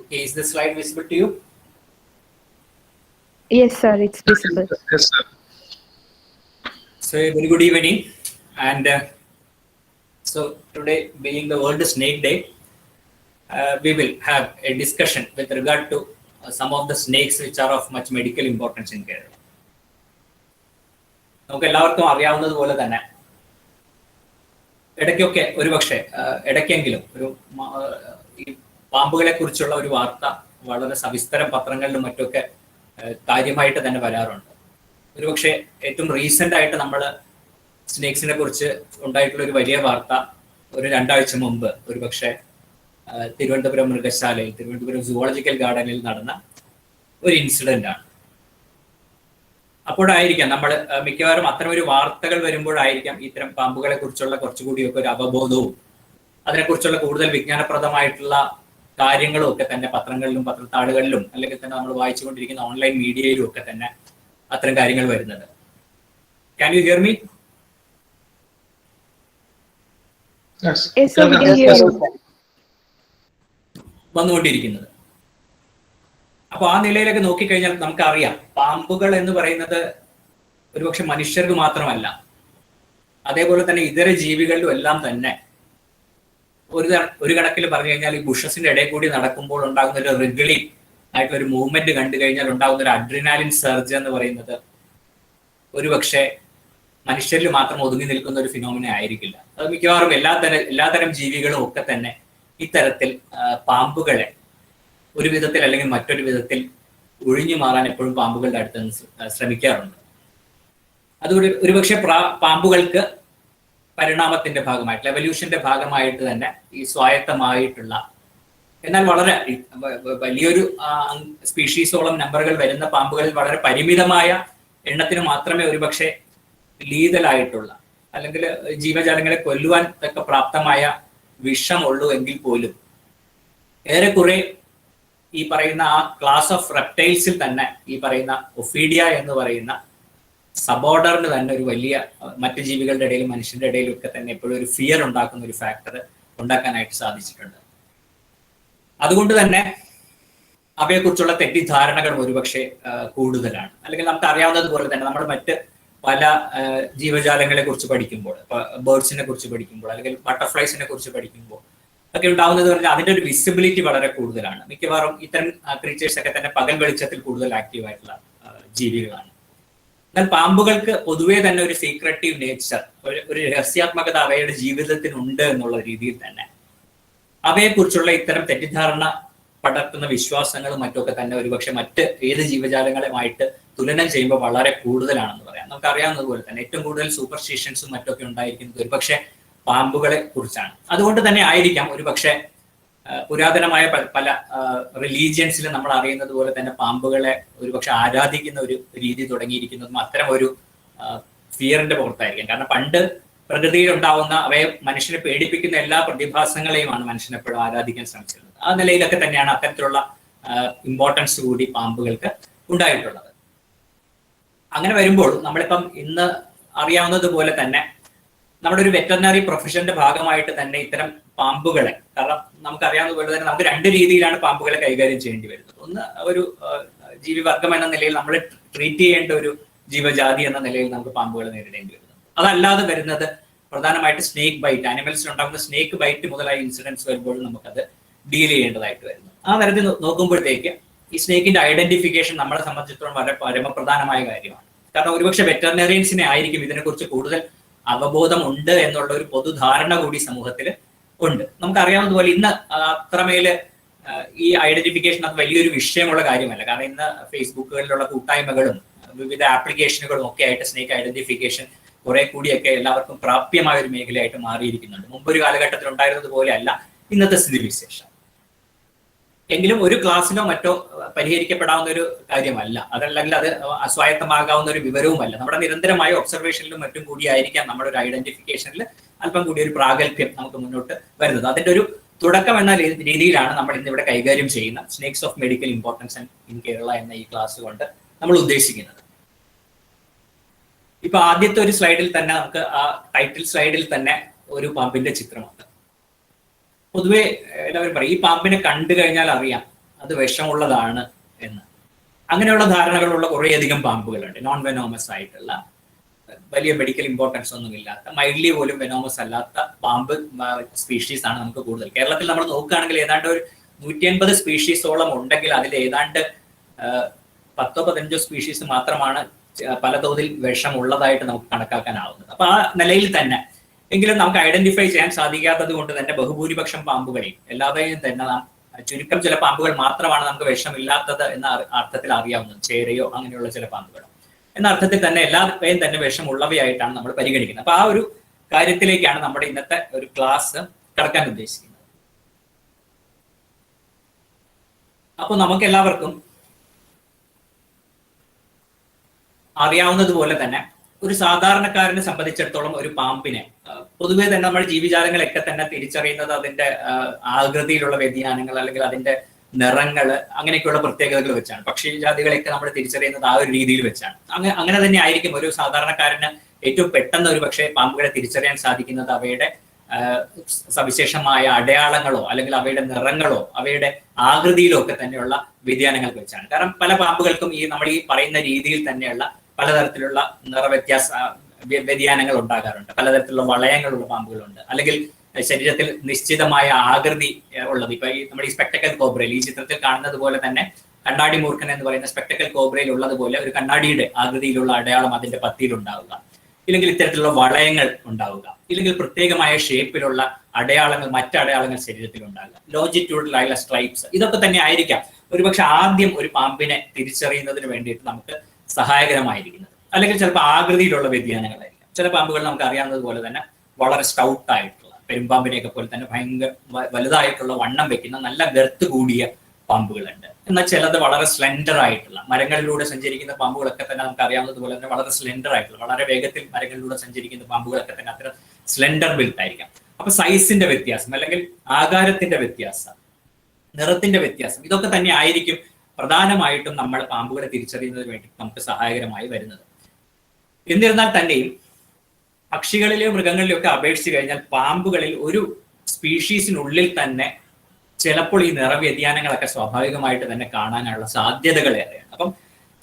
Okay, is the slide visible to you? Yes, sir, it's visible. Yes, sir. So, very good evening. And so, today, being the World Snake Day, we will have a discussion with regard to some of the snakes which are of much medical importance in Kerala. നമുക്ക് എല്ലാവർക്കും അറിയാവുന്നതുപോലെ തന്നെ ഇടയ്ക്കൊക്കെ ഒരുപക്ഷെ ഇടയ്ക്കെങ്കിലും ഒരു ഈ പാമ്പുകളെ കുറിച്ചുള്ള ഒരു വാർത്ത വളരെ സവിസ്തരം പത്രങ്ങളിലും മറ്റൊക്കെ കാര്യമായിട്ട് തന്നെ വരാറുണ്ട്. ഒരുപക്ഷെ ഏറ്റവും റീസെന്റ് ആയിട്ട് നമ്മൾ സ്നേക്സിനെ കുറിച്ച് ഉണ്ടായിട്ടുള്ള ഒരു വലിയ വാർത്ത ഒരു 2 ആഴ്ച മുമ്പ് ഒരുപക്ഷെ തിരുവനന്തപുരം മൃഗശാലയിൽ, തിരുവനന്തപുരം സുവോളജിക്കൽ ഗാർഡനിൽ നടന്ന ഒരു ഇൻസിഡന്റ് ആണ്. അപ്പോഴായിരിക്കാം നമ്മൾ മിക്കവാറും അത്തരം ഒരു വാർത്തകൾ വരുമ്പോഴായിരിക്കാം ഇത്തരം പാമ്പുകളെ കുറിച്ചുള്ള കുറച്ചുകൂടിയൊക്കെ ഒരു അവബോധവും അതിനെക്കുറിച്ചുള്ള കൂടുതൽ വിജ്ഞാനപ്രദമായിട്ടുള്ള കാര്യങ്ങളും ഒക്കെ തന്നെ പത്രങ്ങളിലും പത്രത്താളുകളിലും അല്ലെങ്കിൽ തന്നെ നമ്മൾ വായിച്ചുകൊണ്ടിരിക്കുന്ന ഓൺലൈൻ മീഡിയയിലും ഒക്കെ തന്നെ അത്തരം കാര്യങ്ങൾ വരുന്നത്. Can you here me? Yes, sir, we can hear you. വന്നുകൊണ്ടിരിക്കുന്നത്. അപ്പൊ ആ നിലയിലൊക്കെ നോക്കിക്കഴിഞ്ഞാൽ നമുക്കറിയാം പാമ്പുകൾ എന്ന് പറയുന്നത് ഒരുപക്ഷെ മനുഷ്യർക്ക് മാത്രമല്ല, അതേപോലെ തന്നെ ഇതര ജീവികളിലും എല്ലാം തന്നെ ഒരു കണക്കിൽ പറഞ്ഞു കഴിഞ്ഞാൽ ഈ ബുഷസിന്റെ ഇടയിൽ കൂടി നടക്കുമ്പോൾ ഉണ്ടാകുന്ന ഒരു റിഗിളിംഗ് ആയിട്ടുള്ള ഒരു മൂവ്മെന്റ് കണ്ടു കഴിഞ്ഞാൽ ഉണ്ടാകുന്ന ഒരു അഡ്രിനാലിൻ സർജ് എന്ന് പറയുന്നത് ഒരുപക്ഷെ മനുഷ്യരിൽ മാത്രം ഒതുങ്ങി നിൽക്കുന്ന ഒരു ഫിനോമിന ആയിരിക്കില്ല. അത് മിക്കവാറും എല്ലാതരം ജീവികളും ഒക്കെ തന്നെ ഇത്തരത്തിൽ പാമ്പുകളെ ഒരു വിധത്തിൽ അല്ലെങ്കിൽ മറ്റൊരു വിധത്തിൽ ഒഴിഞ്ഞു മാറാൻ എപ്പോഴും പാമ്പുകളുടെ അടുത്ത് ശ്രമിക്കാറുണ്ട്. അതുകൊണ്ട് ഒരുപക്ഷെ പാമ്പുകൾക്ക് പരിണാമത്തിന്റെ ഭാഗമായിട്ട്, എവല്യൂഷന്റെ ഭാഗമായിട്ട് തന്നെ ഈ സ്വായത്തമായിട്ടുള്ള എന്നാൽ വളരെ വലിയൊരു സ്പീഷീസോളം നമ്പറുകൾ വരുന്ന പാമ്പുകളിൽ വളരെ പരിമിതമായ എണ്ണത്തിന് മാത്രമേ ഒരുപക്ഷെ ലീതലായിട്ടുള്ള അല്ലെങ്കിൽ ജീവജാലങ്ങളെ കൊല്ലുവാൻ ഒക്കെ പ്രാപ്തമായ വിഷമുള്ളൂ എങ്കിൽ പോലും ഏറെക്കുറെ ഈ പറയുന്ന ആ ക്ലാസ് ഓഫ് റെപ്റ്റൈൽസിൽ തന്നെ ഈ പറയുന്ന ഒഫീഡിയ എന്ന് പറയുന്ന സബോർഡറിന് തന്നെ ഒരു വലിയ മറ്റ് ജീവികളുടെ ഇടയിലും മനുഷ്യന്റെ ഇടയിലും ഒക്കെ തന്നെ എപ്പോഴും ഒരു ഫിയർ ഉണ്ടാക്കുന്ന ഒരു ഫാക്ടർ ഉണ്ടാക്കാനായിട്ട് സാധിച്ചിട്ടുണ്ട്. അതുകൊണ്ട് തന്നെ അവയെക്കുറിച്ചുള്ള തെറ്റിദ്ധാരണകൾ ഒരുപക്ഷെ കൂടുതലാണ്. അല്ലെങ്കിൽ നമുക്ക് അറിയാവുന്നതുപോലെ തന്നെ നമ്മൾ മറ്റ് പല ജീവജാലങ്ങളെ കുറിച്ച് പഠിക്കുമ്പോൾ, ബേർഡ്സിനെ കുറിച്ച് പഠിക്കുമ്പോൾ അല്ലെങ്കിൽ ബട്ടർഫ്ലൈസിനെ കുറിച്ച് പഠിക്കുമ്പോൾ ഒക്കെ ഉണ്ടാവുന്നത് പറഞ്ഞാൽ അതിന്റെ ഒരു വിസിബിലിറ്റി വളരെ കൂടുതലാണ്. മിക്കവാറും ഇത്തരം ക്രീച്ചേഴ്സ് ഒക്കെ തന്നെ പകൽ വെളിച്ചത്തിൽ കൂടുതൽ ആക്റ്റീവ് ആയിട്ടുള്ള ജീവികളാണ്. എന്നാൽ പാമ്പുകൾക്ക് പൊതുവേ തന്നെ ഒരു സീക്രട്ടീവ് നേച്ചർ, ഒരു രഹസ്യാത്മകത അവയുടെ ജീവിതത്തിനുണ്ട് എന്നുള്ള രീതിയിൽ തന്നെ അവയെക്കുറിച്ചുള്ള ഇത്തരം തെറ്റിദ്ധാരണ പടർത്തുന്ന വിശ്വാസങ്ങളും മറ്റൊക്കെ തന്നെ ഒരുപക്ഷെ മറ്റ് ഏത് ജീവജാലങ്ങളുമായിട്ട് തുലനം ചെയ്യുമ്പോൾ വളരെ കൂടുതലാണെന്ന് പറയാം. നമുക്കറിയാവുന്നതുപോലെ തന്നെ ഏറ്റവും കൂടുതൽ സൂപ്പർസ്റ്റിഷൻസും മറ്റൊക്കെ ഉണ്ടായിരിക്കുന്നത് ഒരുപക്ഷെ പാമ്പുകളെ കുറിച്ചാണ്. അതുകൊണ്ട് തന്നെ ആയിരിക്കാം ഒരുപക്ഷെ പുരാതനമായ പല റിലീജിയൻസിലും നമ്മൾ അറിയുന്നത് പോലെ തന്നെ പാമ്പുകളെ ഒരുപക്ഷെ ആരാധിക്കുന്ന ഒരു രീതി തുടങ്ങിയിരിക്കുന്നതും അത്തരം ഒരു ഫിയറിന്റെ പുറത്തായിരിക്കും. കാരണം പണ്ട് പ്രകൃതിയിൽ ഉണ്ടാവുന്ന അവയെ മനുഷ്യനെ പേടിപ്പിക്കുന്ന എല്ലാ പ്രതിഭാസങ്ങളെയുമാണ് മനുഷ്യൻ എപ്പോഴും ആരാധിക്കാൻ ശ്രമിച്ചിരുന്നത്. ആ നിലയിലൊക്കെ തന്നെയാണ് അത്തരത്തിലുള്ള ഇമ്പോർട്ടൻസ് കൂടി പാമ്പുകൾക്ക് ഉണ്ടായിട്ടുള്ളത്. അങ്ങനെ വരുമ്പോൾ നമ്മളിപ്പം ഇന്ന് അറിയാവുന്നതുപോലെ തന്നെ നമ്മുടെ ഒരു വെറ്ററിനറി പ്രൊഫഷന്റെ ഭാഗമായിട്ട് തന്നെ ഇത്തരം പാമ്പുകളെ, കാരണം നമുക്കറിയാവുന്ന പോലെ തന്നെ നമുക്ക് 2 രീതിയിലാണ് പാമ്പുകളെ കൈകാര്യം ചെയ്യേണ്ടി വരുന്നത്. ഒന്ന്, ഒരു ജീവിവർഗം എന്ന നിലയിൽ നമ്മൾ ട്രീറ്റ് ചെയ്യേണ്ട ഒരു ജീവജാതി എന്ന നിലയിൽ നമുക്ക് പാമ്പുകളെ നേരിടേണ്ടി വരുന്നത്. അതല്ലാതെ വരുന്നത് പ്രധാനമായിട്ട് സ്നേക്ക് ബൈറ്റ്, ആനിമൽസിൽ ഉണ്ടാകുന്ന സ്നേക്ക് ബൈറ്റ് മുതലായ ഇൻസിഡൻസ് വരുമ്പോഴും നമുക്കത് ഡീൽ ചെയ്യേണ്ടതായിട്ട് വരുന്നു. ആ തരത്തിൽ നോക്കുമ്പോഴത്തേക്ക് ഈ സ്നേക്കിന്റെ ഐഡന്റിഫിക്കേഷൻ നമ്മളെ സംബന്ധിച്ചിടത്തോളം വളരെ പരമപ്രധാനമായ കാര്യമാണ്. കാരണം ഒരുപക്ഷെ വെറ്ററിനറിയൻസിനെ ആയിരിക്കും ഇതിനെക്കുറിച്ച് കൂടുതൽ അവബോധം ഉണ്ട് എന്നുള്ള ഒരു പൊതുധാരണ കൂടി സമൂഹത്തിൽ ഉണ്ട്. നമുക്കറിയാവുന്നതുപോലെ ഇന്ന് അത്രമേല് ഈ ഐഡന്റിഫിക്കേഷൻ അത് വലിയൊരു വിഷയമുള്ള കാര്യമല്ല. കാരണം ഇന്ന് ഫേസ്ബുക്കുകളിലുള്ള കൂട്ടായ്മകളും വിവിധ ആപ്ലിക്കേഷനുകളും ഒക്കെ ആയിട്ട് സ്നേക്ക് ഐഡന്റിഫിക്കേഷൻ കുറെ കൂടിയൊക്കെ എല്ലാവർക്കും പ്രാപ്യമായ ഒരു മേഖലയായിട്ട് മാറിയിരിക്കുന്നുണ്ട്. മുമ്പൊരു കാലഘട്ടത്തിൽ ഉണ്ടായിരുന്നത് പോലെ അല്ല ഇന്നത്തെ സ്ഥിതിവിശേഷം. എങ്കിലും ഒരു ക്ലാസ്സിലോ മറ്റോ പരിഹരിക്കപ്പെടാവുന്ന ഒരു കാര്യമല്ല, അതല്ലെങ്കിൽ അത് അസ്വായത്തമാകാവുന്ന ഒരു വിവരവുമല്ല. നമ്മുടെ നിരന്തരമായ ഒബ്സർവേഷനിലും മറ്റും കൂടിയായിരിക്കാം നമ്മുടെ ഒരു ഐഡന്റിഫിക്കേഷനിൽ അല്പം കൂടി ഒരു പ്രാഗൽഭ്യം നമുക്ക് മുന്നോട്ട് വരുന്നത്. അതിന്റെ ഒരു തുടക്കം എന്ന രീതിയിലാണ് നമ്മൾ ഇന്നിവിടെ കൈകാര്യം ചെയ്യുന്ന snakes of medical importance in Kerala എന്ന ഈ ക്ലാസ് കൊണ്ട് നമ്മൾ ഉദ്ദേശിക്കുന്നത്. ഇപ്പൊ ആദ്യത്തെ ഒരു സ്ലൈഡിൽ തന്നെ നമുക്ക് ആ ടൈറ്റിൽ സ്ലൈഡിൽ തന്നെ ഒരു പാമ്പിന്റെ ചിത്രമുണ്ട്. പൊതുവെ എല്ലാവരും പറയും ഈ പാമ്പിനെ കണ്ടു കഴിഞ്ഞാൽ അറിയാം അത് വിഷമുള്ളതാണ് എന്ന്. അങ്ങനെയുള്ള ധാരണകളുള്ള കുറേയധികം പാമ്പുകളുണ്ട്. നോൺ വെനോമസ് ആയിട്ടുള്ള, വലിയ മെഡിക്കൽ ഇമ്പോർട്ടൻസ് ഒന്നും ഇല്ലാത്ത, മൈൽഡ്ലി പോലും വെനോമസ് അല്ലാത്ത പാമ്പ് സ്പീഷീസ് ആണ് നമുക്ക് കൂടുതൽ. കേരളത്തിൽ നമ്മൾ നോക്കുകയാണെങ്കിൽ ഏതാണ്ട് ഒരു 150 സ്പീഷീസോളം ഉണ്ടെങ്കിൽ അതിൽ ഏതാണ്ട് 10-15 സ്പീഷീസ് മാത്രമാണ് പല തോതിൽ വിഷമുള്ളതായിട്ട് നമുക്ക് കണക്കാക്കാനാവുന്നത്. അപ്പൊ ആ നിലയിൽ തന്നെ എങ്കിലും നമുക്ക് ഐഡന്റിഫൈ ചെയ്യാൻ സാധിക്കാത്തത് കൊണ്ട് തന്നെ ബഹുഭൂരിപക്ഷം പാമ്പുകളെയും എല്ലാവരെയും തന്നെ ചുരുക്കം ചില പാമ്പുകൾ മാത്രമാണ് നമുക്ക് വിഷമില്ലാത്തത് എന്ന അർത്ഥത്തിൽ അറിയാവുന്നത്. ചേരയോ അങ്ങനെയുള്ള ചില പാമ്പുകൾ എന്ന അർത്ഥത്തിൽ തന്നെ എല്ലാവരെയും തന്നെ വിഷമുള്ളവയായിട്ടാണ് നമ്മൾ പരിഗണിക്കുന്നത്. അപ്പൊ ആ ഒരു കാര്യത്തിലേക്കാണ് നമ്മുടെ ഇന്നത്തെ ഒരു ക്ലാസ് കടക്കാൻ ഉദ്ദേശിക്കുന്നത്. അപ്പൊ നമുക്ക് എല്ലാവർക്കും അറിയാവുന്നതുപോലെ തന്നെ ഒരു സാധാരണക്കാരനെ സംബന്ധിച്ചിടത്തോളം ഒരു പാമ്പിനെ പൊതുവെ തന്നെ നമ്മുടെ ജീവിജാലങ്ങളൊക്കെ തന്നെ തിരിച്ചറിയുന്നത് അതിന്റെ ആകൃതിയിലുള്ള വ്യതിയാനങ്ങൾ അല്ലെങ്കിൽ അതിന്റെ നിറങ്ങള് അങ്ങനെയൊക്കെയുള്ള പ്രത്യേകതകൾ വെച്ചാണ്. പക്ഷിജാതികളെയൊക്കെ നമ്മൾ തിരിച്ചറിയുന്നത് ആ ഒരു രീതിയിൽ വെച്ചാണ്. അങ്ങനെ തന്നെ ആയിരിക്കും ഒരു സാധാരണക്കാരന് ഏറ്റവും പെട്ടെന്ന് ഒരു പക്ഷേ പാമ്പുകളെ തിരിച്ചറിയാൻ സാധിക്കുന്നത് അവയുടെ സവിശേഷമായ അടയാളങ്ങളോ അല്ലെങ്കിൽ അവയുടെ നിറങ്ങളോ അവയുടെ ആകൃതിയിലോ ഒക്കെ തന്നെയുള്ള വ്യതിയാനങ്ങൾ വെച്ചാണ്. കാരണം പല പാമ്പുകൾക്കും നമ്മൾ ഈ പറയുന്ന രീതിയിൽ തന്നെയുള്ള പലതരത്തിലുള്ള വ്യതിയാനങ്ങൾ ഉണ്ടാകാറുണ്ട്. പലതരത്തിലുള്ള വളയങ്ങളുള്ള പാമ്പുകളുണ്ട്, അല്ലെങ്കിൽ ശരീരത്തിൽ നിശ്ചിതമായ ആകൃതി ഉള്ളത്. ഇപ്പൊ നമ്മുടെ ഈ സ്പെക്ടക്കൽ കോബ്രയിൽ ഈ ചിത്രത്തിൽ കാണുന്നത് പോലെ തന്നെ കണ്ണാടി മൂർഖൻ എന്ന് പറയുന്ന സ്പെക്ടക്കൽ കോബ്രയിൽ ഉള്ളതുപോലെ ഒരു കണ്ണാടിയുടെ ആകൃതിയിലുള്ള അടയാളം അതിന്റെ പത്തിയിൽ ഉണ്ടാവുക, ഇല്ലെങ്കിൽ ഇത്തരത്തിലുള്ള വളയങ്ങൾ ഉണ്ടാവുക, ഇല്ലെങ്കിൽ പ്രത്യേകമായ ഷേപ്പിലുള്ള അടയാളങ്ങൾ മറ്റടയാളങ്ങൾ ശരീരത്തിൽ ഉണ്ടാകുക, ലോഞ്ചിറ്റ്യൂഡിലായുള്ള സ്ട്രൈപ്സ്, ഇതൊക്കെ തന്നെ ആയിരിക്കാം ഒരുപക്ഷെ ആദ്യം ഒരു പാമ്പിനെ തിരിച്ചറിയുന്നതിന് വേണ്ടിയിട്ട് നമുക്ക് സഹായകരമായിരിക്കുന്നത്. അല്ലെങ്കിൽ ചിലപ്പോൾ ആകൃതിയിലുള്ള വ്യതിയാനങ്ങളായിരിക്കാം. ചില പാമ്പുകൾ നമുക്ക് അറിയാവുന്നത് പോലെ തന്നെ വളരെ സ്റ്റൗട്ട് ആയിട്ടുള്ള, പെരുമ്പാമ്പിനെയൊക്കെ പോലെ തന്നെ ഭയങ്കര വലുതായിട്ടുള്ള വണ്ണം വെക്കുന്ന നല്ല ഗർത്ത് കൂടിയ പാമ്പുകളുണ്ട്. എന്നാൽ ചിലത് വളരെ സ്ലെൻഡർ ആയിട്ടുള്ള, മരങ്ങളിലൂടെ സഞ്ചരിക്കുന്ന പാമ്പുകളൊക്കെ തന്നെ നമുക്ക് അറിയാവുന്നത് പോലെ തന്നെ വളരെ സ്ലെൻഡർ ആയിട്ടുള്ള, വളരെ വേഗത്തിൽ മരങ്ങളിലൂടെ സഞ്ചരിക്കുന്ന പാമ്പുകളൊക്കെ തന്നെ അത്ര സ്ലെൻഡർ ബിൽഡ് ആയിരിക്കാം. അപ്പൊ സൈസിന്റെ വ്യത്യാസം, അല്ലെങ്കിൽ ആകാരത്തിന്റെ വ്യത്യാസം, നിറത്തിന്റെ വ്യത്യാസം, ഇതൊക്കെ തന്നെ ആയിരിക്കും പ്രധാനമായിട്ടും നമ്മൾ പാമ്പുകളെ തിരിച്ചറിയുന്നതിന് വേണ്ടി നമുക്ക് സഹായകരമായി വരുന്നത്. എന്നിരുന്നാൽ തന്നെയും പക്ഷികളിലെയോ മൃഗങ്ങളിലെയോ ഒക്കെ അപേക്ഷിച്ച് കഴിഞ്ഞാൽ പാമ്പുകളിൽ ഒരു സ്പീഷീസിനുള്ളിൽ തന്നെ ചിലപ്പോൾ ഈ നിറവ്യതിയാനങ്ങളൊക്കെ സ്വാഭാവികമായിട്ട് തന്നെ കാണാനുള്ള സാധ്യതകൾ ഏറെയാണ്. അപ്പം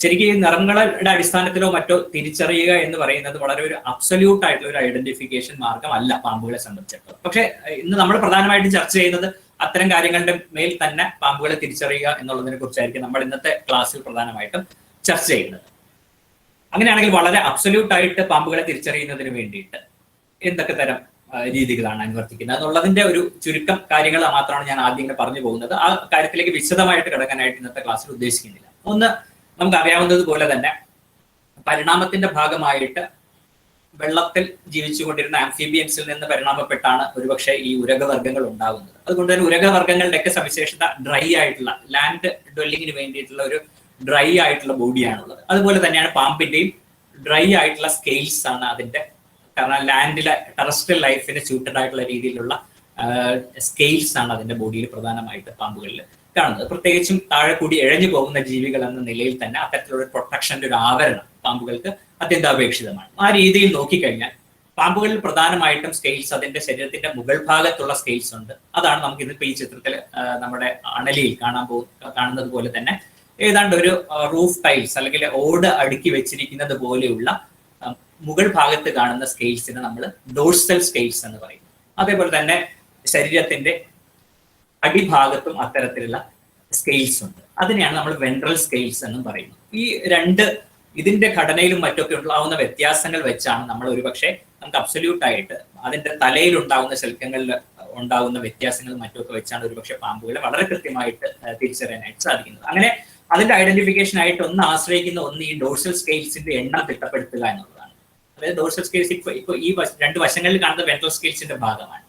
ശരിക്കും ഈ നിറങ്ങളുടെ അടിസ്ഥാനത്തിലോ മറ്റോ തിരിച്ചറിയുക എന്ന് പറയുന്നത് വളരെ ഒരു അബ്സല്യൂട്ട് ആയിട്ടുള്ള ഒരു ഐഡന്റിഫിക്കേഷൻ മാർഗമല്ല പാമ്പുകളെ സംബന്ധിച്ചിടത്തോളം. പക്ഷെ ഇന്ന് നമ്മൾ പ്രധാനമായിട്ടും ചർച്ച ചെയ്യുന്നത് അത്തരം കാര്യങ്ങളുടെ മേൽ തന്നെ പാമ്പുകളെ തിരിച്ചറിയുക എന്നുള്ളതിനെ കുറിച്ചായിരിക്കും നമ്മൾ ഇന്നത്തെ ക്ലാസ്സിൽ പ്രധാനമായിട്ടും ചർച്ച ചെയ്യുന്നത്. അങ്ങനെയാണെങ്കിൽ വളരെ അബ്സല്യൂട്ട് ആയിട്ട് പാമ്പുകളെ തിരിച്ചറിയുന്നതിന് വേണ്ടിയിട്ട് എന്തൊക്കെ തരം രീതികളാണ് അനുവർത്തിക്കുന്നത് എന്നുള്ളതിന്റെ ഒരു ചുരുക്കം കാര്യങ്ങൾ മാത്രമാണ് ഞാൻ ആദ്യം ഇങ്ങനെ പറഞ്ഞു പോകുന്നത്. ആ കാര്യത്തിലേക്ക് വിശദമായിട്ട് കിടക്കാനായിട്ട് ഇന്നത്തെ ക്ലാസ്സിൽ ഉദ്ദേശിക്കുന്നില്ല. ഒന്ന്, നമുക്ക് അറിയാവുന്നത് പോലെ തന്നെ പരിണാമത്തിന്റെ ഭാഗമായിട്ട് വെള്ളത്തിൽ ജീവിച്ചുകൊണ്ടിരുന്ന ആംഫീബിയൻസിൽ നിന്ന് പരിണാമപ്പെട്ടാണ് ഒരുപക്ഷെ ഈ ഉരകവർഗ്ഗങ്ങൾ ഉണ്ടാകുന്നത്. അതുകൊണ്ട് തന്നെ ഉരകവർഗ്ഗങ്ങളുടെയൊക്കെ സവിശേഷത ഡ്രൈ ആയിട്ടുള്ള, ലാൻഡ് ഡ്വെല്ലിങ്ങിന് വേണ്ടിയിട്ടുള്ള ഒരു ഡ്രൈ ആയിട്ടുള്ള ബോഡിയാണുള്ളത്. അതുപോലെ തന്നെയാണ് പാമ്പിന്റെയും ഡ്രൈ ആയിട്ടുള്ള സ്കെയിൽസ് ആണ് അതിന്റെ. കാരണം ലാൻഡിലെ ടെറസ്ട്രിയൽ ലൈഫിന് സ്യൂട്ടഡ് ആയിട്ടുള്ള രീതിയിലുള്ള സ്കെയിൽസ് ആണ് അതിന്റെ ബോഡിയിൽ പ്രധാനമായിട്ട് പാമ്പുകളിൽ കാണുന്നത്. പ്രത്യേകിച്ചും താഴെ കൂടി ഇഴഞ്ഞു പോകുന്ന ജീവികൾ എന്ന നിലയിൽ തന്നെ അത്തരത്തിലുള്ള പ്രൊട്ടക്ഷന്റെ ഒരു ആവരണം പാമ്പുകൾക്ക് അത്യന്താപേക്ഷിതമാണ്. ആ രീതിയിൽ നോക്കിക്കഴിഞ്ഞാൽ പാമ്പുകളിൽ പ്രധാനമായിട്ടും സ്കെയിൽസ് അതിന്റെ ശരീരത്തിന്റെ മുകൾ ഭാഗത്തുള്ള സ്കെയിൽസ് ഉണ്ട്. അതാണ് നമുക്ക് ഇതിപ്പോ ഈ ചിത്രത്തിൽ നമ്മുടെ അണലിയിൽ കാണുന്നത് പോലെ തന്നെ ഏതാണ്ട് ഒരു റൂഫ് ടൈൽസ് അല്ലെങ്കിൽ ഓട് അടുക്കി വെച്ചിരിക്കുന്നത് പോലെയുള്ള മുകൾ ഭാഗത്ത് കാണുന്ന സ്കെയിൽസിനെ നമ്മൾ ഡോഴ്സൽ സ്കെയിൽസ് എന്ന് പറയും. അതേപോലെ തന്നെ ശരീരത്തിന്റെ അടിഭാഗത്തും അത്തരത്തിലുള്ള സ്കെയിൽസ് ഉണ്ട്. അതിനെയാണ് നമ്മൾ വെൻട്രൽ സ്കെയിൽസ് എന്നും പറയുന്നത്. ഈ ഇതിന്റെ ഘടനയിലും മറ്റൊക്കെ ഉണ്ടാവുന്ന വ്യത്യാസങ്ങൾ വെച്ചാണ് നമ്മൾ ഒരുപക്ഷെ നമുക്ക് അബ്സല്യൂട്ട് ആയിട്ട് അതിന്റെ തലയിൽ ഉണ്ടാകുന്ന ശൽക്കങ്ങളിൽ ഉണ്ടാകുന്ന വ്യത്യാസങ്ങളും മറ്റൊക്കെ വെച്ചാണ് ഒരുപക്ഷെ പാമ്പുകളെ വളരെ കൃത്യമായിട്ട് തിരിച്ചറിയാനായിട്ട് സാധിക്കുന്നത്. അങ്ങനെ അതിന്റെ ഐഡന്റിഫിക്കേഷൻ ആയിട്ട് ആശ്രയിക്കുന്ന ഈ ഡോഴ്സൽ സ്കെയിൽസിന്റെ എണ്ണം തിട്ടപ്പെടുത്തുക എന്നുള്ളതാണ്. അതായത് ഡോഴ്സൽ സ്കെയിൽസ് ഇപ്പൊ ഈ രണ്ട് വശങ്ങളിൽ കാണുന്ന വെൻട്രൽ സ്കെയിൽസിന്റെ ഭാഗമാണ്.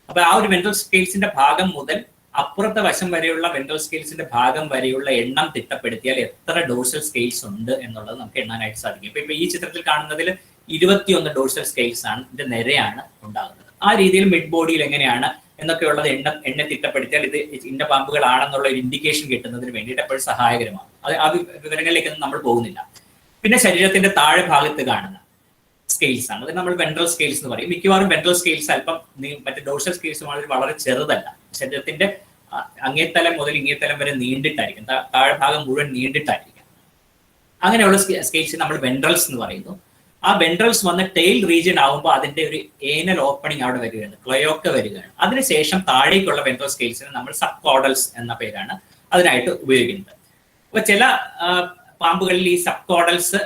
അപ്പൊ ആ ഒരു വെൻട്രൽ സ്കെയിൽസിന്റെ ഭാഗം മുതൽ അപ്പുറത്തെ വശം വരെയുള്ള വെൻട്രൽ സ്കെയിൽസിന്റെ ഭാഗം വരെയുള്ള എണ്ണം തിട്ടപ്പെടുത്തിയാൽ എത്ര ഡോഴ്സൽ സ്കെയിൽസ് ഉണ്ട് എന്നുള്ളത് നമുക്ക് എണ്ണാനായിട്ട് സാധിക്കും. ഇപ്പൊ ഈ ചിത്രത്തിൽ കാണുന്നതിൽ 21 ഡോഴ്സൽ സ്കെയിൽസ് ആണ്, ഇതിന്റെ നിരയാണ് ഉണ്ടാകുന്നത്. ആ രീതിയിൽ മിഡ് ബോഡിയിൽ എങ്ങനെയാണ് എന്നൊക്കെയുള്ളത് എണ്ണ തിട്ടപ്പെടുത്തിയാൽ ഇത് ഇന്ന പാമ്പുകളാണെന്നുള്ള ഒരു ഇൻഡിക്കേഷൻ കിട്ടുന്നതിന് വേണ്ടിയിട്ട് എപ്പോഴും സഹായകരമാണ്. ആ വിവരങ്ങളിലേക്കൊന്നും നമ്മൾ പോകുന്നില്ല. പിന്നെ ശരീരത്തിന്റെ താഴെ ഭാഗത്ത് കാണുന്ന സ്കെയിൽസ് ആണ്, അത് നമ്മൾ വെൻട്രൽ സ്കെയിൽസ് എന്ന് പറയും. മിക്കവാറും വെൻട്രൽ സ്കെയിൽസ് അല്പം മറ്റേ ഡോഴ്സൽ സ്കെയിൽസുമായി വളരെ ചെറുതല്ല. ശരീരത്തിന്റെ അങ്ങേത്തലം മുതൽ ഇങ്ങേത്തലം വരെ നീണ്ടിട്ടായിരിക്കും, താഴ്ഭാഗം മുഴുവൻ നീണ്ടിട്ടായിരിക്കും. അങ്ങനെയുള്ള സ്കെയിൽസ് നമ്മൾ വെൻട്രൽസ് എന്ന് പറയുന്നു. ആ വെൻട്രൽസ് വന്ന് ടെയിൽ റീജിയൻ ആകുമ്പോൾ അതിന്റെ ഒരു ഏനൽ ഓപ്പണിംഗ് അവിടെ വരികയാണ്, ക്ലയോക്ക വരികയാണ്. അതിനുശേഷം താഴേക്കുള്ള വെൻട്രൽ സ്കെയിൽസിന് നമ്മൾ സബ് കോഡൽസ് എന്ന പേരാണ് അതിനായിട്ട് ഉപയോഗിക്കുന്നത്. അപ്പൊ ചില പാമ്പുകളിൽ ഈ സബ് കോഡൽസ്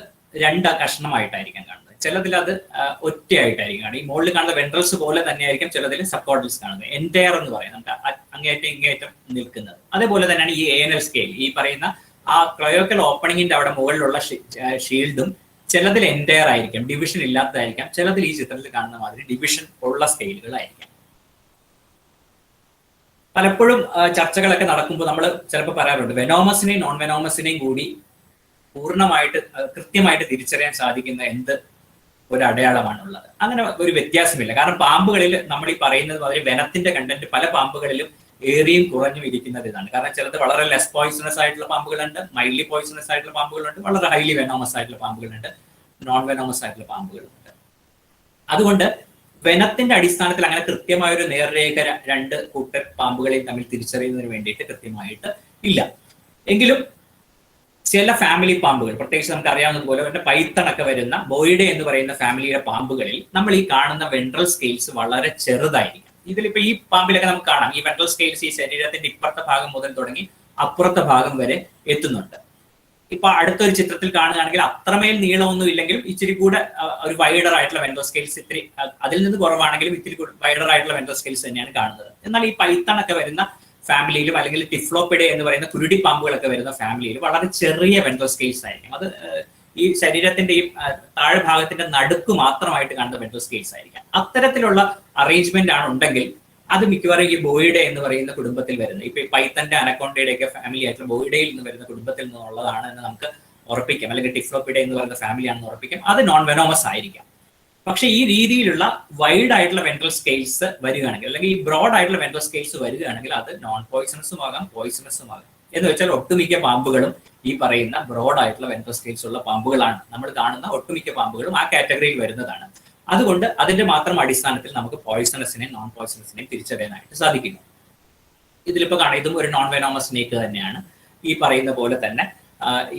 2 കഷ്ണമായിട്ടായിരിക്കും കാണുന്നത്, ചിലതിൽ അത് ഒറ്റയായിട്ടായിരിക്കും കാണുന്നത്. ഈ മുകളിൽ കാണുന്ന വെൻട്രൽസ് പോലെ തന്നെയായിരിക്കും ചിലതിൽ സബ് കോഡൽസ് കാണുന്നത്. എൻറ്റയർ എന്ന് പറയുന്നത് അങ്ങേറ്റം ഇങ്ങേറ്റം നിൽക്കുന്നത്. അതേപോലെ തന്നെയാണ് ഈ ഏനൽ സ്കെയിൽ, ഈ പറയുന്ന ആ ക്ലയോക്കൽ ഓപ്പണിങ്ങിന്റെ അവിടെ മുകളിലുള്ള ഷീൽഡും ചിലതിൽ എൻറ്റയർ ആയിരിക്കും, ഡിവിഷൻ ഇല്ലാത്തതായിരിക്കാം. ചിലതിൽ ഈ ചിത്രത്തിൽ കാണുന്ന മാതിരി ഡിവിഷൻ ഉള്ള സ്കെയിലുകളായിരിക്കാം. പലപ്പോഴും ചർച്ചകളൊക്കെ നടക്കുമ്പോൾ നമ്മൾ ചിലപ്പോൾ പറയാറുണ്ട് വെനോമസിനെയും നോൺ വെനോമസിനെയും കൂടി പൂർണ്ണമായിട്ട് കൃത്യമായിട്ട് തിരിച്ചറിയാൻ സാധിക്കുന്ന എന്ത് ഒരു അടയാളമാണുള്ളത്. അങ്ങനെ ഒരു വ്യത്യാസമില്ല. കാരണം പാമ്പുകളിൽ നമ്മൾ ഈ പറയുന്നത് മാതിരി വെനത്തിന്റെ കണ്ടന്റ് പല പാമ്പുകളിലും ഏറിയും കുറഞ്ഞും ഇരിക്കുന്നത് ഇതാണ്. കാരണം ചിലത് വളരെ ലെസ് പോയിസണസ് ആയിട്ടുള്ള പാമ്പുകളുണ്ട്, മൈൽഡ്ലി പോയിസണസ് ആയിട്ടുള്ള പാമ്പുകളുണ്ട്, വളരെ ഹൈലി വെനോമസ് ആയിട്ടുള്ള പാമ്പുകളുണ്ട്, നോൺ വെനോമസ് ആയിട്ടുള്ള പാമ്പുകളുണ്ട്. അതുകൊണ്ട് വെനത്തിന്റെ അടിസ്ഥാനത്തിൽ അങ്ങനെ കൃത്യമായ ഒരു നേർരേഖ 2 കൂട്ടർ പാമ്പുകളെയും തമ്മിൽ തിരിച്ചറിയുന്നതിന് വേണ്ടിയിട്ട് കൃത്യമായിട്ട് ഇല്ല. എങ്കിലും ചില ഫാമിലി പാമ്പുകൾ, പ്രത്യേകിച്ച് നമുക്ക് അറിയാവുന്നതുപോലെ തന്നെ പൈത്തണൊക്കെ വരുന്ന ബോയിഡെ എന്ന് പറയുന്ന ഫാമിലിയുടെ പാമ്പുകളിൽ നമ്മൾ ഈ കാണുന്ന വെൻട്രൽ സ്കെയിൽസ് വളരെ ചെറുതായിരിക്കും. ഇതിലിപ്പോ ഈ പാമ്പിലൊക്കെ നമുക്ക് കാണാം ഈ വെൻട്രൽ സ്കെയിൽസ് ഈ ശരീരത്തിന്റെ ഇപ്പുറത്തെ ഭാഗം മുതൽ തുടങ്ങി അപ്പുറത്തെ ഭാഗം വരെ എത്തുന്നുണ്ട്. ഇപ്പൊ അടുത്തൊരു ചിത്രത്തിൽ കാണുകയാണെങ്കിൽ അത്രമേൽ നീളമൊന്നും ഇല്ലെങ്കിലും ഇച്ചിരി കൂടെ ഒരു വൈഡർ ആയിട്ടുള്ള വെൻട്രൽ സ്കെയിൽസ്, ഇത്തിരി അതിൽ നിന്ന് കുറവാണെങ്കിലും ഇത്തിരി വൈഡർ ആയിട്ടുള്ള വെൻട്രൽ സ്കെയിൽസ് തന്നെയാണ് കാണുന്നത്. എന്നാൽ ഈ പൈത്തണൊക്കെ വരുന്ന ഫാമിലിയിലും അല്ലെങ്കിൽ ടിഫ്ലോപ്പിഡെ എന്ന് പറയുന്ന കുരുടി പാമ്പുകളൊക്കെ വരുന്ന ഫാമിലിയിൽ വളരെ ചെറിയ വെൻട്രൽ സ്കെയിൽസ് ആയിരിക്കും. അത് ഈ ശരീരത്തിന്റെ ഈ താഴ്ഭാഗത്തിന്റെ നടുക്ക് മാത്രമായിട്ട് കാണുന്ന വെൻട്രൽ സ്കെയിൽസ് ആയിരിക്കാം. അത്തരത്തിലുള്ള അറേഞ്ച്മെന്റ് ആണ് ഉണ്ടെങ്കിൽ അത് മിക്കവാറും ഈ ബോയിഡെ എന്ന് പറയുന്ന കുടുംബത്തിൽ വരുന്നത്, ഇപ്പൊ പൈത്തന്റെ അനക്കോണ്ടയുടെ ഒക്കെ ഫാമിലി ആയിട്ടുള്ള ബോയിഡയിൽ നിന്ന് വരുന്ന കുടുംബത്തിൽ നിന്നുള്ളതാണ് എന്ന് നമുക്ക് ഉറപ്പിക്കാം. അല്ലെങ്കിൽ ടിഫ്ലോപ്പിഡെ എന്ന് പറയുന്ന ഫാമിലി ആണെന്ന് ഉറപ്പിക്കാം. അത് നോൺ വെനോമസ് ആയിരിക്കാം. പക്ഷെ ഈ രീതിയിലുള്ള വൈഡ് ആയിട്ടുള്ള വെൻട്രൽ സ്കെയിൽസ് വരികയാണെങ്കിൽ, അല്ലെങ്കിൽ ഈ ബ്രോഡ് ആയിട്ടുള്ള വെൻട്രൽ സ്കെയിൽസ് വരികയാണെങ്കിൽ അത് നോൺ പോയിസണസും ആകാം, പോയിസണസും ആകാം. എന്ന് വെച്ചാൽ ഒട്ടുമിക്ക പാമ്പുകളും ഈ പറയുന്ന ബ്രോഡ് ആയിട്ടുള്ള വെൻട്രൽ സ്കെയിൽസ് ഉള്ള പാമ്പുകളാണ്. നമ്മൾ കാണുന്ന ഒട്ടുമിക്ക പാമ്പുകളും ആ കാറ്റഗറിയിൽ വരുന്നതാണ്. അതുകൊണ്ട് അതിന്റെ മാത്രം അടിസ്ഥാനത്തിൽ നമുക്ക് പോയിസണസിനെയും നോൺ പോയിസണസിനെയും തിരിച്ചറിയാനായിട്ട് സാധിക്കുന്നു. ഇതിലിപ്പോ കാണാം, ഇതും ഒരു നോൺ വെനോമസ് സ്നേക്ക് തന്നെയാണ്. ഈ പറയുന്ന പോലെ തന്നെ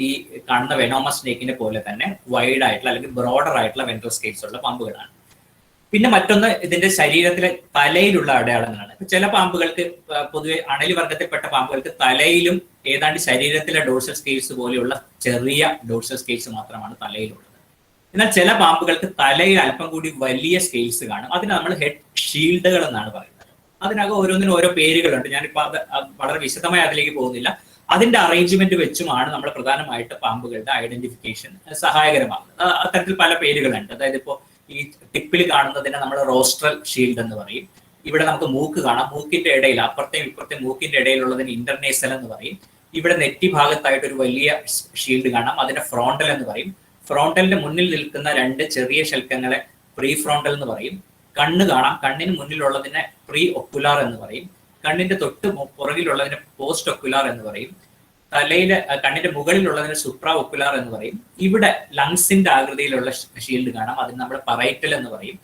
ഈ കാണുന്ന വെനോമസ് സ്നേക്കിനെ പോലെ തന്നെ വൈഡ് ആയിട്ടുള്ള അല്ലെങ്കിൽ ബ്രോഡർ ആയിട്ടുള്ള വെൻട്രൽ സ്കെയിൽസ് ഉള്ള പാമ്പുകളാണ്. പിന്നെ മറ്റൊന്ന് ഇതിന്റെ ശരീരത്തിലെ തലയിലുള്ള അടയാളങ്ങളാണ്. ചില പാമ്പുകൾക്ക്, പൊതുവെ അണലി വർഗത്തിൽപ്പെട്ട പാമ്പുകൾക്ക് തലയിലും ഏതാണ്ട് ശരീരത്തിലെ ഡോർസൽ സ്കെയിൽസ് പോലെയുള്ള ചെറിയ ഡോർസൽ സ്കെയിൽസ് മാത്രമാണ് തലയിലുള്ളത്. എന്നാൽ ചില പാമ്പുകൾക്ക് തലയിൽ അല്പം കൂടി വലിയ സ്കെയിൽസ് കാണും. അതിന് നമ്മൾ ഹെഡ് ഷീൽഡുകൾ എന്നാണ് പറയുന്നത്. അതിനകം ഓരോന്നിനും ഓരോ പേരുകളുണ്ട്. ഞാനിപ്പോൾ അത് വളരെ വിശദമായി അതിലേക്ക് പോകുന്നില്ല. അതിന്റെ അറേഞ്ച്മെന്റ് വെച്ചുമാണ് നമ്മൾ പ്രധാനമായിട്ട് പാമ്പുകളുടെ ഐഡന്റിഫിക്കേഷൻ സഹായകരമാകുന്നത്. അത്തരത്തിൽ പല പേരുകളുണ്ട്. അതായത് ഇപ്പോൾ ഈ ടിപ്പിൽ കാണുന്നതിനെ നമ്മൾ റോസ്ട്രൽ ഷീൽഡ് എന്ന് പറയും. ഇവിടെ നമുക്ക് മൂക്ക് കാണാം, മൂക്കിന്റെ ഇടയിൽ അപ്പുറത്തെയും ഇപ്പുറത്തെയും മൂക്കിന്റെ ഇടയിലുള്ളതിന് ഇന്റർനേസൽ എന്ന് പറയും. ഇവിടെ നെറ്റി ഭാഗത്തായിട്ട് ഒരു വലിയ ഷീൽഡ് കാണാം, അതിനെ ഫ്രോണ്ടൽ എന്ന് പറയും. ഫ്രോണ്ടലിന്റെ മുന്നിൽ നിൽക്കുന്ന 2 ചെറിയ ശൽക്കങ്ങളെ പ്രീ ഫ്രോണ്ടൽ എന്ന് പറയും. കണ്ണ് കാണാം, കണ്ണിന് മുന്നിലുള്ളതിനെ പ്രീ ഒക്കുലാർ എന്ന് പറയും. കണ്ണിന്റെ തൊട്ട് പുറകിലുള്ളതിന് പോസ്റ്റ് ഒക്കുലാർ എന്ന് പറയും. തലയിലെ കണ്ണിന്റെ മുകളിലുള്ളതിന് സുപ്ര ഒക്കുലാർ എന്ന് പറയും. ഇവിടെ ലങ്സിന്റെ ആകൃതിയിലുള്ള ഷീൽഡ് കാണാം, അതിന് നമ്മൾ പറൈറ്റൽ എന്ന് പറയും.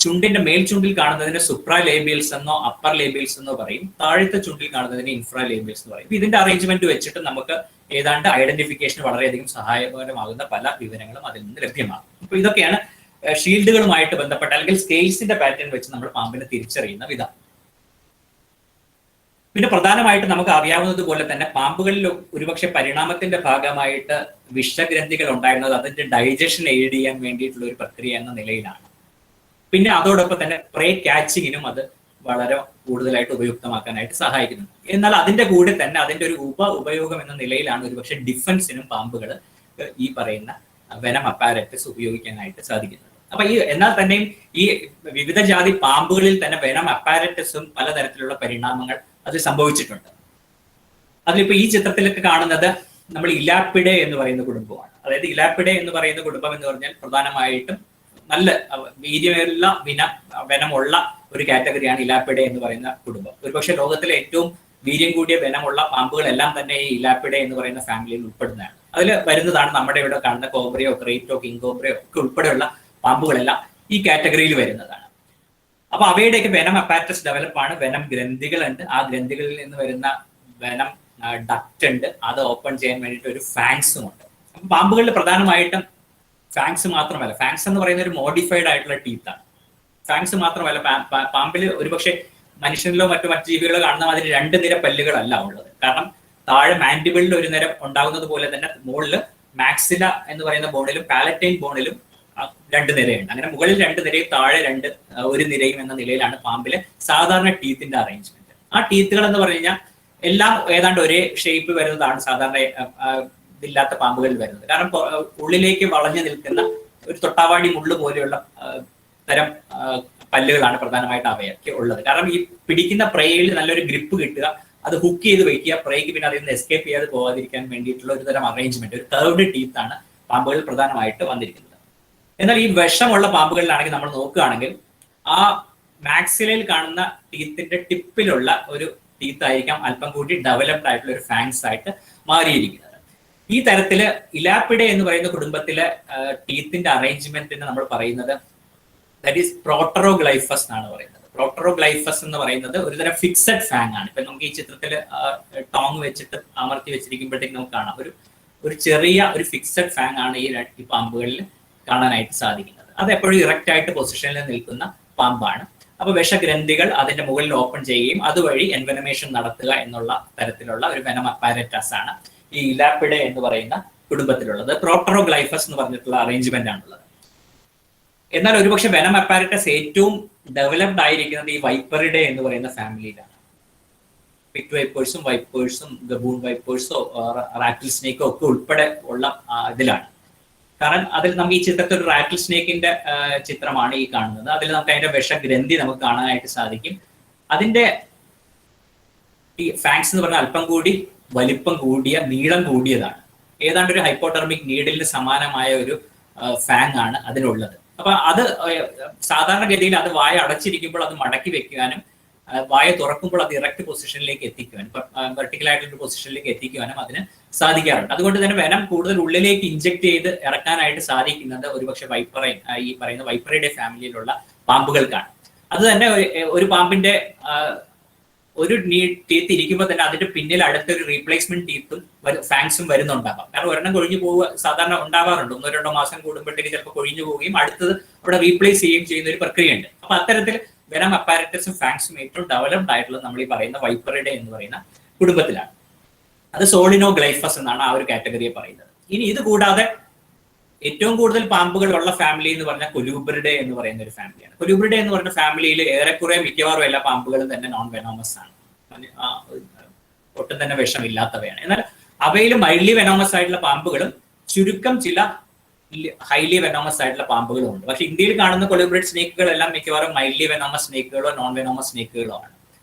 ചുണ്ടിന്റെ മേൽ ചുണ്ടിൽ കാണുന്നതിന് സുപ്ര ലേബിയൽസ് എന്നോ അപ്പർ ലേബിയൽസ് എന്നോ പറയും. താഴത്തെ ചുണ്ടിൽ കാണുന്നതിന് ഇൻഫ്രാ ലേബിയൽസ് എന്ന് പറയും. ഇതിന്റെ അറേഞ്ച്മെന്റ് വെച്ചിട്ട് നമുക്ക് ഏതാണ്ട് ഐഡന്റിഫിക്കേഷന് വളരെയധികം സഹായകരമാകുന്ന പല വിവരങ്ങളും അതിൽ നിന്ന് ലഭ്യമാകും. അപ്പൊ ഇതൊക്കെയാണ് ഷീൽഡുകളുമായിട്ട് ബന്ധപ്പെട്ട അല്ലെങ്കിൽ സ്കെയിൽസിന്റെ പാറ്റേൺ വെച്ച് നമ്മൾ പാമ്പിനെ തിരിച്ചറിയുന്ന വിധം. പിന്നെ പ്രധാനമായിട്ട് നമുക്ക് അറിയാവുന്നതുപോലെ തന്നെ പാമ്പുകളിൽ ഒരുപക്ഷെ പരിണാമത്തിന്റെ ഭാഗമായിട്ട് വിഷഗ്രന്ഥികൾ ഉണ്ടായിരുന്നത് അതിന്റെ ഡൈജഷൻ എയ്ഡ് ചെയ്യാൻ വേണ്ടിയിട്ടുള്ള ഒരു പ്രക്രിയ എന്ന നിലയിലാണ്. പിന്നെ അതോടൊപ്പം തന്നെ പ്രേ ക്യാച്ചിങ്ങിനും അത് വളരെ കൂടുതലായിട്ട് ഉപയുക്തമാക്കാനായിട്ട് സഹായിക്കുന്നുണ്ട്. എന്നാൽ അതിന്റെ കൂടെ തന്നെ അതിന്റെ ഒരു ഉപയോഗം എന്ന നിലയിലാണ് ഒരുപക്ഷെ ഡിഫൻസിനും പാമ്പുകൾ ഈ പറയുന്ന വെനം അപ്പാരറ്റസ് ഉപയോഗിക്കാനായിട്ട് സാധിക്കുന്നത്. അപ്പൊ എന്നാൽ തന്നെയും ഈ വിവിധ ജാതി പാമ്പുകളിൽ തന്നെ വെനം അപ്പാരറ്റസും പലതരത്തിലുള്ള പരിണാമങ്ങൾ അത് സംഭവിച്ചിട്ടുണ്ട്. അതിലിപ്പോ ഈ ചിത്രത്തിലൊക്കെ കാണുന്നത് നമ്മൾ ഇലാപ്പിഡെ എന്ന് പറയുന്ന കുടുംബമാണ്. അതായത് ഇലാപ്പിഡെ എന്ന് പറയുന്ന കുടുംബം എന്ന് പറഞ്ഞാൽ പ്രധാനമായിട്ടും നല്ല വീര്യമുള്ള വെനമുള്ള ഒരു കാറ്റഗറിയാണ് ഇലാപ്പിഡെ എന്ന് പറയുന്ന കുടുംബം. ഒരുപക്ഷെ ലോകത്തിലെ ഏറ്റവും വീര്യം കൂടിയ വെനമുള്ള പാമ്പുകളെല്ലാം തന്നെ ഈ ഇലാപ്പിഡെ എന്ന് പറയുന്ന ഫാമിലിയിൽ ഉൾപ്പെടുന്നതാണ്. അതിൽ വരുന്നതാണ് നമ്മുടെ ഇവിടെ കാണുന്ന കോബ്രയോ ക്രേറ്റോ കിങ് കോബ്രയോ ഒക്കെ ഉൾപ്പെടെയുള്ള പാമ്പുകളെല്ലാം ഈ കാറ്റഗറിയിൽ വരുന്നതാണ്. അപ്പൊ അവയുടെയൊക്കെ വെനം അപ്പാരറ്റസ് ഡെവലപ്പാണ്, വെനം ഗ്രന്ഥികളുണ്ട്, ആ ഗ്രന്ഥികളിൽ നിന്ന് വരുന്ന വെനം ഡക്റ്റ് ഉണ്ട്, അത് ഓപ്പൺ ചെയ്യാൻ വേണ്ടിയിട്ട് ഒരു ഫാങ്സും ഉണ്ട്. അപ്പൊ പാമ്പുകളിൽ പ്രധാനമായിട്ടും ഫാങ്സ് മാത്രമല്ല, ഫാങ്സ് എന്ന് പറയുന്ന ഒരു മോഡിഫൈഡ് ആയിട്ടുള്ള ടീത്താണ്. ഫാങ്സ് മാത്രമല്ല, പാമ്പിൽ ഒരുപക്ഷെ മനുഷ്യനിലോ മറ്റു ജീവികളോ കാണുന്ന അതിന് 2 നിര പല്ലുകളല്ല ഉള്ളത്. കാരണം താഴെ മാൻഡിബിളിൽ ഒരു നിര ഉണ്ടാകുന്നത് പോലെ തന്നെ മുകളിൽ മാക്സില എന്ന് പറയുന്ന ബോണിലും പാലറ്റൈൻ ബോണിലും 2 നിരയുണ്ട്. അങ്ങനെ മുകളിൽ 2 നിരയും താഴെ 1 നിരയും എന്ന നിലയിലാണ് പാമ്പിലെ സാധാരണ ടീത്തിന്റെ അറേഞ്ച്മെന്റ്. ആ ടീത്തുകൾ എന്ന് പറഞ്ഞു കഴിഞ്ഞാൽ എല്ലാം ഏതാണ്ട് ഒരേ ഷേപ്പ് വരുന്നതാണ് സാധാരണ ഇതില്ലാത്ത പാമ്പുകളിൽ വരുന്നത്. കാരണം ഉള്ളിലേക്ക് വളഞ്ഞു നിൽക്കുന്ന ഒരു തൊട്ടാവാടി മുള്ളു പോലെയുള്ള തരം പല്ലുകളാണ് പ്രധാനമായിട്ട് അവയൊക്കെ ഉള്ളത്. കാരണം ഈ പിടിക്കുന്ന പ്രേയിൽ നല്ലൊരു ഗ്രിപ്പ് കിട്ടുക, അത് ഹുക്ക് ചെയ്ത് വെക്കുക, പ്രേക്ക് പിന്നെ അതിൽ നിന്ന് എസ്കേപ്പ് ചെയ്യാതെ പോകാതിരിക്കാൻ വേണ്ടിയിട്ടുള്ള ഒരു തരം അറേഞ്ച്മെന്റ്, ഒരു കർവ്ഡ് ടീത്താണ് പാമ്പുകളിൽ പ്രധാനമായിട്ട് വന്നിരിക്കുന്നത്. എന്നാൽ ഈ വിഷമുള്ള പാമ്പുകളിലാണെങ്കിൽ നമ്മൾ നോക്കുകയാണെങ്കിൽ ആ മാക്സിലയിൽ കാണുന്ന ടീത്തിന്റെ ടിപ്പിലുള്ള ഒരു ടീത്ത് ആയിരിക്കാം അല്പം കൂടി ഡെവലപ്ഡ് ആയിട്ടുള്ള ഒരു ഫാങ്സ് ആയിട്ട് മാറിയിരിക്കുന്നത്. ഈ തരത്തില് ഇലാപ്പിഡെ എന്ന് പറയുന്ന കുടുംബത്തിലെ ടീത്തിന്റെ അറേഞ്ച്മെന്റിന് നമ്മൾ പറയുന്നത് ദാറ്റ് ഈസ് പ്രോട്ടറോഗ്ലൈഫസ് എന്നാണ് പറയുന്നത്. പ്രോട്ടറോഗ്ലൈഫസ് എന്ന് പറയുന്നത് ഒരു തരം ഫിക്സഡ് ഫാങ് ആണ്. ഇപ്പൊ നമുക്ക് ഈ ചിത്രത്തിൽ ടോങ് വെച്ചിട്ട് അമർത്തി വെച്ചിരിക്കുമ്പോഴത്തേക്ക് നമുക്ക് കാണാം ഒരു ചെറിയ ഒരു ഫിക്സഡ് ഫാങ് ആണ് ഈ പാമ്പുകളിൽ കാണാനായിട്ട് സാധിക്കുന്നത്. അത് എപ്പോഴും ഇറക്റ്റ് ആയിട്ട് പൊസിഷനിൽ നിൽക്കുന്ന പാമ്പാണ്. അപ്പൊ വിഷഗ്രന്ഥികൾ അതിന്റെ മുകളിൽ ഓപ്പൺ ചെയ്യുകയും അതുവഴി എൻവെനമേഷൻ നടത്തുക എന്നുള്ള തരത്തിലുള്ള ഒരു വെനം അപ്പാരറ്റസ് ആണ് ഈ ഇലാപ്പിഡെ എന്ന് പറയുന്ന കുടുംബത്തിലുള്ളത്. പ്രോട്ടറോഗ്ലൈഫസ് എന്ന് പറഞ്ഞിട്ടുള്ള അറേഞ്ച്മെന്റ് ആണുള്ളത്. എന്നാൽ ഒരുപക്ഷെ വെനം അപ്പാരറ്റസ് ഏറ്റവും ഡെവലപ്ഡ് ആയിരിക്കുന്നത് ഈ വൈപ്പറിഡെ എന്ന് പറയുന്ന ഫാമിലിയിലാണ്. പിറ്റ് വൈപ്പേഴ്സും വൈപ്പേഴ്സും ഗബൂൺ വൈപ്പേഴ്സോ റാറ്റിൽ സ്നേക്കോ ഒക്കെ ഉൾപ്പെടെ ഉള്ള ഇതിലാണ്. കാരണം അതിൽ നമുക്ക് ഈ ചിത്രത്തിൽ ഒരു റാറ്റിൽ സ്നേക്കിന്റെ ചിത്രമാണ് ഈ കാണുന്നത്. അതിൽ നമുക്ക് അതിന്റെ വിഷഗ്രന്ഥി നമുക്ക് കാണാനായിട്ട് സാധിക്കും. അതിന്റെ ഈ ഫാങ്സ് എന്ന് പറഞ്ഞാൽ അല്പം കൂടി വലിപ്പം കൂടിയ, നീളം കൂടിയതാണ്. ഏതാണ്ട് ഒരു ഹൈപ്പോട്ടർമിക് നീഡിലിന് സമാനമായ ഒരു ഫാങ് ആണ് അതിനുള്ളത്. അപ്പൊ അത് സാധാരണഗതിയിൽ അത് വായ അടച്ചിരിക്കുമ്പോൾ അത് മടക്കി വെക്കുവാനും വായ തുറക്കുമ്പോൾ അത് ഇറക്റ്റ് പൊസിഷനിലേക്ക് എത്തിക്കുവാനും വെർട്ടിക്കൽ ആയിട്ടുള്ള പൊസിഷനിലേക്ക് എത്തിക്കുവാനും അതിന് സാധിക്കാറുണ്ട്. അതുകൊണ്ട് തന്നെ വെനം കൂടുതൽ ഉള്ളിലേക്ക് ഇഞ്ചക്ട് ചെയ്ത് ഇറക്കാനായിട്ട് സാധിക്കുന്നത് ഒരുപക്ഷെ വൈപ്പറൈൻ, ഈ പറയുന്ന വൈപ്പറയുടെ ഫാമിലിയിലുള്ള പാമ്പുകൾക്കാണ്. അത് തന്നെ ഒരു പാമ്പിന്റെ ഒരു ടീത്ത് ഇരിക്കുമ്പോൾ തന്നെ അതിന്റെ പിന്നിൽ അടുത്തൊരു റീപ്ലേസ്മെന്റ് ടീത്തും ഫാങ്സും വരുന്നുണ്ടാകാം. കാരണം ഒരെണ്ണം കൊഴിഞ്ഞു പോവുക സാധാരണ ഉണ്ടാവാറുണ്ട്. 1-2 മാസം കൂടുമ്പോഴത്തേക്ക് ചിലപ്പോൾ കൊഴിഞ്ഞു പോവുകയും അടുത്തത് അവിടെ റീപ്ലേസ് ചെയ്യുകയും ചെയ്യുന്ന ഒരു പ്രക്രിയയുണ്ട്. അപ്പൊ അത്തരത്തിൽ വെനം അപ്പാരറ്റസും ഫാങ്സും ഏറ്റവും ഡെവലപ്ഡ് ആയിട്ടുള്ളത് നമ്മൾ ഈ പറയുന്ന വൈപ്പറിഡെ എന്ന് പറയുന്ന കുടുംബത്തിലാണ്. അത് സോളിനോഗ്ലൈഫസ് എന്നാണ് ആ ഒരു കാറ്റഗറിയെ പറയുന്നത്. ഇനി ഇത് കൂടാതെ ഏറ്റവും കൂടുതൽ പാമ്പുകൾ ഉള്ള ഫാമിലി എന്ന് പറഞ്ഞാൽ കൊലൂബ്രിഡെ എന്ന് പറയുന്ന ഒരു ഫാമിലിയാണ്. കൊലൂബ്രിഡെ എന്ന് പറഞ്ഞ ഫാമിലിയിൽ ഏറെക്കുറെ മിക്കവാറും എല്ലാ പാമ്പുകളും തന്നെ നോൺ വെനോമസ് ആണ്, ഒട്ടും തന്നെ വിഷമില്ലാത്തവയാണ്. എന്നാൽ അവയിൽ മൈൽഡ്ലി വെനോമസ് ആയിട്ടുള്ള പാമ്പുകളും ചുരുക്കം ചില ഹൈലി വെനോമസ് ആയിട്ടുള്ള പാമ്പുകളും ഉണ്ട്. പക്ഷെ ഇന്ത്യയിൽ കാണുന്ന കൊലൂബ്രിഡ് സ്നേക്കുകളെല്ലാം മിക്കവാറും മൈൽഡ്ലി വെനോമസ് സ്നേക്കുകളോ നോൺ വെനോമസ് സ്നേക്കുകളോ ആണ്.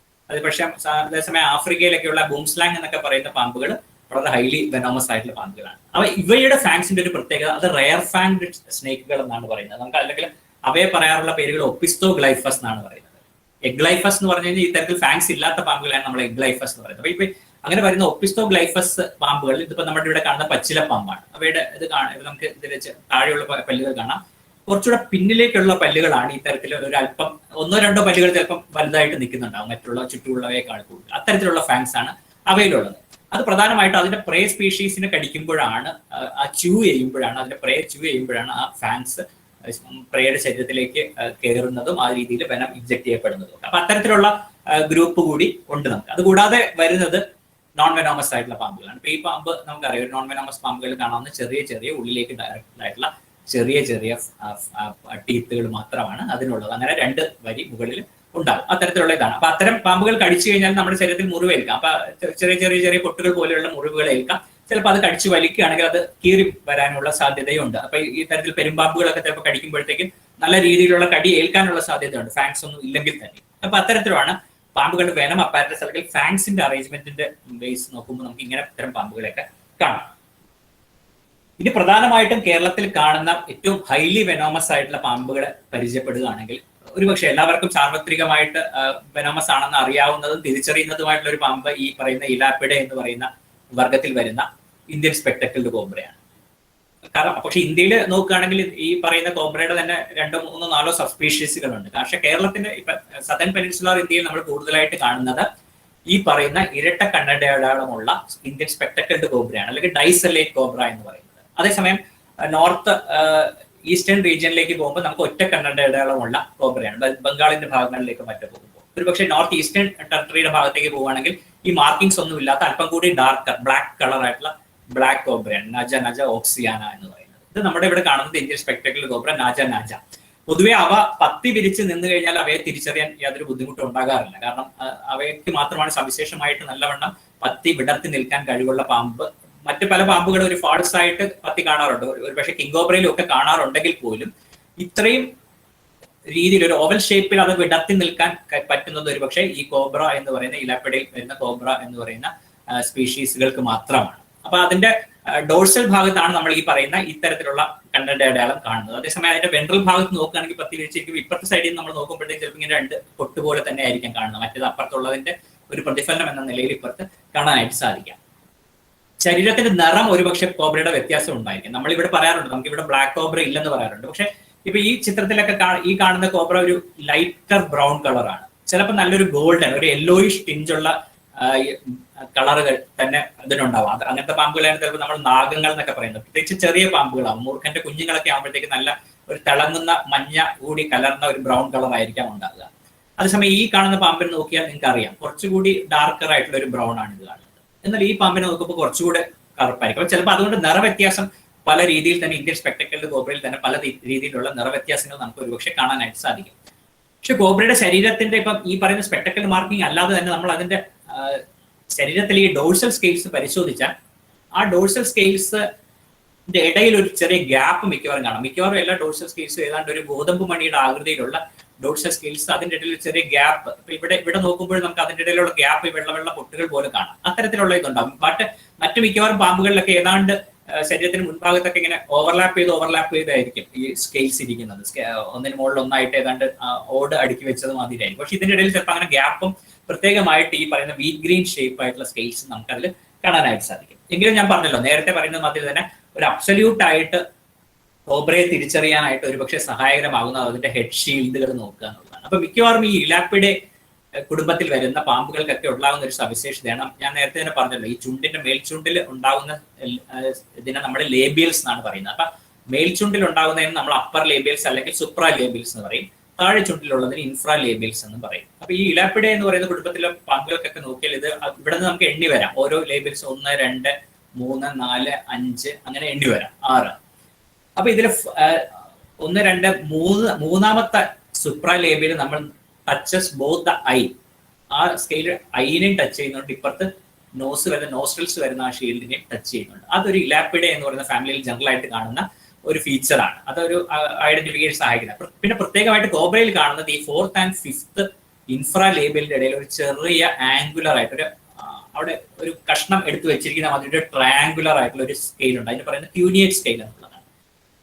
അത് പക്ഷേ അതേസമയം ആഫ്രിക്കയിലൊക്കെയുള്ള ബൂംസ്ലാങ് എന്നൊക്കെ പറയുന്ന പാമ്പുകൾ വളരെ ഹൈലി വെനോമസ് ആയിട്ടുള്ള പാമ്പുകളാണ്. അപ്പൊ ഇവയുടെ ഫാങ്സിന്റെ ഒരു പ്രത്യേകത അത് റെയർ ഫാങ്ഡ് സ്നേക്കുകൾ എന്നാണ് പറയുന്നത്. നമുക്ക് അല്ലെങ്കിൽ അവയെ പറയാറുള്ള പേരുകൾ ഒപ്പിസ്തോഗ്ലൈഫസ് എന്നാണ് പറയുന്നത്. എഗ്ലൈഫസ് എന്ന് പറഞ്ഞു കഴിഞ്ഞാൽ ഇത്തരത്തിൽ ഫാങ്സ് ഇല്ലാത്ത പാമ്പുകളാണ് നമ്മൾ എഗ്ലൈഫസ് എന്ന് പറയുന്നത്. അപ്പൊ ഇപ്പൊ അങ്ങനെ പറയുന്ന ഒപ്പിസ്തോഗ്ലൈഫസ് പാമ്പുകൾ ഇതിപ്പോ നമ്മുടെ ഇവിടെ കാണുന്ന പച്ചില പാമ്പാണ്. അവയുടെ ഇത് നമുക്ക് ഇതിൽ താഴെയുള്ള പല്ലുകൾ കാണാം. കുറച്ചുകൂടെ പിന്നിലേക്കുള്ള പല്ലുകളാണ് ഇത്തരത്തിൽ ഒരു അല്പം 1-2 പല്ലുകൾ ചിലപ്പം വലുതായിട്ട് നിൽക്കുന്നുണ്ടാവും മറ്റുള്ള ചുറ്റുമുള്ളവയെക്കാൾ കൂടുതൽ. അത്തരത്തിലുള്ള ഫാങ്സ് ആണ് അവയിലുള്ളത്. അത് പ്രധാനമായിട്ടും അതിന്റെ പ്രേ സ്പീഷീസിനെ കടിക്കുമ്പോഴാണ്, ആ ച്യൂ ചെയ്യുമ്പോഴാണ്, അതിന്റെ പ്രേ ച്യൂ ചെയ്യുമ്പോഴാണ് ആ ഫാങ്സ് പ്രേയുടെ ശരീരത്തിലേക്ക് കയറുന്നതും ആ രീതിയിൽ വെനം ഇഞ്ചക്ട് ചെയ്യപ്പെടുന്നതും. അപ്പൊ അത്തരത്തിലുള്ള ഗ്രൂപ്പ് കൂടി ഉണ്ട് നമുക്ക്. അതുകൂടാതെ വരുന്നത് നോൺ വെനോമസ് ആയിട്ടുള്ള പാമ്പുകളാണ്. ഇപ്പൊ ഈ പാമ്പ് നമുക്കറിയാം, ഒരു നോൺ വെനോമസ് പാമ്പുകൾ കാണാവുന്ന ചെറിയ ചെറിയ ഉള്ളിലേക്ക് ഡയറക്റ്റ് ആയിട്ടുള്ള ചെറിയ ചെറിയ ടീത്തുകൾ മാത്രമാണ് അതിനുള്ളത്. അങ്ങനെ 2 വരി മുകളിൽ ഉണ്ടാകും. അത്തരത്തിലുള്ള ഇതാണ്. അപ്പൊ അത്തരം പാമ്പുകൾ കടിച്ചു കഴിഞ്ഞാൽ നമ്മുടെ ശരീരത്തിൽ മുറിവേൽക്കാം. അപ്പൊ ചെറിയ ചെറിയ ചെറിയ പൊട്ടുകൾ പോലെയുള്ള മുറിവുകൾ ഏൽക്കാം. ചിലപ്പോൾ അത് കടിച്ചു വലിക്കുകയാണെങ്കിൽ അത് കീറി വരാനുള്ള സാധ്യതയുണ്ട്. അപ്പൊ ഈ തരത്തിൽ പെരുമ്പാമ്പുകളൊക്കെ ചിലപ്പോൾ കടിക്കുമ്പോഴത്തേക്കും നല്ല രീതിയിലുള്ള കടി ഏൽക്കാനുള്ള സാധ്യതയുണ്ട്, ഫാങ്സ് ഒന്നും ഇല്ലെങ്കിൽ തന്നെ. അപ്പൊ അത്തരത്തിലാണ് പാമ്പുകളുടെ വെനം അപ്പാരറ്റസ് അല്ലെങ്കിൽ ഫാങ്സിന്റെ അറേഞ്ച്മെന്റിന്റെ ബേസ് നോക്കുമ്പോൾ നമുക്ക് ഇങ്ങനെ ഇത്തരം പാമ്പുകളെയൊക്കെ കാണാം. ഇനി പ്രധാനമായിട്ടും കേരളത്തിൽ കാണുന്ന ഏറ്റവും ഹൈലി വെനോമസ് ആയിട്ടുള്ള പാമ്പുകളെ പരിചയപ്പെടുകയാണെങ്കിൽ ഒരുപക്ഷെ എല്ലാവർക്കും സാർവത്രികമായിട്ട് വെനോമസ് ആണെന്ന് അറിയാവുന്നതും തിരിച്ചറിയുന്നതുമായിട്ടുള്ള ഒരു പാമ്പ് ഈ പറയുന്ന ഇലാപ്പിഡെ എന്ന് പറയുന്ന വർഗത്തിൽ വരുന്ന ഇന്ത്യൻ സ്പെക്ടക്കിൾഡ് കോബ്രയാണ്. കാരണം പക്ഷെ ഇന്ത്യയിൽ നോക്കുകയാണെങ്കിൽ ഈ പറയുന്ന കോബ്രയുടെ തന്നെ 2, 3, 4 സബ് സ്പീഷീസുകളുണ്ട്. പക്ഷെ കേരളത്തിന്റെ ഇപ്പൊ സദേൺ പെനിൻസുലാർ ഇന്ത്യയിൽ നമ്മൾ കൂടുതലായിട്ട് കാണുന്നത് ഈ പറയുന്ന ഇരട്ട കണ്ണടയാളമുള്ള ഇന്ത്യൻ സ്പെക്ടക്കിൾഡ് കോബ്രയാണ്, അല്ലെങ്കിൽ ഡൈസെല്ലേറ്റ് കോബ്ര എന്ന് പറയുന്നത്. അതേസമയം നോർത്ത് ഈസ്റ്റേൺ റീജിയനിലേക്ക് പോകുമ്പോൾ നമുക്ക് ഒറ്റ കണ്ണടയാളമുള്ള കോബ്രയാണ്, ബംഗാളിന്റെ ഭാഗങ്ങളിലേക്ക് മറ്റും പോകുമ്പോൾ. ഒരുപക്ഷെ നോർത്ത് ഈസ്റ്റേൺ ടെറിട്ടറിയുടെ ഭാഗത്തേക്ക് പോവുകയാണെങ്കിൽ ഈ മാർക്കിങ്സ് ഒന്നും ഇല്ലാത്ത അല്പം കൂടി ഡാർക്ക് ബ്ലാക്ക് കളർ ആയിട്ടുള്ള ബ്ലാക്ക് കോബ്രയാണ്, നജ നജ ഓക്സിയാന എന്ന് പറയുന്നത്. ഇത് നമ്മുടെ ഇവിടെ കാണുന്നത് Indian spectacle cobra Naja Naja. പൊതുവെ അവ പത്തി വിരിച്ച് നിന്ന് കഴിഞ്ഞാൽ അവയെ തിരിച്ചറിയാൻ യാതൊരു ബുദ്ധിമുട്ടും ഉണ്ടാകാറില്ല. കാരണം അവയ്ക്ക് മാത്രമാണ് സവിശേഷമായിട്ട് നല്ലവണ്ണം പത്തി വിടർത്തി നിൽക്കാൻ കഴിവുള്ള പാമ്പ്. മറ്റു പല പാമ്പുകളും ഒരു ഫാൾസ് ആയിട്ട് പത്തി കാണാറുണ്ട്, ഒരു പക്ഷേ കിങ് കോബ്രയിലും ഒക്കെ കാണാറുണ്ടെങ്കിൽ പോലും ഇത്രയും രീതിയിൽ ഒരു ഓവൽ ഷേപ്പിൽ അത് വിടർത്തി നിൽക്കാൻ പറ്റുന്നത് ഒരു പക്ഷേ ഈ കോബ്ര എന്ന് പറയുന്ന ഇലാപ്പിഡയിൽ വരുന്ന കോബ്ര എന്ന് പറയുന്ന സ്പീഷീസുകൾക്ക് മാത്രമാണ്. അപ്പൊ അതിന്റെ ഡോർസൽ ഭാഗത്താണ് നമ്മൾ ഈ പറയുന്ന ഇത്തരത്തിലുള്ള കണ്ണട അടയാളം കാണുന്നത്. അതേസമയം അതിന്റെ വെൻട്രൽ ഭാഗത്ത് നോക്കുകയാണെങ്കിൽ പത്തി വിരിച്ചിരിക്കും, ഇപ്പുറത്തെ സൈഡിൽ നമ്മൾ നോക്കുമ്പോഴത്തേക്ക് ചിലപ്പോൾ ഇങ്ങനെ 2 പൊട്ട് പോലെ തന്നെ ആയിരിക്കും കാണുന്നത്. മറ്റേത് അപ്പുറത്തുള്ളതിന്റെ ഒരു പ്രതിഫലനം എന്ന നിലയിൽ ഇപ്പുറത്ത് കാണാനായിട്ട് സാധിക്കാം. ശരീരത്തിന്റെ നിറം ഒരുപക്ഷെ കോബ്രയുടെ വ്യത്യാസം ഉണ്ടായിരിക്കും. നമ്മളിവിടെ പറയാറുണ്ട് നമുക്ക് ഇവിടെ ബ്ലാക്ക് കോബ്ര ഇല്ലെന്ന് പറയാറുണ്ട്. പക്ഷെ ഇപ്പൊ ഈ ചിത്രത്തിലൊക്കെ ഈ കാണുന്ന കോബ്ര ഒരു ലൈറ്റർ ബ്രൗൺ കളറാണ്, ചിലപ്പോൾ നല്ലൊരു ഗോൾഡൻ ഒരു യെല്ലോയിഷ് ടിഞ്ചുള്ള കളറുകൾ തന്നെ ഇതിനുണ്ടാവും. അങ്ങനത്തെ പാമ്പുകളാണ് ചിലപ്പോൾ നമ്മൾ നാഗങ്ങൾ എന്നൊക്കെ പറയുന്നത്. പ്രത്യേകിച്ച് ചെറിയ പാമ്പുകളാവും, മൂർഖന്റെ കുഞ്ഞുങ്ങളൊക്കെ ആകുമ്പോഴത്തേക്ക് നല്ല ഒരു തിളങ്ങുന്ന മഞ്ഞ കൂടി കലർന്ന ഒരു ബ്രൗൺ കളർ ആയിരിക്കാം ഉണ്ടാകുക. അതേസമയം ഈ കാണുന്ന പാമ്പിനെ നോക്കിയാൽ നിങ്ങൾക്ക് അറിയാം കുറച്ചുകൂടി ഡാർക്കർ ആയിട്ടുള്ള ഒരു ബ്രൗൺ ആണ് ഇത് കാണുന്നത്. എന്നാൽ ഈ പാമ്പിനെ നോക്കുമ്പോൾ കുറച്ചുകൂടെ കറുപ്പായിരിക്കും. അപ്പൊ ചിലപ്പോൾ അതുകൊണ്ട് നിറവ്യത്യാസം പല രീതിയിൽ തന്നെ ഇന്ത്യൻ സ്പെക്ടക്കിൾഡ് കോബ്രയിൽ തന്നെ പല രീതിയിലുള്ള നിറവ്യത്യാസങ്ങൾ നമുക്ക് ഒരുപക്ഷെ കാണാനായിട്ട് സാധിക്കും. പക്ഷെ കോബ്രയുടെ ശരീരത്തിന്റെ ഇപ്പം ഈ പറയുന്ന സ്പെക്ടക്കിൾ മാർക്കിംഗ് അല്ലാതെ തന്നെ നമ്മൾ അതിന്റെ ശരീരത്തിൽ ഈ ഡോഴ്സൽ സ്കെയിൽസ് പരിശോധിച്ചാൽ ആ ഡോഴ്സൽ സ്കെയിൽസിന്റെ ഇടയിൽ ഒരു ചെറിയ ഗ്യാപ്പ് മിക്കവാറും കാണാം. മിക്കവാറും എല്ലാ ഡോഴ്സൽ സ്കെയിൽസും ഏതാണ്ട് ഒരു ഗോതമ്പ് മണിയുടെ ആകൃതിയിലുള്ള ഡോഴ്സൽ സ്കെയിൽസ്, അതിന്റെ ഇടയിൽ ഒരു ചെറിയ ഗ്യാപ്പ്. ഇപ്പൊ ഇവിടെ നോക്കുമ്പോൾ നമുക്ക് അതിന്റെ ഇടയിലുള്ള ഗ്യാപ്പ് വെള്ള പൊട്ടുകൾ പോലെ കാണാം. അത്തരത്തിലുള്ള ഇതുണ്ടാവും. മറ്റു മിക്കവാറും പാമ്പുകളിലൊക്കെ ഏതാണ്ട് ശരീരത്തിന് മുൻഭാഗത്തൊക്കെ ഇങ്ങനെ ഓവർലാപ്പ് ചെയ്തായിരിക്കും ഈ സ്കെയിൽസ് ഇരിക്കുന്നത്. ഒന്നിന് മുകളിൽ ഒന്നായിട്ട് ഏതാണ്ട് ഓട് അടുക്കി വെച്ചത് മാതിരിയായിരിക്കും. പക്ഷെ ഇതിന്റെ ഇടയിൽ ചിലപ്പോൾ അങ്ങനെ ഗ്യാപ്പും പ്രത്യേകമായിട്ട് ഈ പറയുന്ന വീറ്റ് ഗ്രീൻ ഷേപ്പ് ആയിട്ടുള്ള സ്കെയിൽസ് നമുക്ക് അതിൽ കാണാനായിട്ട് സാധിക്കും. എങ്കിലും ഞാൻ പറഞ്ഞല്ലോ നേരത്തെ പറയുന്ന മാതിരി തന്നെ ഒരു അബ്സല്യൂട്ട് ആയിട്ട് കോബ്രയെ തിരിച്ചറിയാനായിട്ട് ഒരുപക്ഷെ സഹായകരമാകുന്നത് അതിന്റെ ഹെഡ് ഷീൽഡുകൾ നോക്കുക എന്നുള്ളതാണ്. അപ്പൊ മിക്കവാറും ഈ ഇലാപ്പിഡെ കുടുംബത്തിൽ വരുന്ന പാമ്പുകൾക്കൊക്കെ ഉണ്ടാകുന്ന ഒരു സവിശേഷതയാണ് ഞാൻ നേരത്തെ തന്നെ പറഞ്ഞല്ലോ, ഈ ചുണ്ടിന്റെ മേൽചുണ്ടിൽ ഉണ്ടാകുന്ന ഇതിനെ നമ്മൾ ലേബിയൽസ് എന്നാണ് പറയുന്നത്. അപ്പൊ മേൽചുണ്ടിൽ ഉണ്ടാകുന്നതിന് നമ്മൾ അപ്പർ ലേബിയൽസ് അല്ലെങ്കിൽ സുപ്ര ലേബിയൽസ് എന്ന് പറയും, താഴെ ചുണ്ടിലുള്ളതിന് ഇൻഫ്രാ ലേബിയൽസ് എന്ന് പറയും. അപ്പൊ ഈ ഇലാപ്പിഡെ എന്ന് പറയുന്ന കുടുംബത്തിലെ പാമ്പുകൾക്കൊക്കെ നോക്കിയാൽ ഇത് ഇവിടെ നിന്ന് നമുക്ക് എണ്ണി വരാം. ഓരോ ലേബിയൽസ് 1, 2, 3, 4, 5 അങ്ങനെ എണ്ണി വരാം, 6. അപ്പൊ ഇതില് 1, 2, മൂന്നാമത്തെ സുപ്ര ലേബിയൽ നമ്മൾ ടച്ചസ് ബോത്ത് ദ ഐ, ആ സ്കെയിൽ ഐനെയും ടച്ച് ചെയ്യുന്നുണ്ട്, ഇപ്പുറത്ത് നോസ്ട്രിൽസ് വരുന്ന ആ ഷീൽഡിനെയും ടച്ച് ചെയ്യുന്നുണ്ട്. അതൊരു ഇലാപ്പിഡെ എന്ന് പറയുന്ന ഫാമിലിയിൽ ജനറൽ ആയിട്ട് കാണുന്ന ഒരു ഫീച്ചറാണ്. അതൊരു ഐഡന്റിഫിക്കേഷൻ സഹായിക്കുന്നത്. പിന്നെ പ്രത്യേകമായിട്ട് കോബ്രയിൽ കാണുന്നത് ഈ 4th and 5th ഇൻഫ്രാ ലേബിയലിന്റെ ഇടയിൽ ഒരു ചെറിയ ആംഗുലർ ആയിട്ട് അവിടെ ഒരു കഷ്ണം എടുത്തു വെച്ചിരിക്കുന്ന മാതിരി ഒരു ട്രയാങ്കുലർ ആയിട്ടുള്ള ഒരു സ്കെയിൽ ഉണ്ട്. അതിന് പറയുന്നത് ക്യൂനിയേറ്റ് സ്കെയിൽ എന്നുള്ളതാണ്.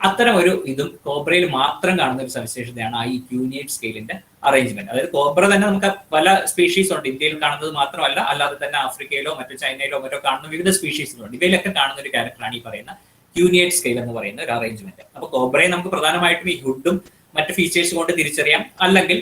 അത്തരം ഒരു ഇതും കോബ്രയിൽ മാത്രം കാണുന്ന ഒരു സവിശേഷതയാണ് ആ ഈ ക്യൂനിയേറ്റ് സ്കെയിലിന്റെ അറേഞ്ച്മെന്റ്. അതായത് കോബ്ര തന്നെ നമുക്ക് പല സ്പീഷീസ് ഉണ്ട്, ഇന്ത്യയിൽ കാണുന്നത് മാത്രമല്ല അല്ലാതെ തന്നെ ആഫ്രിക്കയിലോ മറ്റു ചൈനയിലോ മറ്റോ കാണുന്ന വിവിധ സ്പീഷീസുകളുണ്ട്. ഇവയിലൊക്കെ കാണുന്ന ഒരു ക്യാരക്ടറാണ് ഈ പറയുന്ന ക്യൂനിയേറ്റ് സ്കെയിൽ എന്ന് പറയുന്ന ഒരു അറേഞ്ച്മെന്റ്. അപ്പൊ കോബ്രയെ നമുക്ക് പ്രധാനമായിട്ടും ഈ ഹുഡും മറ്റു ഫീച്ചേഴ്സ് കൊണ്ട് തിരിച്ചറിയാം, അല്ലെങ്കിൽ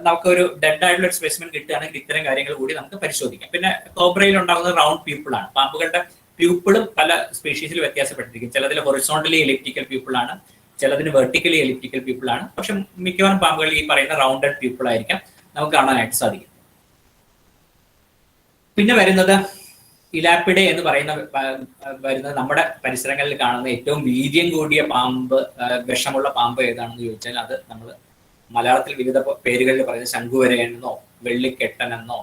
നമുക്ക് ഒരു ഡെഡ് ആയിട്ടുള്ള ഒരു സ്പെസിമെൻ കിട്ടുകയാണെങ്കിൽ ഇത്തരം കാര്യങ്ങൾ കൂടി നമുക്ക് പരിശോധിക്കാം. പിന്നെ കോബ്രയിൽ ഉണ്ടാകുന്ന റൗണ്ട് പ്യൂപ്പിളാണ്. പാമ്പുകളുടെ പ്യൂപ്പിളും പല സ്പീഷീസിൽ വ്യത്യാസപ്പെട്ടിരിക്കും. ചിലതിൽ ഹൊറിസോണ്ടലി എലിപ്റ്റിക്കൽ പ്യൂപ്പിളാണ്, ചിലതിന് വെർട്ടിക്കലി എലിപ്റ്റിക്കൽ പ്യൂപ്പിളാണ്. പക്ഷെ മിക്കവാറും പാമ്പുകൾ ഈ പറയുന്ന റൗണ്ടഡ് പ്യൂപ്പിൾ ആയിരിക്കാം നമുക്ക് കാണാനായിട്ട് സാധിക്കും. പിന്നെ വരുന്നത് ഇലാപ്പിഡെ എന്ന് വരുന്നത് നമ്മുടെ പരിസരങ്ങളിൽ കാണുന്ന ഏറ്റവും വീര്യം കൂടിയ പാമ്പ്, വിഷമുള്ള പാമ്പ് ഏതാണെന്ന് ചോദിച്ചാൽ അത് നമ്മൾ മലയാളത്തിൽ വിവിധ പേരുകളിൽ പറയുന്നത് ശംഖുവരയനെന്നോ വെള്ളിക്കെട്ടനെന്നോ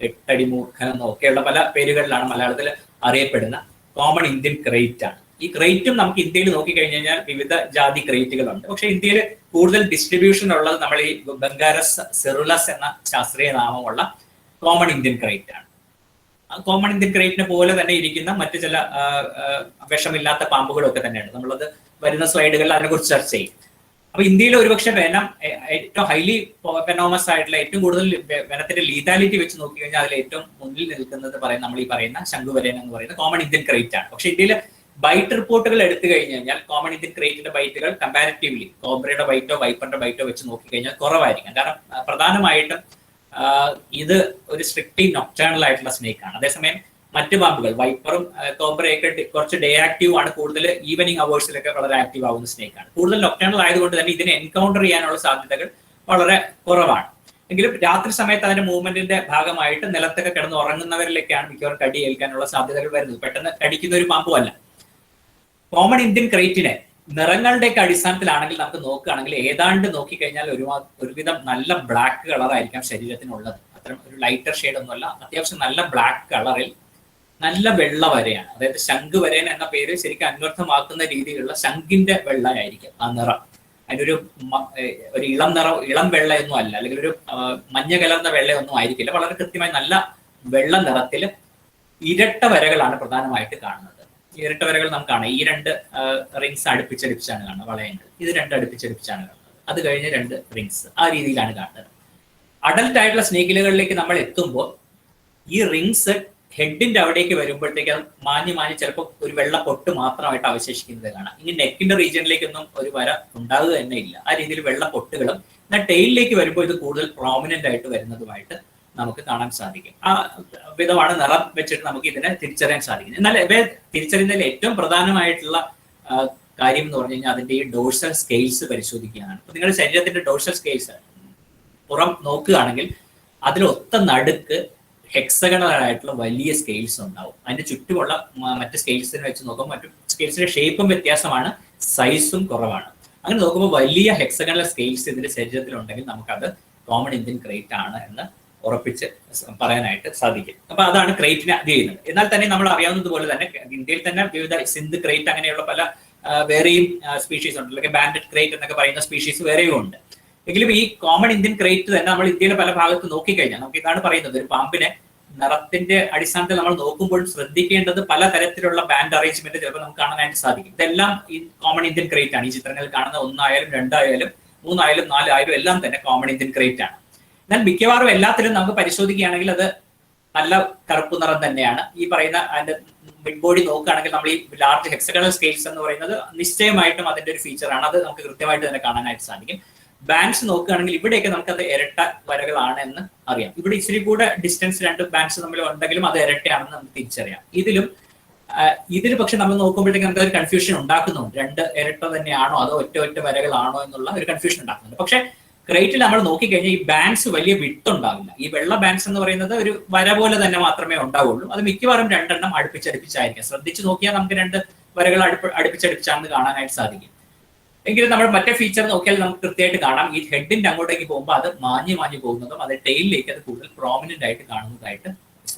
8 അടി മൂർഖനെന്നോ ഒക്കെയുള്ള പല പേരുകളിലാണ് മലയാളത്തിൽ അറിയപ്പെടുന്ന കോമൺ ഇന്ത്യൻ ക്രേറ്റ് ആണ്. ഈ ക്രേറ്റും നമുക്ക് ഇന്ത്യയിൽ നോക്കിക്കഴിഞ്ഞു കഴിഞ്ഞാൽ വിവിധ ജാതി ക്രേറ്റുകളുണ്ട്. പക്ഷെ ഇന്ത്യയിൽ കൂടുതൽ ഡിസ്ട്രിബ്യൂഷൻ ഉള്ളത് നമ്മൾ ഈ ബംഗാരസ് സെറുലസ് എന്ന ശാസ്ത്രീയ നാമമുള്ള കോമൺ ഇന്ത്യൻ ക്രേറ്റ് ആണ്. കോമൺ ഇന്ത്യൻ ക്രേറ്റിനെ പോലെ തന്നെ ഇരിക്കുന്ന മറ്റു ചില വിഷമില്ലാത്ത പാമ്പുകളൊക്കെ തന്നെയാണ്. നമ്മളത് വരുന്ന സ്ലൈഡുകളിൽ അതിനെക്കുറിച്ച് ചർച്ച ചെയ്യും. അപ്പൊ ഇന്ത്യയിൽ ഒരുപക്ഷെ വെനം ഏറ്റവും ഹൈലി വെനോമസ് ആയിട്ടുള്ള ഏറ്റവും കൂടുതൽ വെനത്തിന്റെ ലീതാലിറ്റി വെച്ച് നോക്കിക്കഴിഞ്ഞാൽ അതിൽ ഏറ്റവും മുന്നിൽ നിൽക്കുന്നത് നമ്മൾ ഈ പറയുന്ന ശംഖുവരയൻ എന്ന് പറയുന്ന കോമൺ ഇന്ത്യൻ ക്രേറ്റ് ആണ്. പക്ഷെ ഇന്ത്യയിൽ ബൈറ്റ് റിപ്പോർട്ടുകൾ എടുത്തു കഴിഞ്ഞാൽ കോമൺ ഇന്ത്യൻ ക്രേറ്റിന്റെ ബൈറ്റുകൾ കമ്പാരിറ്റീവ്ലി കോബ്രയുടെ ബൈറ്റോ വൈപ്പറിന്റെ ബൈറ്റോ വെച്ച് നോക്കിക്കഴിഞ്ഞാൽ കുറവായിരിക്കും. കാരണം പ്രധാനമായിട്ടും ഇത് ഒരു സ്ട്രിക്ട്ലി നൊക്ടേണൽ ആയിട്ടുള്ള സ്നേക്ക് ആണ്. അതേസമയം മറ്റു പാമ്പുകൾ വൈപ്പറും കോബ്രയൊക്കെ കുറച്ച് ഡേ ആക്റ്റീവ് ആണ്, കൂടുതൽ ഈവനിങ് അവേഴ്സിലൊക്കെ വളരെ ആക്റ്റീവ് ആവുന്ന സ്നേക്ക് ആണ്. കൂടുതൽ നൊക്ടേണൽ ആയതുകൊണ്ട് തന്നെ ഇതിനെ എൻകൗണ്ടർ ചെയ്യാനുള്ള സാധ്യതകൾ വളരെ കുറവാണ്. എങ്കിലും രാത്രി സമയത്ത് അതിന്റെ മൂവ്മെന്റിന്റെ ഭാഗമായിട്ട് നിലത്തൊക്കെ കിടന്ന് ഉറങ്ങുന്നവരിലേക്കാണ് മിക്കവാറും കടി ഏൽക്കാനുള്ള സാധ്യതകൾ വരുന്നത്. പെട്ടെന്ന് കടിക്കുന്ന ഒരു പാമ്പുമല്ല. കോമൺ ഇന്ത്യൻ ക്രേറ്റിനെ നിറങ്ങളുടെയൊക്കെ അടിസ്ഥാനത്തിലാണെങ്കിൽ നമുക്ക് നോക്കുകയാണെങ്കിൽ ഏതാണ്ട് നോക്കിക്കഴിഞ്ഞാൽ ഒരുവിധം നല്ല ബ്ലാക്ക് കളറായിരിക്കാം ശരീരത്തിനുള്ളത്. അത്തരം ഒരു ലൈറ്റർ ഷെയ്ഡ് ഒന്നുമല്ല, അത്യാവശ്യം നല്ല ബ്ലാക്ക് കളറിൽ നല്ല വെള്ള വരയാണ്. അതായത് ശംഖ് വരയൻ എന്ന പേര് ശരിക്കും അന്വർത്ഥമാക്കുന്ന രീതിയിലുള്ള ശംഖിന്റെ വെള്ളയായിരിക്കും ആ നിറം. അതിനൊരു ഇളം വെള്ളയൊന്നും അല്ല, അല്ലെങ്കിൽ ഒരു മഞ്ഞ കലർന്ന വെള്ളയൊന്നും ആയിരിക്കില്ല. വളരെ കൃത്യമായി നല്ല വെള്ള നിറത്തിൽ ഇരട്ട വരകളാണ് പ്രധാനമായിട്ട് കാണുന്നത്. ഇരട്ട വരകൾ നമുക്ക് കാണാം. ഈ 2 റിങ്സ് അടുപ്പിച്ചടുപ്പിച്ചാണ് കാണുന്നത്, വളയങ്ങൾ. ഇത് 2 അടുപ്പിച്ചടുപ്പിച്ചാണ് കാണുന്നത്. അത് കഴിഞ്ഞ് 2 റിങ്സ്, ആ രീതിയിലാണ് കാണുന്നത്. അഡൽട്ട് ആയിട്ടുള്ള സ്നേക്കിലുകളിലേക്ക് നമ്മൾ എത്തുമ്പോൾ ഈ റിങ്സ് ഹെഡിന്റെ അവിടേക്ക് വരുമ്പോഴത്തേക്ക് അത് മാഞ്ഞ് ചിലപ്പോൾ ഒരു വെള്ള പൊട്ട് മാത്രമായിട്ട് അവശേഷിക്കുന്നത് കാണാം. ഇനി നെക്കിന്റെ റീജിയനിലേക്കൊന്നും ഒരു വര ഉണ്ടാകുക തന്നെ ഇല്ല. ആ രീതിയിൽ വെള്ള പൊട്ടുകളും. എന്നാൽ ടെയിലിലേക്ക് വരുമ്പോൾ ഇത് കൂടുതൽ പ്രോമിനന്റ് ആയിട്ട് വരുന്നതുമായിട്ട് നമുക്ക് കാണാൻ സാധിക്കും. ആ വിധമാണ് നിറം വെച്ചിട്ട് നമുക്ക് ഇതിനെ തിരിച്ചറിയാൻ സാധിക്കുന്നത്. എന്നാൽ ഇവയെ തിരിച്ചറിയുന്നതിൽ ഏറ്റവും പ്രധാനമായിട്ടുള്ള കാര്യം എന്ന് പറഞ്ഞു കഴിഞ്ഞാൽ അതിന്റെ ഈ ഡോഴ്സൽ സ്കെയിൽസ് പരിശോധിക്കുകയാണ്. അപ്പൊ നിങ്ങളുടെ ശരീരത്തിന്റെ ഡോഴ്സൽ സ്കെയിൽസ് പുറം നോക്കുകയാണെങ്കിൽ അതിലൊത്ത നടുക്ക് ഹെക്സഗണൽ ആയിട്ടുള്ള വലിയ സ്കെയിൽസ് ഉണ്ടാവും. അതിന്റെ ചുറ്റുമുള്ള മറ്റ് സ്കെയിൽസിനെ വെച്ച് നോക്കുമ്പോൾ മറ്റു സ്കെയിൽസിന്റെ ഷേപ്പും വ്യത്യാസമാണ്, സൈസും കുറവാണ്. അങ്ങനെ നോക്കുമ്പോൾ വലിയ ഹെക്സഗണൽ സ്കെയിൽസ് ഇതിന്റെ ശരീരത്തിലുണ്ടെങ്കിൽ നമുക്കത് കോമൺ ഇന്ത്യൻ ക്രേറ്റ് ആണ് എന്ന് ഉറപ്പിച്ച് പറയാനായിട്ട് സാധിക്കും. അപ്പൊ അതാണ് ക്രേറ്റിനെ അത് ചെയ്യുന്നത്. എന്നാൽ തന്നെ നമ്മൾ അറിയാവുന്നതുപോലെ തന്നെ ഇന്ത്യയിൽ തന്നെ വിവിധ സിന്ധ് ക്രേറ്റ് അങ്ങനെയുള്ള പല വേറെയും സ്പീഷീസ് ഉണ്ട്. അല്ലെങ്കിൽ ബാൻഡഡ് ക്രേറ്റ് എന്നൊക്കെ പറയുന്ന സ്പീഷീസ് വേറെയും ഉണ്ട്. എങ്കിലും ഈ കോമൺ ഇന്ത്യൻ ക്രേറ്റ് തന്നെ നമ്മൾ ഇന്ത്യയിലെ പല ഭാഗത്ത് നോക്കിക്കഴിഞ്ഞാൽ നമുക്ക് ഇതാണ് പറയുന്നത്. ഒരു പാമ്പിനെ നിറത്തിന്റെ അടിസ്ഥാനത്തിൽ നമ്മൾ നോക്കുമ്പോൾ ശ്രദ്ധിക്കേണ്ടത് പല തരത്തിലുള്ള ബാൻഡ് അറേഞ്ച്മെന്റ് ചിലപ്പോൾ നമുക്ക് കാണാനായിട്ട് സാധിക്കും. ഇതെല്ലാം ഈ കോമൺ ഇന്ത്യൻ ക്രേറ്റ് ആണ്. ഈ ചിത്രങ്ങളിൽ കാണുന്ന 1 ആയാലും 2 ആയാലും 3 ആയാലും 4 ആയാലും എല്ലാം തന്നെ കോമൺ ഇന്ത്യൻ ക്രേറ്റ് ആണ്. എന്നാൽ മിക്കവാറും എല്ലാത്തിലും നമുക്ക് പരിശോധിക്കുകയാണെങ്കിൽ അത് നല്ല കറുപ്പ് നിറം തന്നെയാണ്. ഈ പറയുന്ന അതിന്റെ മിഡ് ബോഡി നോക്കുകയാണെങ്കിൽ നമ്മൾ ഈ ലാർജ് ഹെക്സഗണൽ സ്കെയിൽസ് എന്ന് പറയുന്നത് നിശ്ചയമായിട്ടും അതിന്റെ ഒരു ഫീച്ചറാണ്. അത് നമുക്ക് കൃത്യമായിട്ട് തന്നെ കാണാനായിട്ട് സാധിക്കും. ബാൻഡ്സ് നോക്കുകയാണെങ്കിൽ ഇവിടെയൊക്കെ നമുക്കത് ഇരട്ട വരകളാണ് എന്ന് അറിയാം. ഇവിടെ ഇച്ചിരി കൂടെ ഡിസ്റ്റൻസ് 2 ബാൻഡ്സ് തമ്മിൽ ഉണ്ടെങ്കിലും അത് ഇരട്ടയാണെന്ന് നമുക്ക് തിരിച്ചറിയാം. ഇതിൽ പക്ഷെ നമ്മൾ നോക്കുമ്പോഴത്തേക്ക് നമുക്ക് ഒരു കൺഫ്യൂഷൻ ഉണ്ടാക്കുന്നുണ്ട്. 2 ഇരട്ട തന്നെയാണോ അതോ ഒറ്റ വരകളാണോ എന്നുള്ള ഒരു കൺഫ്യൂഷൻ ഉണ്ടാക്കുന്നുണ്ട്. പക്ഷെ ക്രേറ്റിൽ നമ്മൾ നോക്കിക്കഴിഞ്ഞാൽ ഈ ബാൻഡ്സ് വലിയ വിട്ട് ഉണ്ടാവില്ല. ഈ വെള്ള ബാൻഡ്സ് എന്ന് പറയുന്നത് ഒരു വര പോലെ തന്നെ മാത്രമേ ഉണ്ടാവുള്ളൂ. അത് മിക്കവാറും 2 എണ്ണം അടുപ്പിച്ചടുപ്പിച്ചായിരിക്കും. ശ്രദ്ധിച്ചു നോക്കിയാൽ നമുക്ക് 2 വരകൾ അടുപ്പിച്ചടുപ്പിച്ചാണെന്ന് കാണാനായിട്ട് സാധിക്കും. എങ്കിലും നമ്മൾ മറ്റേ ഫീച്ചർ നോക്കിയാൽ നമുക്ക് കൃത്യമായിട്ട് കാണാം. ഈ ഹെഡിന്റെ അങ്ങോട്ടേക്ക് പോകുമ്പോൾ അത് മാഞ്ഞു പോകുന്നതും അത് ടെയിലിലേക്ക് അത് കൂടുതൽ പ്രോമിനന്റ് ആയിട്ട് കാണുന്നതായിട്ട്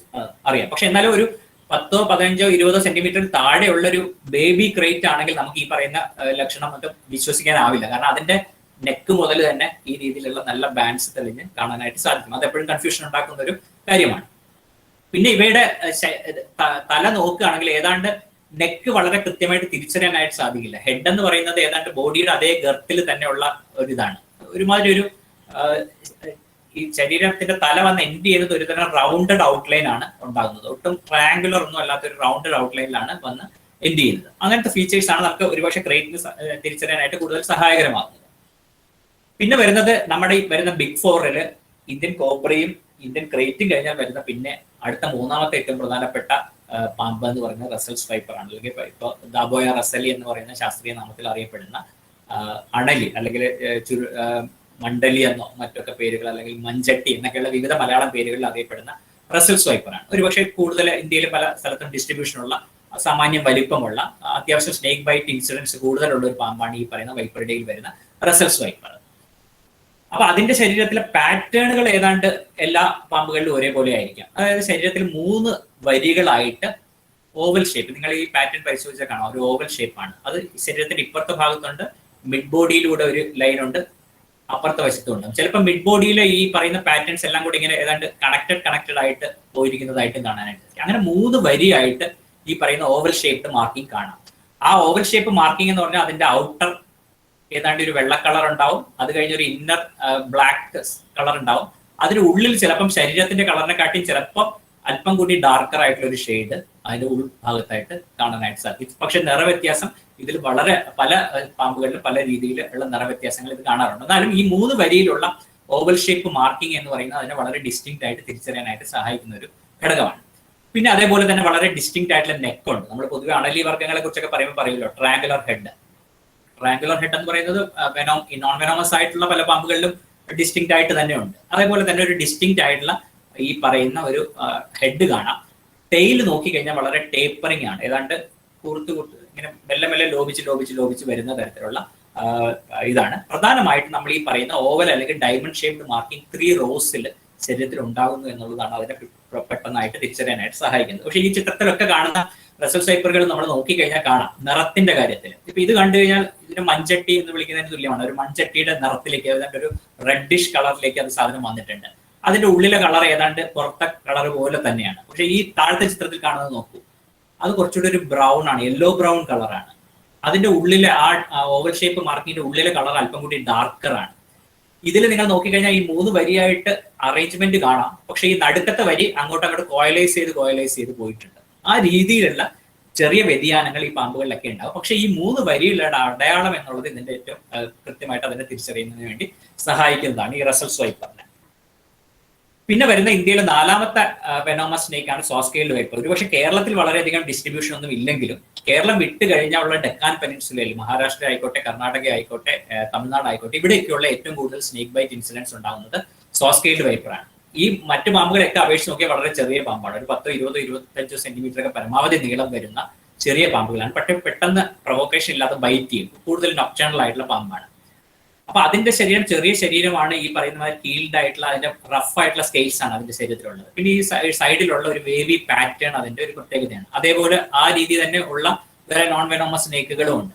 അറിയാം. പക്ഷെ എന്നാലും ഒരു 10, 15, 20 സെന്റിമീറ്റർ താഴെയുള്ള ഒരു ബേബി ക്രേറ്റ് ആണെങ്കിൽ നമുക്ക് ഈ പറയുന്ന ലക്ഷണം മറ്റും വിശ്വസിക്കാനാവില്ല. കാരണം അതിന്റെ നെക്ക് മുതൽ തന്നെ ഈ രീതിയിലുള്ള നല്ല ബാൻഡ്സ് തെളിഞ്ഞ് കാണാനായിട്ട് സാധിക്കും. അത് എപ്പോഴും കൺഫ്യൂഷൻ ഉണ്ടാക്കുന്ന ഒരു കാര്യമാണ്. പിന്നെ ഇവയുടെ തല നോക്കുകയാണെങ്കിൽ ഏതാണ്ട് നെക്ക് വളരെ കൃത്യമായിട്ട് തിരിച്ചറിയാനായിട്ട് സാധിക്കില്ല. ഹെഡ് എന്ന് പറയുന്നത് ഏതാണ്ട് ബോഡിയുടെ അതേ ഗർത്തിൽ തന്നെയുള്ള ഒരു ഇതാണ്. ഒരുമാതിരി ഒരു ഈ ശരീരത്തിന്റെ തല വന്ന് എൻഡ് ചെയ്യുന്നത് ഒരു തരം റൗണ്ടഡ് ഔട്ട്ലൈൻ ആണ് ഉണ്ടാകുന്നത്. ഒട്ടും ട്രയാങ്കുലർ ഒന്നും അല്ലാത്ത ഒരു റൗണ്ടഡ് ഔട്ട്ലൈനിലാണ് വന്ന് എൻഡ് ചെയ്യുന്നത്. അങ്ങനത്തെ ഫീച്ചേഴ്സ് ആണ് നമുക്ക് ഒരുപക്ഷെ ക്രേറ്റിന് തിരിച്ചറിയാനായിട്ട് കൂടുതൽ സഹായകരമാകുന്നത്. പിന്നെ വരുന്നത് നമ്മുടെ ഈ വരുന്ന ബിഗ് 4-ല് ഇന്ത്യൻ കോബ്രയും ഇന്ത്യൻ ക്രേറ്റും കഴിഞ്ഞാൽ വരുന്ന പിന്നെ അടുത്ത 3ാമത്തെ ഏറ്റവും പ്രധാനപ്പെട്ട പാമ്പ് എന്ന് പറയുന്നത് റസൽസ് വൈപ്പർ ആണ്. അല്ലെങ്കിൽ ഇപ്പൊ ദാബോയ റസലി എന്ന് പറയുന്ന ശാസ്ത്രീയ നാമത്തിൽ അറിയപ്പെടുന്ന അണലി, അല്ലെങ്കിൽ മണ്ഡലി എന്നോ മറ്റൊക്കെ പേരുകൾ, അല്ലെങ്കിൽ മഞ്ചട്ടി എന്നൊക്കെയുള്ള വിവിധ മലയാളം പേരുകളിൽ അറിയപ്പെടുന്ന റസൽസ് വൈപ്പർ ആണ്. ഒരുപക്ഷെ കൂടുതൽ ഇന്ത്യയിൽ പല സ്ഥലത്തും ഡിസ്ട്രിബ്യൂഷനുള്ള സാമാന്യം വലിപ്പമുള്ള അത്യാവശ്യം സ്നേക്ക് ബൈറ്റ് ഇൻസിഡൻസ് കൂടുതലുള്ള ഒരു പാമ്പാണ് ഈ പറയുന്ന വൈപ്പറുടെയിൽ വരുന്ന റസൽസ് വൈപ്പർ. അപ്പൊ അതിന്റെ ശരീരത്തിലെ പാറ്റേണുകൾ ഏതാണ്ട് എല്ലാ പാമ്പുകളിലും ഒരേപോലെ ആയിരിക്കാം. അതായത് ശരീരത്തിൽ 3 വരികളായിട്ട് ഓവൽ ഷേപ്പ്, നിങ്ങൾ ഈ പാറ്റേൺ പരിശോധിച്ചാൽ കാണാം, ഒരു ഓവൽ ഷേപ്പാണ്. അത് ശരീരത്തിന്റെ ഇപ്പുറത്തെ ഭാഗത്തുണ്ട്, മിഡ് ബോഡിയിലൂടെ ഒരു ലൈൻ ഉണ്ട്, അപ്പുറത്തെ വശത്തും ഉണ്ട്. ചിലപ്പോൾ മിഡ് ബോഡിയിലെ ഈ പറയുന്ന പാറ്റേൺസ് എല്ലാം കൂടി ഇങ്ങനെ ഏതാണ്ട് കണക്റ്റഡ് ആയിട്ട് പോയിരിക്കുന്നതായിട്ടും കാണാനായിട്ട് സാധിക്കും. അങ്ങനെ 3 വരിയായിട്ട് ഈ പറയുന്ന ഓവൽ ഷേപ്പ് മാർക്കിംഗ് കാണാം. ആ ഓവൽ ഷേപ്പ് മാർക്കിംഗ് എന്ന് പറഞ്ഞാൽ അതിന്റെ ഔട്ടർ ഏതാണ്ട് ഒരു വെള്ള കളർ ഉണ്ടാവും, അത് കഴിഞ്ഞ് ഒരു ഇന്നർ ബ്ലാക്ക് കളർ ഉണ്ടാവും. അതിനുള്ളിൽ ചിലപ്പം ശരീരത്തിന്റെ കളറിനെ കാട്ടി ചിലപ്പം അല്പം കൂടി ഡാർക്കർ ആയിട്ടുള്ള ഒരു ഷെയ്ഡ് അതിന്റെ ഉൾഭാഗത്തായിട്ട് കാണാനായിട്ട് സാധിക്കും. പക്ഷെ നിറവ്യത്യാസം ഇതിൽ വളരെ പല പാമ്പുകളിലും പല രീതിയിലുള്ള നിറവ്യത്യാസങ്ങൾ ഇത് കാണാറുണ്ട്. എന്നാലും ഈ 3 വരിയിലുള്ള ഓവൽ ഷേപ്പ് മാർക്കിംഗ് എന്ന് പറയുന്നത് അതിനെ വളരെ ഡിസ്റ്റിങ്ക്റ്റ് ആയിട്ട് തിരിച്ചറിയാനായിട്ട് സഹായിക്കുന്ന ഒരു ഘടകമാണ്. പിന്നെ അതേപോലെ തന്നെ വളരെ ഡിസ്റ്റിങ്ക്റ്റ് ആയിട്ടുള്ള നെക്ക് ഉണ്ട്. നമ്മൾ പൊതുവെ അണലി വർഗ്ഗങ്ങളെ കുറിച്ചൊക്കെ പറയുമല്ലോ ട്രയാങ്കുലർ ഹെഡ്. ട്രയാങ്കുലർ ഹെഡ് എന്ന് പറയുന്നത് നോൺ വെനോമസ് ആയിട്ടുള്ള പല പാമ്പുകളിലും ഡിസ്റ്റിങ്ക്റ്റ് ആയിട്ട് തന്നെ ഉണ്ട്. അതേപോലെ തന്നെ ഒരു ഡിസ്റ്റിങ്ക്റ്റ് ആയിട്ടുള്ള ഈ പറയുന്ന ഒരു ഹെഡ് കാണാം. ടെയിൽ നോക്കിക്കഴിഞ്ഞാൽ വളരെ ടേപ്പറിംഗ് ആണ്, ഏതാണ്ട് കൂർത്ത് ഇങ്ങനെ മെല്ലെ മെല്ലെ ലോപിച്ച് വരുന്ന തരത്തിലുള്ള ഇതാണ്. പ്രധാനമായിട്ടും നമ്മൾ ഈ പറയുന്ന ഓവൽ അല്ലെങ്കിൽ ഡയമണ്ട് ഷേപ്ഡ് മാർക്കിംഗ് 3 റോസിൽ ശരീരത്തിൽ ഉണ്ടാകുന്നു എന്നുള്ളതാണ് അതിനെ പെട്ടെന്നായിട്ട് തിരിച്ചറിയാനായിട്ട് സഹായിക്കുന്നത്. പക്ഷേ ഈ ചിത്രത്തിലൊക്കെ കാണുന്ന റസൽ സൈപ്പറുകൾ നമ്മൾ നോക്കിക്കഴിഞ്ഞാൽ കാണാം നിറത്തിന്റെ കാര്യത്തിൽ. ഇപ്പൊ ഇത് കണ്ടു കഴിഞ്ഞാൽ ഇതിന് മൺചട്ടി എന്ന് വിളിക്കുന്നതിന് തുല്യമാണ്. ഒരു മൺചട്ടിയുടെ നിറത്തിലേക്ക് ഏതാണ്ട് ഒരു റെഡിഷ് കളറിലേക്ക് അത് സാധനം വന്നിട്ടുണ്ട്. അതിന്റെ ഉള്ളിലെ കളർ ഏതാണ്ട് പുറത്തെ കളർ പോലെ തന്നെയാണ്. പക്ഷെ ഈ താഴത്തെ ചിത്രത്തിൽ കാണുന്നത് നോക്കൂ, അത് കുറച്ചുകൂടി ഒരു ബ്രൗൺ ആണ്, യെല്ലോ ബ്രൗൺ കളറാണ്. അതിന്റെ ഉള്ളിലെ ആ ഓവൽ ഷേപ്പ് മാർക്കിന്റെ ഉള്ളിലെ കളർ അല്പം കൂടി ഡാർക്കർ ആണ്. ഇതിൽ നിങ്ങൾ നോക്കിക്കഴിഞ്ഞാൽ ഈ 3 വരിയായിട്ട് അറേഞ്ച്മെന്റ് കാണാം. പക്ഷെ ഈ നടുക്കത്തെ വരി അങ്ങോട്ട് കോയലൈസ് ചെയ്ത് പോയിട്ടുണ്ട്. ആ രീതിയിലുള്ള ചെറിയ വ്യതിയാനങ്ങൾ ഈ പാമ്പുകളിലൊക്കെ ഉണ്ടാവും. പക്ഷെ ഈ 3 വരിയിലുള്ള അടയാളം എന്നുള്ളത് ഇതിന്റെ ഏറ്റവും കൃത്യമായിട്ട് അതിനെ തിരിച്ചറിയുന്നതിന് വേണ്ടി സഹായിക്കുന്നതാണ് ഈ റസൽ സ്വൈപ്പറിനെ. പിന്നെ വരുന്ന ഇന്ത്യയിലെ 4ാമത്തെ വെനോമസ് സ്നേക്ക് ആണ് സോസ്കെയിൽഡ് വൈപ്പർ. ഒരുപക്ഷെ കേരളത്തിൽ വളരെയധികം ഡിസ്ട്രിബ്യൂഷൻ ഒന്നും ഇല്ലെങ്കിലും കേരളം വിട്ട് കഴിഞ്ഞാൽ ഉള്ള ഡെക്കാൻ പെനിൻസുലയിൽ മഹാരാഷ്ട്ര ആയിക്കോട്ടെ, കർണാടക ആയിക്കോട്ടെ, തമിഴ്നാട് ആയിക്കോട്ടെ, ഇവിടെയൊക്കെയുള്ള ഏറ്റവും കൂടുതൽ സ്നേക്ക് ബൈറ്റ് ഇൻസിഡൻസ് ഉണ്ടാകുന്നത് സോസ്കെയിൽഡ് വൈപ്പർ ആണ്. ഈ മറ്റു പാമ്പുകളൊക്കെ അപേക്ഷിച്ച് നോക്കിയാൽ വളരെ ചെറിയ പാമ്പാണ്. ഒരു 10, 20, 25 സെന്റിമീറ്റർ ഒക്കെ പരമാവധി നീളം വരുന്ന ചെറിയ പാമ്പുകളാണ്. പക്ഷേ പെട്ടെന്ന് പ്രൊവോക്കേഷൻ ഇല്ലാതെ ബൈറ്റ് ചെയ്യും. കൂടുതൽ നൊക്ടേണൽ ആയിട്ടുള്ള പാമ്പാണ്. അപ്പൊ അതിന്റെ ചെറിയ ശരീരമാണ്. ഈ പറയുന്ന കീൽഡ് ആയിട്ടുള്ള അതിന്റെ റഫ് ആയിട്ടുള്ള സ്കെയിൽസ് ആണ് അതിന്റെ ശരീരത്തിലുള്ളത്. പിന്നെ ഈ സൈഡിലുള്ള ഒരു വേവി പാറ്റേൺ അതിന്റെ ഒരു പ്രത്യേകതയാണ്. അതേപോലെ ആ രീതി തന്നെ ഉള്ള വേറെ നോൺ വെനോമസ് സ്നേക്കുകളും ഉണ്ട്.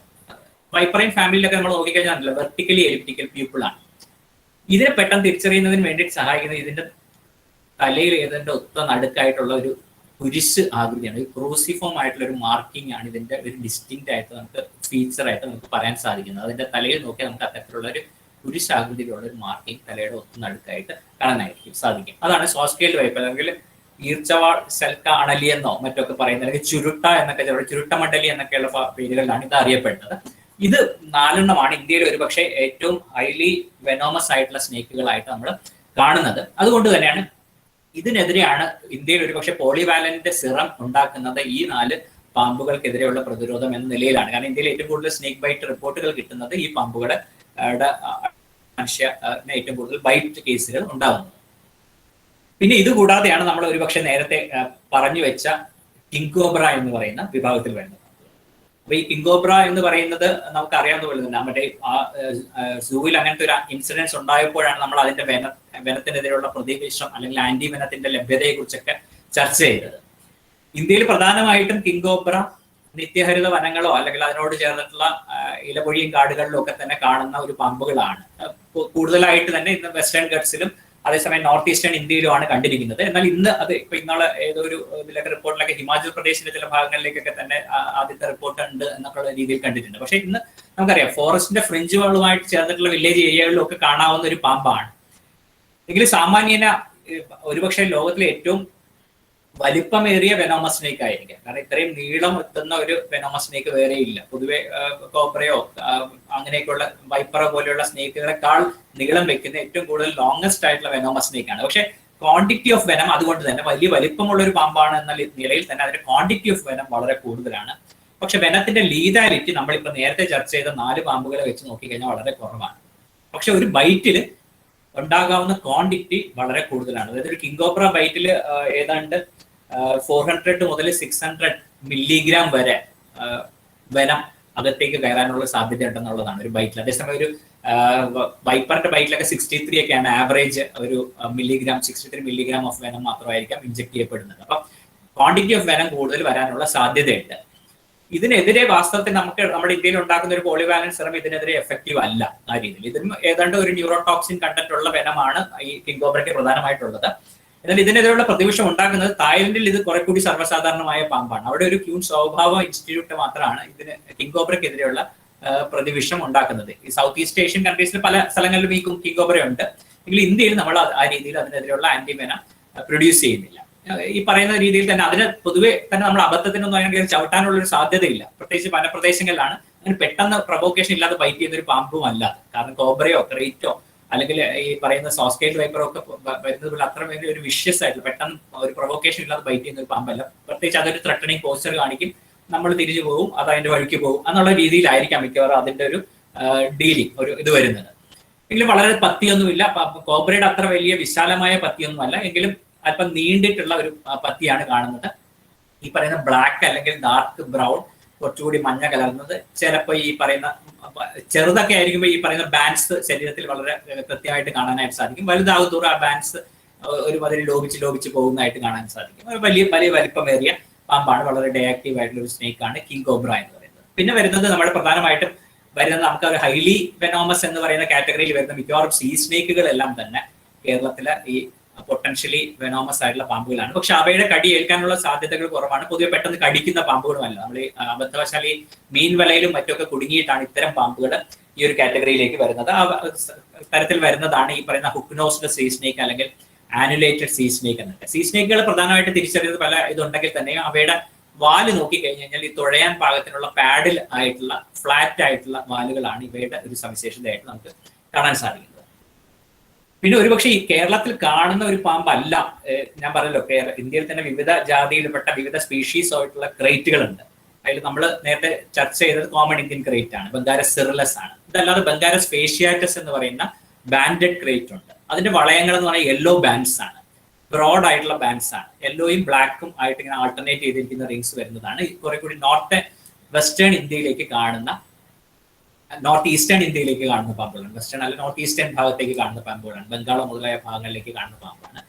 വൈപ്പറൈൻ ഫാമിലിയിലൊക്കെ നമ്മൾ നോക്കിക്കഴിഞ്ഞാൽ വെർട്ടിക്കലി എലിപ്റ്റിക്കൽ പീപ്പിൾ ആണ്. ഇതിനെ പെട്ടെന്ന് തിരിച്ചറിയുന്നതിന് വേണ്ടിയിട്ട് സഹായിക്കുന്നത് ഇതിന്റെ തലയിൽ ഏതാണ്ട് ഒത്ത നടുക്കായിട്ടുള്ള ഒരു കുരിശ് ആകൃതിയാണ്. ഒരു ക്രൂസിഫോം ആയിട്ടുള്ള ഒരു മാർക്കിംഗ് ആണ് ഇതിന്റെ ഒരു ഡിസ്റ്റിങ്ക്റ്റ് ആയിട്ട് നമുക്ക് ഫീച്ചർ ആയിട്ട് നമുക്ക് പറയാൻ സാധിക്കുന്നത്. അതിന്റെ തലയിൽ നോക്കിയാൽ നമുക്ക് അത്തരത്തിലുള്ള ഒരു കുരിശ് ആകൃതിയിലുള്ള ഒരു മാർക്കിംഗ് തലയുടെ ഒത്ത നടുക്കായിട്ട് കാണാനായിരിക്കും സാധിക്കും. അതാണ് സോസ്കെയിൽഡ് വൈപ്പർ, അല്ലെങ്കിൽ ഈർച്ചവാൾ സെൽക്ക അണലി എന്നോ മറ്റൊക്കെ പറയുന്നത്, അല്ലെങ്കിൽ ചുരുട്ട എന്നൊക്കെ ചുരുട്ടമണ്ഡലി എന്നൊക്കെയുള്ള പേരുകളിലാണ് ഇത് അറിയപ്പെടുന്നത്. ഇത് 4 ഇന്ത്യയിൽ ഒരുപക്ഷെ ഏറ്റവും ഹൈലി വെനോമസ് ആയിട്ടുള്ള സ്നേക്കുകളായിട്ട് നമ്മൾ കാണുന്നത്. അതുകൊണ്ട് തന്നെയാണ് ഇതിനെതിരെയാണ് ഇന്ത്യയിൽ ഒരുപക്ഷെ പോളിവാലന്റ് സിറം ഉണ്ടാക്കുന്നത് ഈ 4 പാമ്പുകൾക്കെതിരെയുള്ള പ്രതിരോധം എന്ന നിലയിലാണ്. കാരണം ഇന്ത്യയിൽ ഏറ്റവും കൂടുതൽ സ്നേക്ക് ബൈറ്റ് റിപ്പോർട്ടുകൾ കിട്ടുന്നത് ഈ പാമ്പുകളുടെ മനുഷ്യന് ഏറ്റവും കൂടുതൽ ബൈറ്റ് കേസുകൾ ഉണ്ടാകുന്നത്. പിന്നെ ഇത് കൂടാതെയാണ് നമ്മൾ ഒരുപക്ഷെ നേരത്തെ പറഞ്ഞു വെച്ച കിങ്കോബ്ര എന്ന് പറയുന്ന വിഭാഗത്തിൽ വരുന്നത്. അപ്പൊ ഈ കിങ്കോബ്ര എന്ന് പറയുന്നത് നമുക്ക് അറിയാവുന്ന പോലെ തന്നെ മറ്റേ സൂവിൽ അങ്ങനത്തെ ഒരു ഇൻസിഡൻസ് ഉണ്ടായപ്പോഴാണ് നമ്മൾ അതിന്റെ വെനത്തിനെതിരെയുള്ള പ്രതിവേഷം അല്ലെങ്കിൽ ആന്റി വെനത്തിന്റെ ലഭ്യതയെ കുറിച്ചൊക്കെ ചർച്ച ചെയ്തത്. ഇന്ത്യയിൽ പ്രധാനമായിട്ടും കിങ്കോബ്ര നിത്യഹരിത വനങ്ങളോ അല്ലെങ്കിൽ അതിനോട് ചേർന്നിട്ടുള്ള ഇലപൊഴിയും കാടുകളിലും ഒക്കെ തന്നെ കാണുന്ന ഒരു പാമ്പുകളാണ്. കൂടുതലായിട്ട് തന്നെ ഇന്ന് വെസ്റ്റേൺ ഗട്ട്സിലും അതേസമയം നോർത്ത് ഈസ്റ്റേൺ ഇന്ത്യയിലുമാണ് കണ്ടിരിക്കുന്നത്. എന്നാൽ ഇന്ന് അത് ഇപ്പൊ ഇന്നാളെ ഏതൊരു ഇതിലൊക്കെ റിപ്പോർട്ടിലൊക്കെ ഹിമാചൽ പ്രദേശിലെ ചില ഭാഗങ്ങളിലേക്കൊക്കെ തന്നെ ആദ്യത്തെ റിപ്പോർട്ട് ഉണ്ട് എന്നൊക്കെയുള്ള രീതിയിൽ കണ്ടിട്ടുണ്ട്. പക്ഷെ ഇന്ന് നമുക്കറിയാം ഫോറസ്റ്റിന്റെ ഫ്രിഞ്ചുകളുമായിട്ട് ചേർന്നിട്ടുള്ള വില്ലേജ് ഏരിയകളിലും ഒക്കെ കാണാവുന്ന ഒരു പാമ്പാണ്. എങ്കിലും സാമാന്യന ഒരുപക്ഷെ ലോകത്തിലെ ഏറ്റവും വലിപ്പമേറിയ വെനോമസ് സ്നേക്ക് ആയിരിക്കാം. കാരണം ഇത്രയും നീളം എത്തുന്ന ഒരു വെനോമസ് സ്നേക്ക് വേറെ ഇല്ല. പൊതുവെ കോബ്രയോ അങ്ങനെയൊക്കെയുള്ള വൈപ്പറോ പോലെയുള്ള സ്നേക്കുകളെക്കാൾ നീളം വെക്കുന്ന ഏറ്റവും കൂടുതൽ ലോങ്സ്റ്റ് ആയിട്ടുള്ള വെനോമസ് സ്നേക്ക് ആണ്. പക്ഷെ ക്വാണ്ടിറ്റി ഓഫ് വെനം അതുകൊണ്ട് തന്നെ വലിയ വലിപ്പമുള്ള ഒരു പാമ്പാണ് എന്ന നിലയിൽ തന്നെ അതിന്റെ ക്വാണ്ടിറ്റി ഓഫ് വെനം വളരെ കൂടുതലാണ്. പക്ഷെ വെനത്തിന്റെ ലീതാലിറ്റി നമ്മളിപ്പോ നേരത്തെ ചർച്ച ചെയ്ത 4 പാമ്പുകളെ വെച്ച് നോക്കിക്കഴിഞ്ഞാൽ വളരെ കുറവാണ്. പക്ഷെ ഒരു ബൈറ്റിൽ ഉണ്ടാകാവുന്ന ക്വാണ്ടിറ്റി വളരെ കൂടുതലാണ്. അതായത് ഒരു കിങ്കോബ്ര ബൈറ്റിൽ ഏതാണ്ട് 400 മുതൽ 600 മില്ലിഗ്രാം വരെ വെനം അകത്തേക്ക് കയറാനുള്ള സാധ്യത ഉണ്ടെന്നുള്ളതാണ് ഒരു ബൈറ്റിൽ. അതേസമയം ഒരു വൈപ്പറിന്റെ ബൈറ്റിലൊക്കെ 63 ഒക്കെയാണ് ആവറേജ് ഒരു മില്ലിഗ്രാം. 63 മില്ലിഗ്രാം ഓഫ് വെനം മാത്രമായിരിക്കാം ഇഞ്ചെക്ട് ചെയ്യപ്പെടുന്നത്. അപ്പം ക്വാണ്ടിറ്റി ഓഫ് വെനം കൂടുതൽ വരാനുള്ള സാധ്യതയുണ്ട്. ഇതിനെതിരെ വാസ്തവത്തിൽ നമ്മുടെ ഇന്ത്യയിൽ ഉണ്ടാക്കുന്ന ഒരു പോളിവാലന്റ് സിറം ഇതിനെതിരെ എഫക്റ്റീവ് അല്ല ആ രീതിയിൽ. ഇതിന് ഏതാണ്ട് ഒരു ന്യൂറോടോക്സിൻ കണ്ടന്റ് ഉള്ള വെനമാണ് ഈ കിങ്കോബ്രയ്ക്ക് പ്രധാനമായിട്ടുള്ളത്. എന്നാൽ ഇതിനെതിരെയുള്ള പ്രതിവിഷം ഉണ്ടാക്കുന്നത് തായ്ലൻഡിൽ ഇത് കുറെ കൂടി സർവ്വസാധാരണമായ പാമ്പാണ്. അവിടെ ഒരു ക്യൂൻ സ്വഭാവ ഇൻസ്റ്റിറ്റ്യൂട്ട് മാത്രമാണ് ഇതിന് കിങ്കോബ്രയ്ക്കെതിരെയുള്ള പ്രതിവിഷം ഉണ്ടാക്കുന്നത്. ഈ സൗത്ത് ഈസ്റ്റ് ഏഷ്യൻ കൺട്രീസിൽ പല സ്ഥലങ്ങളിലും ഈ കിങ്കോബ്ര ഉണ്ട്. എങ്കിൽ ഇന്ത്യയിൽ നമ്മൾ ആ രീതിയിൽ അതിനെതിരെയുള്ള ആന്റിവെനം പ്രൊഡ്യൂസ് ചെയ്യുന്നില്ല. ഈ പറയുന്ന രീതിയിൽ തന്നെ അതിന് പൊതുവെ തന്നെ നമ്മൾ അബദ്ധത്തിനൊന്നും അങ്ങനെ ചവിട്ടാനുള്ള ഒരു സാധ്യതയില്ല. പ്രത്യേകിച്ച് പല പ്രദേശങ്ങളിലാണ് അങ്ങനെ പെട്ടെന്ന് പ്രൊവോക്കേഷൻ ഇല്ലാതെ ബൈറ്റ് ചെയ്യുന്ന ഒരു പാമ്പും അല്ല. കാരണം കോബ്രയോ ക്രൈറ്റോ അല്ലെങ്കിൽ ഈ പറയുന്ന സോസ്കേറ്റ് വൈപ്പറോ ഒക്കെ വരുന്നത് പോലെ അത്ര വലിയ ഒരു വിഷ്യസ് ആയിട്ടുള്ള പെട്ടെന്ന് ഒരു പ്രൊവോക്കേഷൻ ഇല്ലാതെ ബൈറ്റ് ചെയ്യുന്ന ഒരു പാമ്പല്ല. പ്രത്യേകിച്ച് അതൊരു ത്രട്ടണിങ് പോസ്റ്റർ കാണിക്കും, നമ്മൾ തിരിച്ചു പോകും, അത് അതിന്റെ വഴിക്ക് പോകും എന്നുള്ള രീതിയിലായിരിക്കാം മിക്കവാറും അതിന്റെ ഒരു ഡീലിംഗ് ഒരു ഇത് വരുന്നത്. എങ്കിലും വളരെ പത്തിയൊന്നുമില്ല, കോബ്രയുടെ അത്ര വലിയ വിശാലമായ പത്തിയൊന്നുമല്ല, എങ്കിലും അല്പം നീണ്ടിട്ടുള്ള ഒരു പത്തിയാണ് കാണുന്നത്. ഈ പറയുന്ന ബ്ലാക്ക് അല്ലെങ്കിൽ ഡാർക്ക് ബ്രൗൺ, കുറച്ചുകൂടി മഞ്ഞ കലർന്നത്, ചിലപ്പോൾ ഈ പറയുന്ന ചെറുതൊക്കെ ആയിരിക്കുമ്പോൾ ഈ പറയുന്ന ബാൻഡ്സ് ശരീരത്തിൽ വളരെ കൃത്യമായിട്ട് കാണാനായിട്ട് സാധിക്കും. വലുതാകുത്തോറും ആ ബാൻഡ്സ് ഒരു അതിൽ ലോപിച്ച് പോകുന്നതായിട്ട് കാണാൻ സാധിക്കും. വലിയ വലിപ്പമേറിയ പാമ്പാണ്, വളരെ ഡേ ആക്റ്റീവ് ആയിട്ടുള്ള ഒരു സ്നേക്ക് ആണ് കിങ് കോബ്ര എന്ന് പറയുന്നത്. പിന്നെ വരുന്നത് നമ്മുടെ പ്രധാനമായിട്ടും വരുന്നത് നമുക്ക് ഒരു ഹൈലി വെനോമസ് എന്ന് പറയുന്ന കാറ്റഗറിയിൽ വരുന്ന മിക്കവാറും സീ സ്നേക്കുകളെല്ലാം തന്നെ കേരളത്തിലെ ഈ പൊട്ടൻഷ്യലി വെനോമസ് ആയിട്ടുള്ള പാമ്പുകളാണ്. പക്ഷെ അവയുടെ കടി ഏൽക്കാനുള്ള സാധ്യതകൾ കുറവാണ്. പൊതുവെ പെട്ടെന്ന് കടിക്കുന്ന പാമ്പുകളുമല്ല. നമ്മൾ ഈ അബദ്ധവശാൽ ഈ മീൻ വലയിലും മറ്റൊക്കെ കുടുങ്ങിയിട്ടാണ് ഇത്തരം പാമ്പുകൾ ഈ ഒരു കാറ്റഗറിയിലേക്ക് വരുന്നത്. ആ തരത്തിൽ വരുന്നതാണ് ഈ പറയുന്ന ഹുക്ക് നോസ്ഡ് സീ സ്നേക്ക് അല്ലെങ്കിൽ ആനുലേറ്റഡ് സീ സ്നേക്ക് എന്നൊക്കെ. സീ സ്നേക്കുകൾ പ്രധാനമായിട്ട് തിരിച്ചറിയുന്നത് പല ഇതുണ്ടെങ്കിൽ തന്നെയും അവയുടെ വാല് നോക്കി കഴിഞ്ഞാൽ ഈ തുഴയാൻ പാകത്തിനുള്ള പാഡിൽ ആയിട്ടുള്ള ഫ്ലാറ്റ് ആയിട്ടുള്ള വാലുകളാണ് ഇവയുടെ ഒരു സവിശേഷതയായിട്ട് നമുക്ക് കാണാൻ സാധിക്കുന്നത്. പിന്നെ ഒരുപക്ഷെ ഈ കേരളത്തിൽ കാണുന്ന ഒരു പാമ്പല്ല, ഞാൻ പറഞ്ഞല്ലോ ഇന്ത്യയിൽ തന്നെ വിവിധ ജാതിയിൽപ്പെട്ട വിവിധ സ്പീഷീസ് ആയിട്ടുള്ള ക്രൈറ്റുകളുണ്ട്. അതിൽ നമ്മൾ നേരത്തെ ചർച്ച ചെയ്തത് കോമൺ ഇന്ത്യൻ ക്രൈറ്റ് ആണ്, ബംഗാരസ് സിറിലസ് ആണ്. ഇതല്ലാതെ ബംഗാരസ് ഫേഷ്യാറ്റസ് എന്ന് പറയുന്ന ബാൻഡഡ് ക്രൈറ്റ് ഉണ്ട്. അതിന്റെ വളയങ്ങൾ എന്ന് പറഞ്ഞാൽ യെല്ലോ ബാൻഡ്സ് ആണ്, ബ്രോഡ് ആയിട്ടുള്ള ബാൻഡ്സ് ആണ്. യെല്ലോയും ബ്ലാക്കും ആയിട്ട് ഇങ്ങനെ ആൾട്ടർനേറ്റ് ചെയ്തിരിക്കുന്ന റിങ്സ് വരുന്നതാണ്. കുറെ കൂടി വെസ്റ്റേൺ ഇന്ത്യയിലേക്ക് കാണുന്ന, നോർത്ത് ഈസ്റ്റേൺ ഇന്ത്യയിലേക്ക് കാണുന്ന പാമ്പുകളാണ്. വെസ്റ്റേൺ അല്ല നോർത്ത് ഈസ്റ്റേൺ ഭാഗത്തേക്ക് കാണുന്ന പാമ്പുകളാണ്, ബംഗാളോ മുതലായ ഭാഗങ്ങളിലേക്ക് കാണുന്ന പാമ്പാണ്.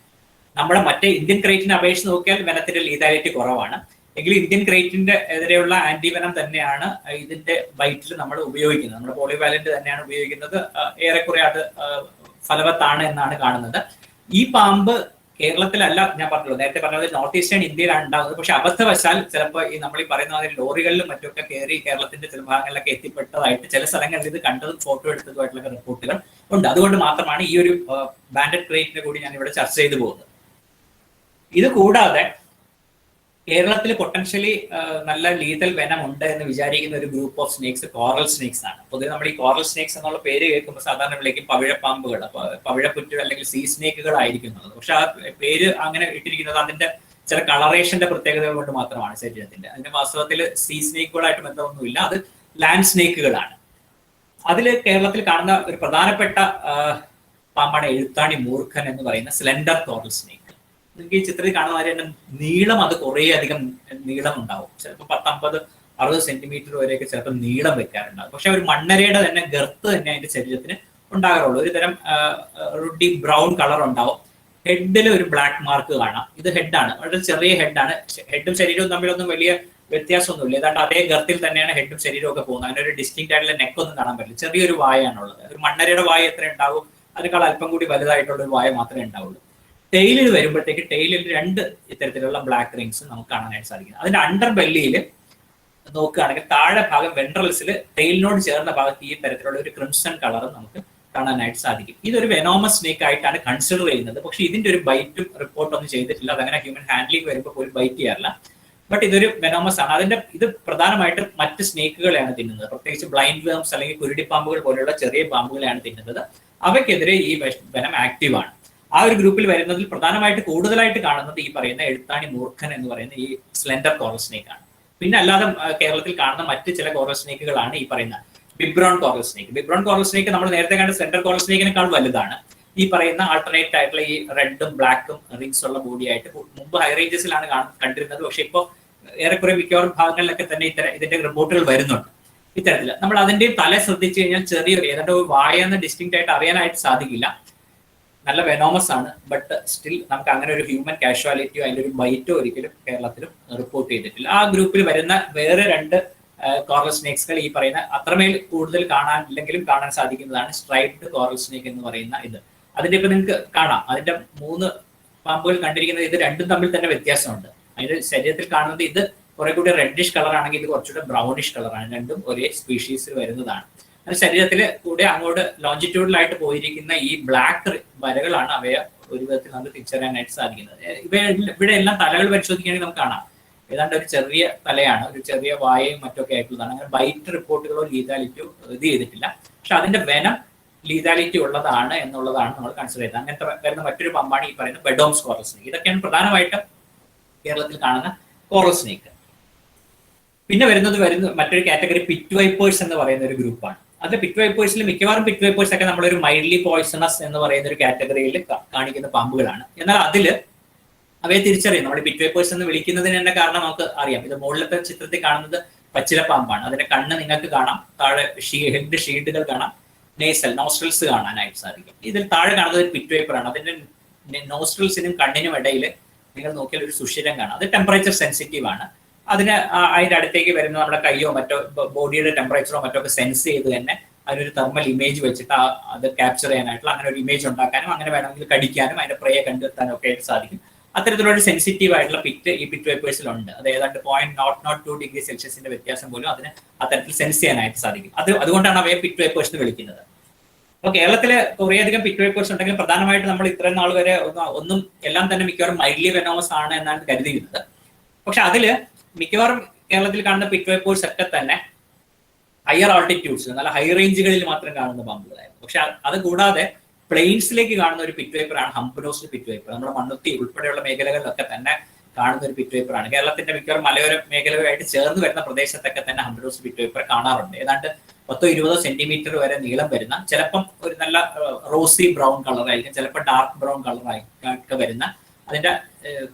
നമ്മുടെ മറ്റേ ഇന്ത്യൻ ക്രൈറ്റിനെ അപേക്ഷിച്ച് നോക്കിയാൽ വെനത്തിന്റെ ലീതാലിറ്റി കുറവാണ്. എങ്കിലും ഇന്ത്യൻ ക്രൈറ്റിന്റെ എതിരെയുള്ള ആന്റിവെനം തന്നെയാണ് ഇതിന്റെ ബൈറ്റിൽ നമ്മൾ ഉപയോഗിക്കുന്നത്. നമ്മുടെ പോളിവാലന്റ് തന്നെയാണ് ഉപയോഗിക്കുന്നത്. ഏറെക്കുറെ അത് ഫലവത്താണ് എന്നാണ് കാണുന്നത്. ഈ പാമ്പ് കേരളത്തിലല്ല, ഞാൻ പറഞ്ഞല്ലോ നേരത്തെ പറഞ്ഞത് നോർത്ത് ഈസ്റ്റേൺ ഇന്ത്യയിലാണ് ഉണ്ടാകുന്നത്. പക്ഷെ അബദ്ധവശാൽ ചിലപ്പോൾ ഈ നമ്മൾ ഈ പറയുന്ന മാതിരി ലോറികളിലും മറ്റൊക്കെ കയറി കേരളത്തിന്റെ ചില ഭാഗങ്ങളിലൊക്കെ എത്തിപ്പെട്ടതായിട്ട് ചില സ്ഥലങ്ങളിൽ ഇത് കണ്ടതും ഫോട്ടോ എടുത്തതുമായിട്ടുള്ള റിപ്പോർട്ടുകൾ ഉണ്ട്. അതുകൊണ്ട് മാത്രമാണ് ഈ ഒരു ബാൻഡഡ് ക്രൈറ്റിനെ കൂടി ഞാൻ ഇവിടെ ചർച്ച ചെയ്തു പോകുന്നത്. ഇത് കൂടാതെ കേരളത്തിൽ പൊട്ടൻഷ്യലി നല്ല ലീതൽ വെനം ഉണ്ട് എന്ന് വിചാരിക്കുന്ന ഒരു group of snakes coral snakes ആണ്. പൊതുവെ നമ്മൾ ഈ കോറൽ സ്നേക്സ് എന്നുള്ള പേര് കേൾക്കുമ്പോൾ സാധാരണ വിളിക്കും പവിഴപ്പാമ്പുകൾ, പവിഴപ്പുറ്റ് അല്ലെങ്കിൽ സീ സ്നേക്കുകളായിരിക്കുന്നത്. പക്ഷെ ആ പേര് അങ്ങനെ ഇട്ടിരിക്കുന്നത് അതിന്റെ ചില കളറേഷന്റെ പ്രത്യേകതകൾ കൊണ്ട് മാത്രമാണ് ശരീരത്തിന്റെ. അതിന്റെ വാസ്തവത്തിൽ സീ സ്നേക്കുകളായിട്ട് ബന്ധമൊന്നുമില്ല, അത് ലാൻഡ് സ്നേക്കുകളാണ്. അതിൽ കേരളത്തിൽ കാണുന്ന ഒരു പ്രധാനപ്പെട്ട പാമ്പാണ് എഴുത്താണി മൂർഖൻ എന്ന് പറയുന്ന സ്ലെൻഡർ കോറൽ സ്നേക്ക്. നിങ്ങൾക്ക് ഈ ചിത്രത്തിൽ കാണുന്ന മാതിരി തന്നെ നീളം അത് കുറേ അധികം നീളം ഉണ്ടാവും. ചിലപ്പോൾ 50-60 സെന്റിമീറ്റർ വരെയൊക്കെ ചിലപ്പോൾ നീളം വെക്കാറുണ്ടാവും. പക്ഷെ ഒരു മണ്ണരയുടെ തന്നെ ഗർത്ത് തന്നെ അതിന്റെ ശരീരത്തിന് ഉണ്ടാകാറുള്ളൂ. ഒരു തരം റുഡി ബ്രൗൺ കളർ ഉണ്ടാവും. ഹെഡിൽ ഒരു ബ്ലാക്ക് മാർക്ക് കാണാം. ഇത് ഹെഡാണ്, വളരെ ചെറിയ ഹെഡാണ്. ഹെഡും ശരീരവും തമ്മിലൊന്നും വലിയ വ്യത്യാസമൊന്നുമില്ല. ഏതാണ്ട് അതേ ഗർത്തിൽ തന്നെയാണ് ഹെഡും ശരീരവും ഒക്കെ പോകുന്നത്. അതിനൊരു ഡിസ്റ്റിങ്ക്റ്റ് ആയിട്ടുള്ള നെക്കൊന്നും കാണാൻ പറ്റില്ല. ചെറിയൊരു വായാണുള്ളത്. ഒരു മണ്ണരയുടെ വായ എത്ര ഉണ്ടാവും, അതിനേക്കാൾ അല്പം കൂടി വലുതായിട്ടുള്ള ഒരു വായ മാത്രമേ ഉണ്ടാവുള്ളൂ. ടെയിലിൽ വരുമ്പോഴത്തേക്ക് ടെയിലിൽ 2 ഇത്തരത്തിലുള്ള ബ്ലാക്ക് റിങ്സ് നമുക്ക് കാണാനായിട്ട് സാധിക്കും. അതിന്റെ അണ്ടർ ബെല്ലിയിൽ നോക്കുകയാണെങ്കിൽ താഴെ ഭാഗം വെൻട്രൽസിൽ ടെയിലിനോട് ചേർന്ന ഭാഗത്ത് ഈ തരത്തിലുള്ള ഒരു ക്രിംസൺ കളർ നമുക്ക് കാണാനായിട്ട് സാധിക്കും. ഇതൊരു വെനോമസ് സ്നേക്ക് ആയിട്ടാണ് കൺസിഡർ ചെയ്യുന്നത്. പക്ഷെ ഇതിന്റെ ഒരു ബൈറ്റും റിപ്പോർട്ടൊന്നും ചെയ്തിട്ടില്ല. അതങ്ങനെ ഹ്യൂമൻ ഹാൻഡ്ലിംഗ് വരുമ്പോൾ പോലും ബൈറ്റ് ചെയ്യാറില്ല. ബട്ട് ഇതൊരു വെനോമസ് ആണ്. ഇത് പ്രധാനമായിട്ടും മറ്റ് സ്നേക്കുകളെയാണ് തിന്നുന്നത്. പ്രത്യേകിച്ച് ബ്ലൈൻഡ് വേംസ് അല്ലെങ്കിൽ കുരുടിപ്പാമ്പുകൾ പോലെയുള്ള ചെറിയ പാമ്പുകളെയാണ് തിന്നുന്നത്. അവയ്ക്കെതിരെ ഈ വെനം ആക്റ്റീവ് ആണ്. ആ ഒരു ഗ്രൂപ്പിൽ വരുന്നതിൽ പ്രധാനമായിട്ട് കൂടുതലായിട്ട് കാണുന്നത് ഈ പറയുന്ന എഴുത്താണി മൂർഖൻ എന്ന് പറയുന്ന ഈ സ്ലെൻഡർ കോറൽ സ്നേക്ക് ആണ്. പിന്നെ അല്ലാതെ കേരളത്തിൽ കാണുന്ന മറ്റ് ചില കോറൽ സ്നേക്കുകളാണ് ഈ പറയുന്ന ബിബ്രോൺ കോറൽ സ്നേക്ക്. ബിബ്രോൺ കോറൽ സ്നേക്ക് നമ്മൾ നേരത്തെ കണ്ട സ്ലെൻഡർ കോറൽ സ്നേക്കിനേക്കാൾ വലുതാണ്. ഈ പറയുന്ന ആൾട്ടർനേറ്റ് ആയിട്ടുള്ള ഈ റെഡും ബ്ലാക്കും റിങ്സ് ഉള്ള ബോഡി ആയിട്ട് മുമ്പ് ഹൈ റേഞ്ചസിലാണ് കണ്ടിരുന്നത്. പക്ഷെ ഇപ്പോൾ ഏറെക്കുറെ മിക്കവാറും ഭാഗങ്ങളിലൊക്കെ തന്നെ ഇതിന്റെ റിപ്പോർട്ടുകൾ വരുന്നുണ്ട്. ഇത്തരത്തില് നമ്മൾ അതിന്റെ തല ശ്രദ്ധിച്ചു കഴിഞ്ഞാൽ ചെറിയൊരു ഏതാണ്ട് വായെന്ന് ഡിസ്റ്റിങ്ക്റ്റ് ആയിട്ട് അറിയാനായിട്ട് സാധിക്കില്ല. നല്ല വെനോമസ് ആണ്. ബട്ട് സ്റ്റിൽ നമുക്ക് അങ്ങനെ ഒരു ഹ്യൂമൻ കാഷ്വാലിറ്റിയോ അതിന്റെ ഒരു ബൈറ്റോ ഒരിക്കലും കേരളത്തിലും റിപ്പോർട്ട് ചെയ്തിട്ടില്ല. ആ ഗ്രൂപ്പിൽ വരുന്ന വേറെ 2 കോറൽ സ്നേക്സുകൾ ഈ പറയുന്ന അത്രമേൽ കൂടുതൽ കാണാനില്ലെങ്കിലും കാണാൻ സാധിക്കുന്നതാണ് സ്ട്രൈപ്ഡ് കോറൽ സ്നേക്ക് എന്ന് പറയുന്ന ഇത്. അതിന്റെ ഇപ്പൊ നിങ്ങൾക്ക് കാണാം, അതിന്റെ 3 പാമ്പുകൾ കണ്ടിരിക്കുന്നത് ഇത് രണ്ടും തമ്മിൽ തന്നെ വ്യത്യാസമുണ്ട്. അതിന്റെ ശരീരത്തിൽ കാണുന്നത് ഇത് കുറെ കൂടി റെഡിഷ് കളർ ആണെങ്കിൽ ഇത് കുറച്ചുകൂടെ ബ്രൗണിഷ് കളറാണ്. രണ്ടും ഒരേ സ്പീഷീസിൽ വരുന്നതാണ്. ശരീരത്തിൽ കൂടെ അങ്ങോട്ട് ലോഞ്ചിറ്റ്യൂഡിലായിട്ട് പോയിരിക്കുന്ന ഈ ബ്ലാക്ക് വരകളാണ് അവയെ ഒരു വിധത്തിൽ നമുക്ക് തിരിച്ചറിയാനായിട്ട് സാധിക്കുന്നത്. ഇവിടെ എല്ലാം തലകൾ പരിശോധിക്കുകയാണെങ്കിൽ നമുക്ക് കാണാം ഏതാണ്ട് ഒരു ചെറിയ തലയാണ്, ഒരു ചെറിയ വായയും മറ്റൊക്കെ ആയിട്ടുള്ളതാണ്. അങ്ങനെ ബൈറ്റ് റിപ്പോർട്ടുകളോ ലീതാലിറ്റിയോ ഇത് ചെയ്തിട്ടില്ല. പക്ഷെ അതിന്റെ വെനം ലീതാലിറ്റി ഉള്ളതാണ് എന്നുള്ളതാണ് നമ്മൾ കൺസിഡർ ചെയ്തത്. അങ്ങനത്തെ വരുന്ന മറ്റൊരു പമ്പാണ് ഈ പറയുന്ന ബെഡോംസ് കോറൽ സ്നേക്ക്. ഇതൊക്കെയാണ് പ്രധാനമായിട്ടും കേരളത്തിൽ കാണുന്ന കോറൽ സ്നേക്ക്. പിന്നെ വരുന്ന മറ്റൊരു കാറ്റഗറി പിറ്റ് വൈപ്പേഴ്സ് എന്ന് പറയുന്ന ഒരു ഗ്രൂപ്പാണ്. അത് പിറ്റ് വൈപ്പേഴ്സിൽ മിക്കവാറും പിറ്റ് വൈപ്പേഴ്സ് ഒക്കെ നമ്മളൊരു മൈൽഡ്ലി പോയിസണസ് എന്ന് പറയുന്ന ഒരു കാറ്റഗറിയിൽ കാണിക്കുന്ന പാമ്പുകളാണ്. എന്നാൽ അതിൽ അവയെ തിരിച്ചറിയും. നമ്മൾ പിറ്റ് വൈപ്പേഴ്സ് എന്ന് വിളിക്കുന്നതിന് തന്നെ കാരണം നമുക്ക് അറിയാം. ഇത് മുകളിലത്തെ ചിത്രത്തിൽ കാണുന്നത് പച്ചില പാമ്പാണ്. അതിന്റെ കണ്ണ് നിങ്ങൾക്ക് കാണാം, താഴെ ഹെഡ് ഷീൽഡുകൾ കാണാം, നോസ്ട്രൽസ് കാണാനായിട്ട് സാധിക്കും. ഇതിൽ താഴെ കാണുന്നത് ഒരു പിറ്റ് വൈപ്പറാണ്. അതിന്റെ നോസ്ട്രൽസിനും കണ്ണിനും ഇടയിൽ നിങ്ങൾ നോക്കിയാൽ ഒരു സുഷിരം കാണാം. അത് ടെമ്പറേച്ചർ സെൻസിറ്റീവ് ആണ്. അതിന് അതിന്റെ അടുത്തേക്ക് വരുന്ന നമ്മുടെ കയ്യോ മറ്റോ ബോഡിയുടെ ടെമ്പറേച്ചറോ മറ്റോ ഒക്കെ സെൻസ് ചെയ്ത് തന്നെ അതിനൊരു തെർമൽ ഇമേജ് വെച്ചിട്ട് അത് ക്യാപ്ചർ ചെയ്യാനായിട്ടുള്ള അങ്ങനെ ഒരു ഇമേജ് ഉണ്ടാക്കാനും അങ്ങനെ വേണമെങ്കിൽ കടിക്കാനും അതിന്റെ പ്രയെ കണ്ടെത്താനും ഒക്കെ ആയിട്ട് സാധിക്കും. അത്തരത്തിലുള്ള ഒരു സെൻസിറ്റീവ് ആയിട്ടുള്ള ഈ പിറ്റ് വൈപ്പേഴ്സിലുണ്ട്. അത് ഏതാണ്ട് 0.002 ഡിഗ്രി സെൽഷ്യസിന്റെ വ്യത്യാസം പോലും അതിന് അത്തരത്തിൽ സെൻസ് ചെയ്യാനായിട്ട് സാധിക്കും. അതുകൊണ്ടാണ് അവയെ പിറ്റ് വൈപ്പേഴ്സ് എന്ന് വിളിക്കുന്നത്. അപ്പൊ കേരളത്തില് കുറേയധികം പിറ്റ് വൈപ്പേഴ്സ് ഉണ്ടെങ്കിലും പ്രധാനമായിട്ട് നമ്മൾ ഇത്രയും നാൾ വരെ ഒന്നും എല്ലാം തന്നെ മിക്കവാറും മൈൽഡ്ലി വെനോമസ് ആണ് എന്നാണ് കരുതിയിരുന്നത്. പക്ഷെ അതില് മിക്കവാറും കേരളത്തിൽ കാണുന്ന പിറ്റ് വൈപ്പേഴ്സ് ഒക്കെ തന്നെ ഹയർ ആൾട്ടിറ്റ്യൂഡ്സ് നല്ല ഹൈ റേഞ്ചുകളിൽ മാത്രം കാണുന്ന പാമ്പുകളായിരുന്നു. പക്ഷെ അത് കൂടാതെ പ്ലെയിൻസിലേക്ക് കാണുന്ന ഒരു പിറ്റ് വൈപ്പറാണ് ഹംപ് പിറ്റ് വൈപ്പർ. നമ്മുടെ മണ്ണുത്തി ഉൾപ്പെടെയുള്ള മേഖലകളിലൊക്കെ തന്നെ കാണുന്ന ഒരു പിറ്റ് വൈപ്പറാണ്. കേരളത്തിന്റെ മിക്കവാറും മലയോര മേഖലകളുമായിട്ട് ചേർന്ന് വരുന്ന പ്രദേശത്തൊക്കെ തന്നെ ഹംപ് പിറ്റ് വൈപ്പർ കാണാറുണ്ട്. ഏതാണ്ട് 10-20 സെന്റിമീറ്റർ വരെ നീളം വരുന്ന, ചിലപ്പം ഒരു നല്ല റോസി ബ്രൗൺ കളറായിരിക്കും, ചിലപ്പോൾ ഡാർക്ക് ബ്രൗൺ കളറായി വരുന്ന, അതിന്റെ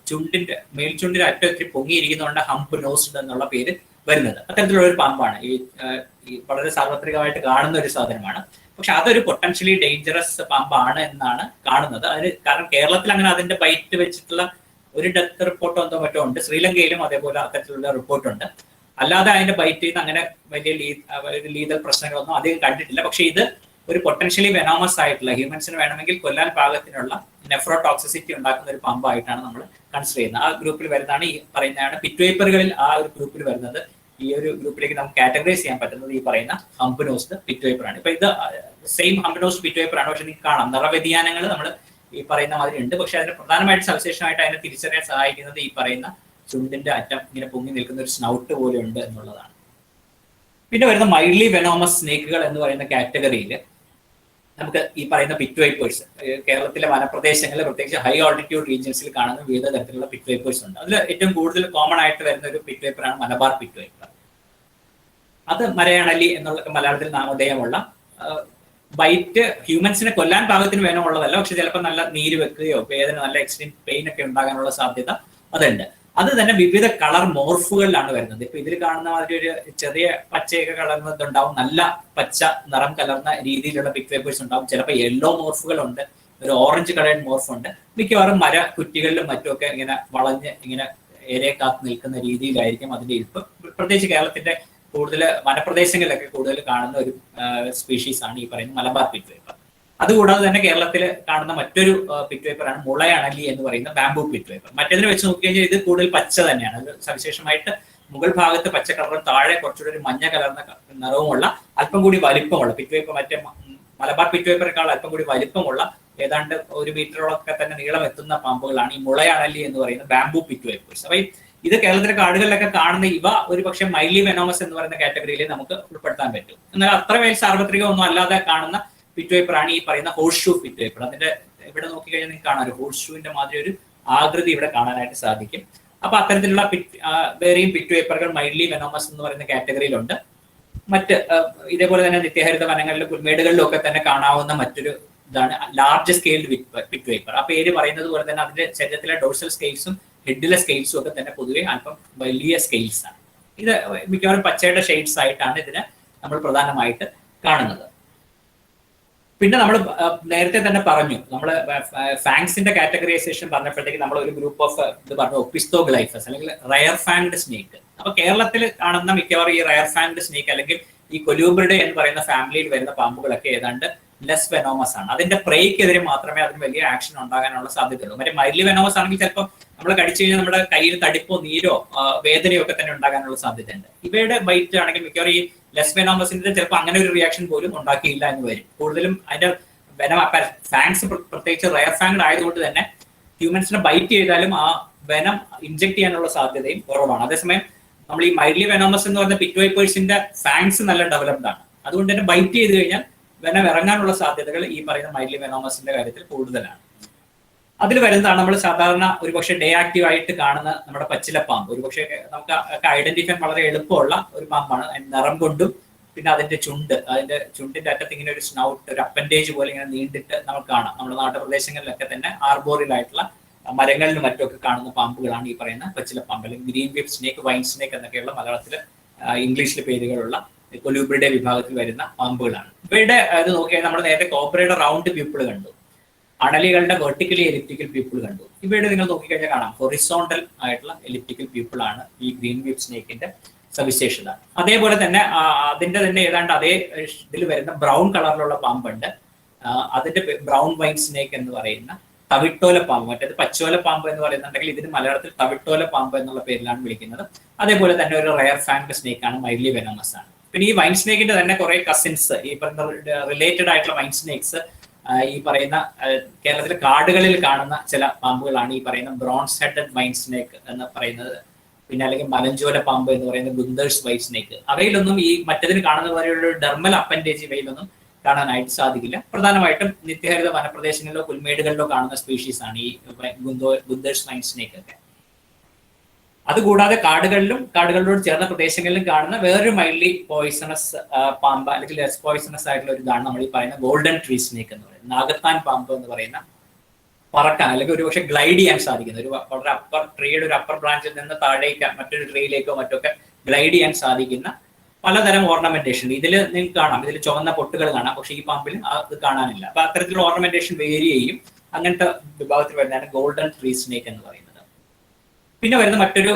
ചുണ്ടിന്റെ മേൽചുണ്ടിന്റെ അറ്റത്തിൽ പൊങ്ങിയിരിക്കുന്നതുകൊണ്ട് ഹംപ് നോസ്ഡ് എന്നുള്ള പേര് വരുന്നത്. അത്തരത്തിലുള്ള ഒരു പാമ്പാണ്. ഈ വളരെ സാർവത്രികമായിട്ട് കാണുന്ന ഒരു സാധനമാണ്. പക്ഷെ അതൊരു പൊട്ടൻഷ്യലി ഡേഞ്ചറസ് പാമ്പാണ് എന്നാണ് കാണുന്നത്. അതിന് കാരണം കേരളത്തിൽ അങ്ങനെ അതിന്റെ ബൈറ്റ് വെച്ചിട്ടുള്ള ഒരു ഡെത്ത് റിപ്പോർട്ടോ എന്തോ മറ്റോ ഉണ്ട്. ശ്രീലങ്കയിലും അതേപോലെ അത്തരത്തിലുള്ള റിപ്പോർട്ടുണ്ട്. അല്ലാതെ അതിന്റെ ബൈറ്റ് ചെയ്ത് അങ്ങനെ വലിയ ലീതൽ പ്രശ്നങ്ങളൊന്നും അധികം കണ്ടിട്ടില്ല. പക്ഷെ ഇത് ഒരു പൊട്ടൻഷ്യലി വെനോമസ് ആയിട്ടുള്ള, ഹ്യൂമൻസിന് വേണമെങ്കിൽ കൊല്ലാൻ പാകത്തിനുള്ള നെഫ്രോടോക്സിസിറ്റി ഉണ്ടാക്കുന്ന ഒരു പാമ്പായിട്ടാണ് നമ്മൾ കൺസിഡർ ചെയ്യുന്നത്. ആ ഗ്രൂപ്പിൽ വരുന്നതാണ് ഈ പറയുന്നതാണ് പിറ്റ് വൈപ്പറുകളിൽ ആ ഒരു ഗ്രൂപ്പിൽ വരുന്നത്. ഈ ഒരു ഗ്രൂപ്പിലേക്ക് നമുക്ക് കാറ്റഗറൈസ് ചെയ്യാൻ പറ്റുന്നത് ഈ പറയുന്ന ഹംപ് നോസ്ഡ് പിറ്റ് വൈപ്പറാണ്. ഇപ്പൊ ഇത് സെയിം ഹംപ് നോസ്ഡ് പിറ്റ് വൈപ്പറാണ്. പക്ഷെ നിങ്ങൾക്ക് കാണാം നിറവ്യതിയാനങ്ങൾ നമ്മൾ ഈ പറയുന്ന മാതിരി ഉണ്ട്. പക്ഷെ അതിന് പ്രധാനമായിട്ട് സവിശേഷമായിട്ട് അതിനെ തിരിച്ചറിയാൻ സഹായിക്കുന്നത് ഈ പറയുന്ന ചുണ്ടിന്റെ അറ്റം ഇങ്ങനെ പൊങ്ങി നിൽക്കുന്ന ഒരു സ്നൗട്ട് പോലെ ഉണ്ട് എന്നുള്ളതാണ്. പിന്നെ വരുന്ന മൈൽഡ്ലി വെനോമസ് സ്നേക്കുകൾ എന്ന് പറയുന്ന കാറ്റഗറിയിൽ നമുക്ക് ഈ പറയുന്ന പിറ്റ് വൈപ്പേഴ്സ് കേരളത്തിലെ വനപ്രദേശങ്ങളിൽ പ്രത്യേകിച്ച് ഹൈ ഓൾട്ടിറ്റ്യൂഡ് റീജിയൻസിൽ കാണുന്ന വിവിധ തരത്തിലുള്ള പിറ്റ് വൈപ്പേഴ്സ് ഉണ്ട്. അതിൽ ഏറ്റവും കൂടുതൽ കോമൺ ആയിട്ട് വരുന്ന ഒരു പിറ്റ് വൈപ്പറാണ് മലബാർ പിറ്റ് വൈപ്പർ. അത് മലയാളി എന്നുള്ള മലയാളത്തിൽ നാമധേയമുള്ള ബൈറ്റ് ഹ്യൂമൻസിനെ കൊല്ലാൻ പാകത്തിന് വേനമുള്ളതല്ല. പക്ഷെ ചിലപ്പോൾ നല്ല നീര് വെക്കുകയോ വേദന നല്ല എക്സ്ട്രീം പെയിൻ ഒക്കെ ഉണ്ടാകാനുള്ള സാധ്യത അതുണ്ട്. അത് തന്നെ വിവിധ കളർ മോർഫുകളിലാണ് വരുന്നത്. ഇപ്പൊ ഇതിൽ കാണുന്ന മാതിരി ഒരു ചെറിയ പച്ചയൊക്കെ കളർന്നതുണ്ടാവും, നല്ല പച്ച നിറം കലർന്ന രീതിയിലുള്ള പിറ്റ് വൈപ്പേഴ്സ് ഉണ്ടാവും. ചിലപ്പോൾ യെല്ലോ മോർഫുകളുണ്ട്, ഒരു ഓറഞ്ച് കളേർഡ് മോർഫുണ്ട്. മിക്കവാറും മര കുറ്റികളിലും മറ്റുമൊക്കെ ഇങ്ങനെ വളഞ്ഞ് ഇങ്ങനെ ഏരയെ കാത്ത് നിൽക്കുന്ന രീതിയിലായിരിക്കും അതിന്റെ ഇരിപ്പ്. പ്രത്യേകിച്ച് കേരളത്തിന്റെ കൂടുതൽ വനപ്രദേശങ്ങളിലൊക്കെ കൂടുതൽ കാണുന്ന ഒരു സ്പീഷീസ് ആണ് ഈ പറയുന്ന മലബാർ പിറ്റ് വൈപ്പർ. അതുകൂടാതെ തന്നെ കേരളത്തിൽ കാണുന്ന മറ്റൊരു പിറ്റ് വൈപ്പറാണ് മുളയണലി എന്ന് പറയുന്ന ബാംബൂ പിറ്റ് വൈപ്പർ. മറ്റേതിനെ വെച്ച് നോക്കിക്കഴിഞ്ഞാൽ ഇത് കൂടുതൽ പച്ച തന്നെയാണ്. അത് സവിശേഷമായിട്ട് മുകൾ ഭാഗത്ത് പച്ച കളറും താഴെ കുറച്ചുകൂടി ഒരു മഞ്ഞ കലർന്ന നിറവുമുള്ള അല്പം കൂടി വലിപ്പമുള്ള പിറ്റ് വൈപ്പർ, മറ്റേ മലബാർ പിറ്റ് വൈപ്പറിനേക്കാൾ അല്പം കൂടി വലിപ്പമുള്ള ഏതാണ്ട് 1 മീറ്ററോളൊക്കെ തന്നെ നീളം എത്തുന്ന പാമ്പുകളാണ് ഈ മുളയണലി എന്ന് പറയുന്ന ബാംബൂ പിറ്റ് വൈപ്പേഴ്സ്. അപ്പൊ ഇത് കേരളത്തിലെ കാടുകളിലൊക്കെ കാണുന്ന ഇവ ഒരു പക്ഷേ മൈൽഡ്ലി വെനോമസ് എന്ന് പറയുന്ന കാറ്റഗറിയിൽ നമുക്ക് ഉൾപ്പെടുത്താൻ പറ്റും. എന്നാൽ അത്ര വലിയ സാർവത്രികമൊന്നും അല്ലാതെ കാണുന്ന പിറ്റ് വൈപ്പറാണ് ഈ പറയുന്ന ഹോഴ്സ് ഷൂ പിറ്റ് വൈപ്പർ. അതിന്റെ ഇവിടെ നോക്കിക്കഴിഞ്ഞാൽ നിങ്ങൾക്ക് കാണാം ഒരു ഹോഴ്സ് ഷൂവിന്റെ മാതിരി ഒരു ആകൃതി ഇവിടെ കാണാനായിട്ട് സാധിക്കും. അപ്പൊ അത്തരത്തിലുള്ള വേറെയും പിറ്റ് വൈപ്പറുകൾ മൈൽഡ്ലി വെനോമസ് എന്ന് പറയുന്ന കാറ്റഗറിയിലുണ്ട്. മറ്റ് ഇതേപോലെ തന്നെ നിത്യഹരിത വനങ്ങളിലും പുൽമേടുകളിലും ഒക്കെ തന്നെ കാണാവുന്ന മറ്റൊരു ഇതാണ് ലാർജ് സ്കെയിൽഡ് പിറ്റ് വൈപ്പർ. ആ പേര് പറയുന്നത് പോലെ തന്നെ അതിന്റെ ശരീരത്തിലെ ഡോർസൽ സ്കെയിൽസും ഹെഡിലെ സ്കെയിൽസും ഒക്കെ തന്നെ പൊതുവെ അല്പം വലിയ സ്കെയിൽസ് ആണ്. ഇത് മിക്കവാറും പച്ചയുടെ ഷെയ്ഡ്സ് ആയിട്ടാണ് ഇതിനെ നമ്മൾ പ്രധാനമായിട്ട് കാണുന്നത്. പിന്നെ നമ്മൾ നേരത്തെ തന്നെ പറഞ്ഞു, നമ്മൾ ഫാങ്സിന്റെ കാറ്റഗറൈസേഷൻ പറഞ്ഞപ്പോഴത്തേക്ക് നമ്മൾ ഒരു ഗ്രൂപ്പ് ഓഫ് ഇത് പറഞ്ഞു ഒപ്പിസ്തോഗ്ലൈഫസ് അല്ലെങ്കിൽ റയർ ഫാങ്ഡ് സ്നേക്ക്. അപ്പൊ കേരളത്തിൽ കാണുന്ന മിക്കവാറും ഈ റയർ ഫാങ്ഡ് സ്നേക്ക് അല്ലെങ്കിൽ ഈ കൊലൂബ്രിഡേ എന്ന് പറയുന്ന ഫാമിലിയിൽ വരുന്ന പാമ്പുകളൊക്കെ ഏതാണ്ട് ലെസ് വെനോമസ് ആണ്. അതിന്റെ പ്രേയ്ക്കെതിരെ മാത്രമേ അതിന് വലിയ ആക്ഷൻ ഉണ്ടാകാനുള്ള സാധ്യതയുള്ളൂ. മറ്റേ മൈൽഡ്ലി വെനോമസ് ആണെങ്കിൽ ചിലപ്പോൾ നമ്മൾ കടിച്ചു കഴിഞ്ഞാൽ നമ്മുടെ കയ്യിൽ തടിപ്പോ നീരോ വേദനയോ ഒക്കെ തന്നെ ഉണ്ടാകാനുള്ള സാധ്യതയുണ്ട്. ഇവയുടെ ബൈറ്റ് ആണെങ്കിൽ മിക്കവാറും ഈ ലെസ് വെനോമസിന്റെ ചിലപ്പോൾ അങ്ങനെ ഒരു റിയാക്ഷൻ പോലും ഉണ്ടാക്കിയില്ല എന്ന് വരും. കൂടുതലും അതിന്റെ വെനം ഫാങ്സ് പ്രത്യേകിച്ച് റയർ ഫാങ്ഡ് ആയതുകൊണ്ട് തന്നെ ഹ്യൂമൻസിനെ ബൈറ്റ് ചെയ്താലും ആ വെനം ഇൻജെക്ട് ചെയ്യാനുള്ള സാധ്യതയും കുറവാണ്. അതേസമയം നമ്മൾ ഈ മൈൽഡ്ലി വെനോമസ് എന്ന് പറയുന്ന പിറ്റ് വൈപ്പേഴ്സിന്റെ ഫാങ്സ് നല്ല ഡെവലപ്ഡ് ആണ്. അതുകൊണ്ട് തന്നെ ബൈറ്റ് ചെയ്ത് കഴിഞ്ഞാൽ വെനം ഇറങ്ങാനുള്ള സാധ്യതകൾ ഈ പറയുന്ന മൈൽഡ്ലി വെനോമസിന്റെ കാര്യത്തിൽ കൂടുതലാണ്. അതിൽ വരുന്നതാണ് നമ്മൾ സാധാരണ ഒരുപക്ഷെ ഡേ ആക്റ്റീവ് ആയിട്ട് കാണുന്ന നമ്മുടെ പച്ചിലപ്പാമ്പ്. ഒരുപക്ഷെ നമുക്ക് ഐഡന്റിഫൈ വളരെ എളുപ്പമുള്ള ഒരു പാമ്പാണ്. നിറം കൊണ്ടും പിന്നെ അതിന്റെ ചുണ്ടിന്റെ അറ്റത്ത് ഇങ്ങനെ ഒരു സ്നൗട്ട്, ഒരു അപ്പൻഡേജ് പോലെ ഇങ്ങനെ നീണ്ടിട്ട് നമുക്ക് കാണാം. നമ്മുടെ നാട്ടുപ്രദേശങ്ങളിലൊക്കെ തന്നെ ആർബോറിയലായിട്ടുള്ള മരങ്ങളിലും മറ്റൊക്കെ കാണുന്ന പാമ്പുകളാണ് ഈ പറയുന്ന പച്ചിലപ്പാമ്പ്, അല്ലെങ്കിൽ ഗ്രീൻ വീപ്പ് സ്നേക്ക്, വൈൻ സ്നേക്ക് എന്നൊക്കെയുള്ള മലയാളത്തിൽ ഇംഗ്ലീഷിൽ പേരുകളുള്ള കൊലൂബ്രിഡേ വിഭാഗത്തിൽ വരുന്ന പാമ്പുകളാണ്. ഇവയുടെ ഇത് നോക്കിയാൽ നമ്മൾ നേരത്തെ കോബ്രയുടെ റൗണ്ട് പ്യൂപ്പിൾ കണ്ടു, അണലികളുടെ വെർട്ടിക്കലി എലിപ്റ്റിക്കൽ പ്യൂപ്പിൾ കണ്ടു. ഇവയുടെ നിങ്ങൾ നോക്കിക്കഴിഞ്ഞാൽ കാണാം ഹൊറിസോണ്ടൽ ആയിട്ടുള്ള എലിപ്റ്റിക്കൽ പ്യൂപ്പിൾ ആണ് ഈ ഗ്രീൻ വീപ്പ് സ്നേക്കിന്റെ സവിശേഷത. അതേപോലെ തന്നെ അതിന്റെ തന്നെ ഏതാണ്ട് അതേ ഇതിൽ വരുന്ന ബ്രൗൺ കളറിലുള്ള പാമ്പുണ്ട്. അതിന്റെ ബ്രൗൺ വൈൻ സ്നേക്ക് എന്ന് പറയുന്ന തവിട്ടോല പാമ്പ്, മറ്റേത് പച്ചോല പാമ്പ് എന്ന് പറയുന്നുണ്ടെങ്കിൽ ഇതിന് മലയാളത്തിൽ തവിട്ടോല പാമ്പ് എന്നുള്ള പേരിലാണ് വിളിക്കുന്നത്. അതേപോലെ തന്നെ ഒരു റയർ ഫാങ്ഡ് സ്നേക്ക് ആണ്, മൈൽഡ്ലി വെനമസ് ആണ്. പിന്നെ ഈ വൈൻ സ്നേക്കിന്റെ തന്നെ കുറെ കസിൻസ്, ഈ പറയുന്ന റിലേറ്റഡ് ആയിട്ടുള്ള വൈൻ സ്നേക്സ് ഈ പറയുന്ന കേരളത്തിലെ കാടുകളിൽ കാണുന്ന ചില പാമ്പുകളാണ് ഈ പറയുന്ന ബ്രോൺസ് ഹെഡഡ് വൈൻ സ്നേക്ക് എന്ന് പറയുന്നത്, പിന്നെ അല്ലെങ്കിൽ മലഞ്ചോല പാമ്പ് എന്ന് പറയുന്ന ഗുന്തേഴ്സ് വൈൻ സ്നേക്ക്. അവയിലൊന്നും ഈ മറ്റതിന് കാണുന്ന പോലെയുള്ള ഡെർമൽ അപ്പൻഡേജ് ഇവയിലൊന്നും കാണാനായിട്ട് സാധിക്കില്ല. പ്രധാനമായിട്ടും നിത്യഹരിത വനപ്രദേശങ്ങളിലോ പുൽമേടുകളിലോ കാണുന്ന സ്പീഷീസ് ആണ് ഈ ഗുന്തേഴ്സ് വൈൻ സ്നേക്ക് ഒക്കെ. അതുകൂടാതെ കാടുകളിലോട് ചേർന്ന പ്രദേശങ്ങളിലും കാണുന്ന വേറൊരു മൈൽഡ്ലി പോയിസണസ് പാമ്പ് അല്ലെങ്കിൽ ലെസ് പോയിസണസ് ആയിട്ടുള്ള ഒരു ഇതാണ് നമ്മൾ ഈ പറയുന്ന ഗോൾഡൻ ട്രീ സ്നേക്ക് എന്ന് പറയുന്നത്. നാഗത്താൻ പാമ്പ് എന്ന് പറയുന്ന പറക്കാൻ അല്ലെങ്കിൽ ഒരു പക്ഷെ ഗ്ലൈഡ് ചെയ്യാൻ സാധിക്കുന്ന ഒരു വളരെ ട്രീയുടെ ഒരു അപ്പർ ബ്രാഞ്ചിൽ നിന്ന് താഴേക്ക് മറ്റൊരു ട്രീയിലേക്കോ മറ്റൊക്കെ ഗ്ലൈഡ് ചെയ്യാൻ സാധിക്കുന്ന പലതരം ഓർണമെന്റേഷൻ ഇതിൽ നിങ്ങൾക്ക് കാണാം. ഇതിൽ ചുവന്ന പൊട്ടുകൾ കാണാം, പക്ഷെ ഈ പാമ്പിൽ അത് കാണാനില്ല. അപ്പൊ അത്തരത്തിലുള്ള ഓർണമെന്റേഷൻ വേരി ചെയ്യും. അങ്ങനത്തെ വിഭാഗത്തിൽ വരുന്നതാണ് ഗോൾഡൻ ട്രീ സ്നേക്ക് എന്ന് പറയുന്നത്. പിന്നെ വരുന്ന മറ്റൊരു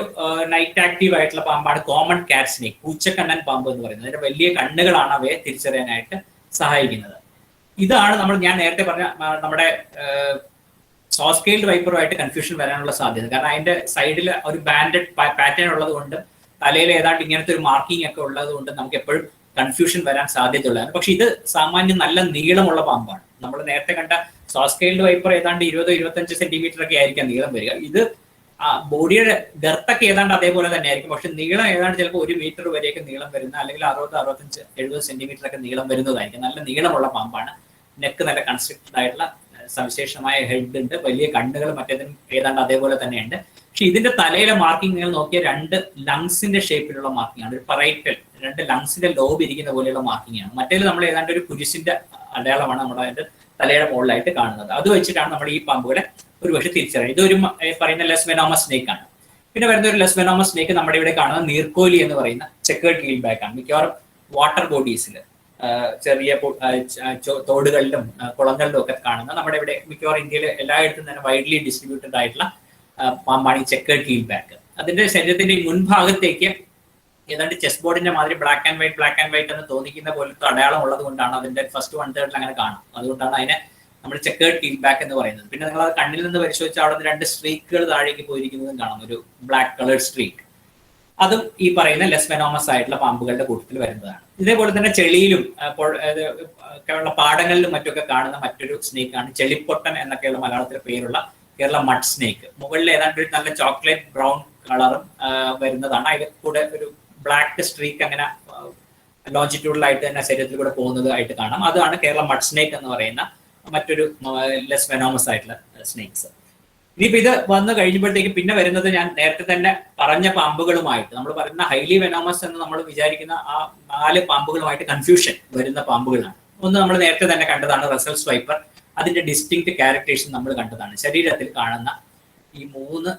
നൈറ്റ് ആക്റ്റീവ് ആയിട്ടുള്ള പാമ്പാണ് കോമൺ കാറ്റ് സ്നേക്ക്, പൂച്ചക്കണ്ണൻ പാമ്പ് എന്ന് പറയുന്നത്. അതിന്റെ വലിയ കണ്ണുകളാണ് അവയെ തിരിച്ചറിയാനായിട്ട് സഹായിക്കുന്നത്. ഇതാണ് ഞാൻ നേരത്തെ പറഞ്ഞ നമ്മുടെ സോസ്കെയിൽഡ് വൈപ്പറുമായിട്ട് കൺഫ്യൂഷൻ വരാനുള്ള സാധ്യത. കാരണം അതിന്റെ സൈഡിൽ ഒരു ബാൻഡഡ് പാറ്റേൺ ഉള്ളത് കൊണ്ട്, തലയിൽ ഏതാണ്ട് ഇങ്ങനത്തെ ഒരു മാർക്കിംഗ് ഒക്കെ ഉള്ളത് കൊണ്ട് നമുക്ക് എപ്പോഴും കൺഫ്യൂഷൻ വരാൻ സാധ്യതയുള്ളതാണ്. പക്ഷെ ഇത് സാമാന്യം നല്ല നീളമുള്ള പാമ്പാണ്. നമ്മൾ നേരത്തെ കണ്ട സോസ്കെയിൽഡ് വൈപ്പർ ഏതാണ്ട് 20-25 സെന്റിമീറ്റർ ഒക്കെ ആയിരിക്കാം നീളം വരിക. ഇത് ബോഡിയുടെ ഗർത്തൊക്കെ ഏതാണ്ട് അതേപോലെ തന്നെ ആയിരിക്കും, പക്ഷെ നീളം ഏതാണ്ട് ചിലപ്പോൾ 1 മീറ്റർ വരെയൊക്കെ നീളം വരുന്ന, അല്ലെങ്കിൽ 60-65-70 സെന്റിമീറ്റർ ഒക്കെ നീളം വരുന്നതായിരിക്കും. നല്ല നീളമുള്ള പാമ്പാണ്. നെക്ക് നല്ല കൺസ്ട്രക്റ്റഡ് ആയിട്ടുള്ള സവിശേഷമായ ഹെഡ് ഉണ്ട്, വലിയ കണ്ണുകൾ മറ്റേതിനും ഏതാണ്ട് അതേപോലെ തന്നെയുണ്ട്. പക്ഷെ ഇതിന്റെ തലയിലെ മാർക്കിംഗ് നിങ്ങൾ നോക്കിയാൽ 2 ലങ്സിന്റെ ഷേപ്പിലുള്ള മാർക്കിംഗ് ആണ്. ഒരു പറൈറ്റൽ 2 ലങ്സിന്റെ ലോബ് ഇരിക്കുന്ന പോലെയുള്ള മാർക്കിംഗ് ആണ്. മറ്റേത് നമ്മൾ ഏതാണ്ട് ഒരു കുരിശിന്റെ അടയാളമാണ് നമ്മുടെ അതിന്റെ തലയുടെ മുകളിലായിട്ട് കാണുന്നത്. അത് വെച്ചിട്ടാണ് നമ്മൾ ഈ പാമ്പുകളെ ഒരുപക്ഷെ തിരിച്ചറിയുന്നത്. ഇതൊരു പറയുന്ന ലെസ് വെനോമസ് സ്നേക്ക് ആണ്. പിന്നെ വരുന്ന ഒരു ലെസ് വെനോമസ് സ്നേക്ക് നമ്മുടെ ഇവിടെ കാണുന്ന നീർക്കോലി എന്ന് പറയുന്ന ചെക്കേർഡ് കീൽ ബാക്ക് ആണ്. മിക്കവാറും വാട്ടർ ബോഡീസിൽ ചെറിയ തോടുകളിലും കുളങ്ങളിലും ഒക്കെ കാണുന്ന, നമ്മുടെ ഇവിടെ മിക്കവാറും ഇന്ത്യയിൽ എല്ലായിടത്തും തന്നെ വൈഡ്ലി ഡിസ്ട്രിബ്യൂട്ടഡ് ആയിട്ടുള്ള പാമ്പാണ് ഈ ചെക്കേർഡ് കീൽ ബാക്ക്. അതിന്റെ ശരീരത്തിന്റെ മുൻഭാഗത്തേക്ക് ഏതാണ്ട് ചെസ് ബോർഡിന്റെ മാതിരി ബ്ലാക്ക് ആൻഡ് വൈറ്റ് എന്ന് തോന്നിക്കുന്ന പോലത്തെ അടയാളം ഉള്ളത് കൊണ്ടാണ് അതിന്റെ ഫസ്റ്റ് 1/3 അങ്ങനെ കാണാം. അതുകൊണ്ടാണ് അതിനെ നമ്മൾ ചെക്കേർഡ് കീൽ ബാക്ക് എന്ന് പറയുന്നത്. പിന്നെ നിങ്ങൾ അത് കണ്ണിൽ നിന്ന് പരിശോധിച്ചാൽ അവിടെ 2 സ്ട്രീക്കുകൾ താഴേക്ക് പോയിരിക്കുന്നതും കാണാം, ഒരു ബ്ലാക്ക് കളേർഡ് സ്ട്രീക്ക്. അതും ഈ പറയുന്ന ലെസ് വെനോമസ് ആയിട്ടുള്ള പാമ്പുകളുടെ കൂട്ടത്തിൽ വരുന്നതാണ്. ഇതേപോലെ തന്നെ ചെളിയിലും ഉള്ള പാടങ്ങളിലും മറ്റൊക്കെ കാണുന്ന മറ്റൊരു സ്നേക്കാണ് ചെളിപ്പൊട്ടൻ എന്നൊക്കെയുള്ള മലയാളത്തിലെ പേരുള്ള കേരള മഡ് സ്നേക്ക്. മുകളിൽ ഏതാണ്ട് ഒരു നല്ല ചോക്ലേറ്റ് ബ്രൗൺ കളറും വരുന്നതാണ്. അതിൽ കൂടെ ഒരു ബ്ലാക്ക് സ്ട്രീക്ക് അങ്ങനെ ലോഞ്ചിറ്റ്യൂഡിലായിട്ട് തന്നെ ശരീരത്തിൽ കൂടെ പോകുന്നതായിട്ട് കാണാം. അതാണ് കേരള മഡ് സ്നേക്ക് എന്ന് പറയുന്ന മറ്റൊരു ലെസ് വെനോമസ് ആയിട്ടുള്ള സ്നേക്സ്. ഇനിയിപ്പോ ഇത് വന്നു കഴിയുമ്പോഴത്തേക്ക് പിന്നെ വരുന്നത് ഞാൻ നേരത്തെ തന്നെ പറഞ്ഞ പാമ്പുകളുമായിട്ട്, നമ്മൾ പറയുന്ന ഹൈലി വെനോമസ് എന്ന് നമ്മൾ വിചാരിക്കുന്ന ആ 4 പാമ്പുകളുമായിട്ട് കൺഫ്യൂഷൻ വരുന്ന പാമ്പുകളാണ്. ഒന്ന് നമ്മൾ നേരത്തെ തന്നെ കണ്ടതാണ് റസൽസ് വൈപ്പർ. അതിന്റെ ഡിസ്റ്റിങ്ക്റ്റ് ക്യാരക്ടേഴ്സ് നമ്മൾ കണ്ടതാണ്. ശരീരത്തിൽ കാണുന്ന ഈ 3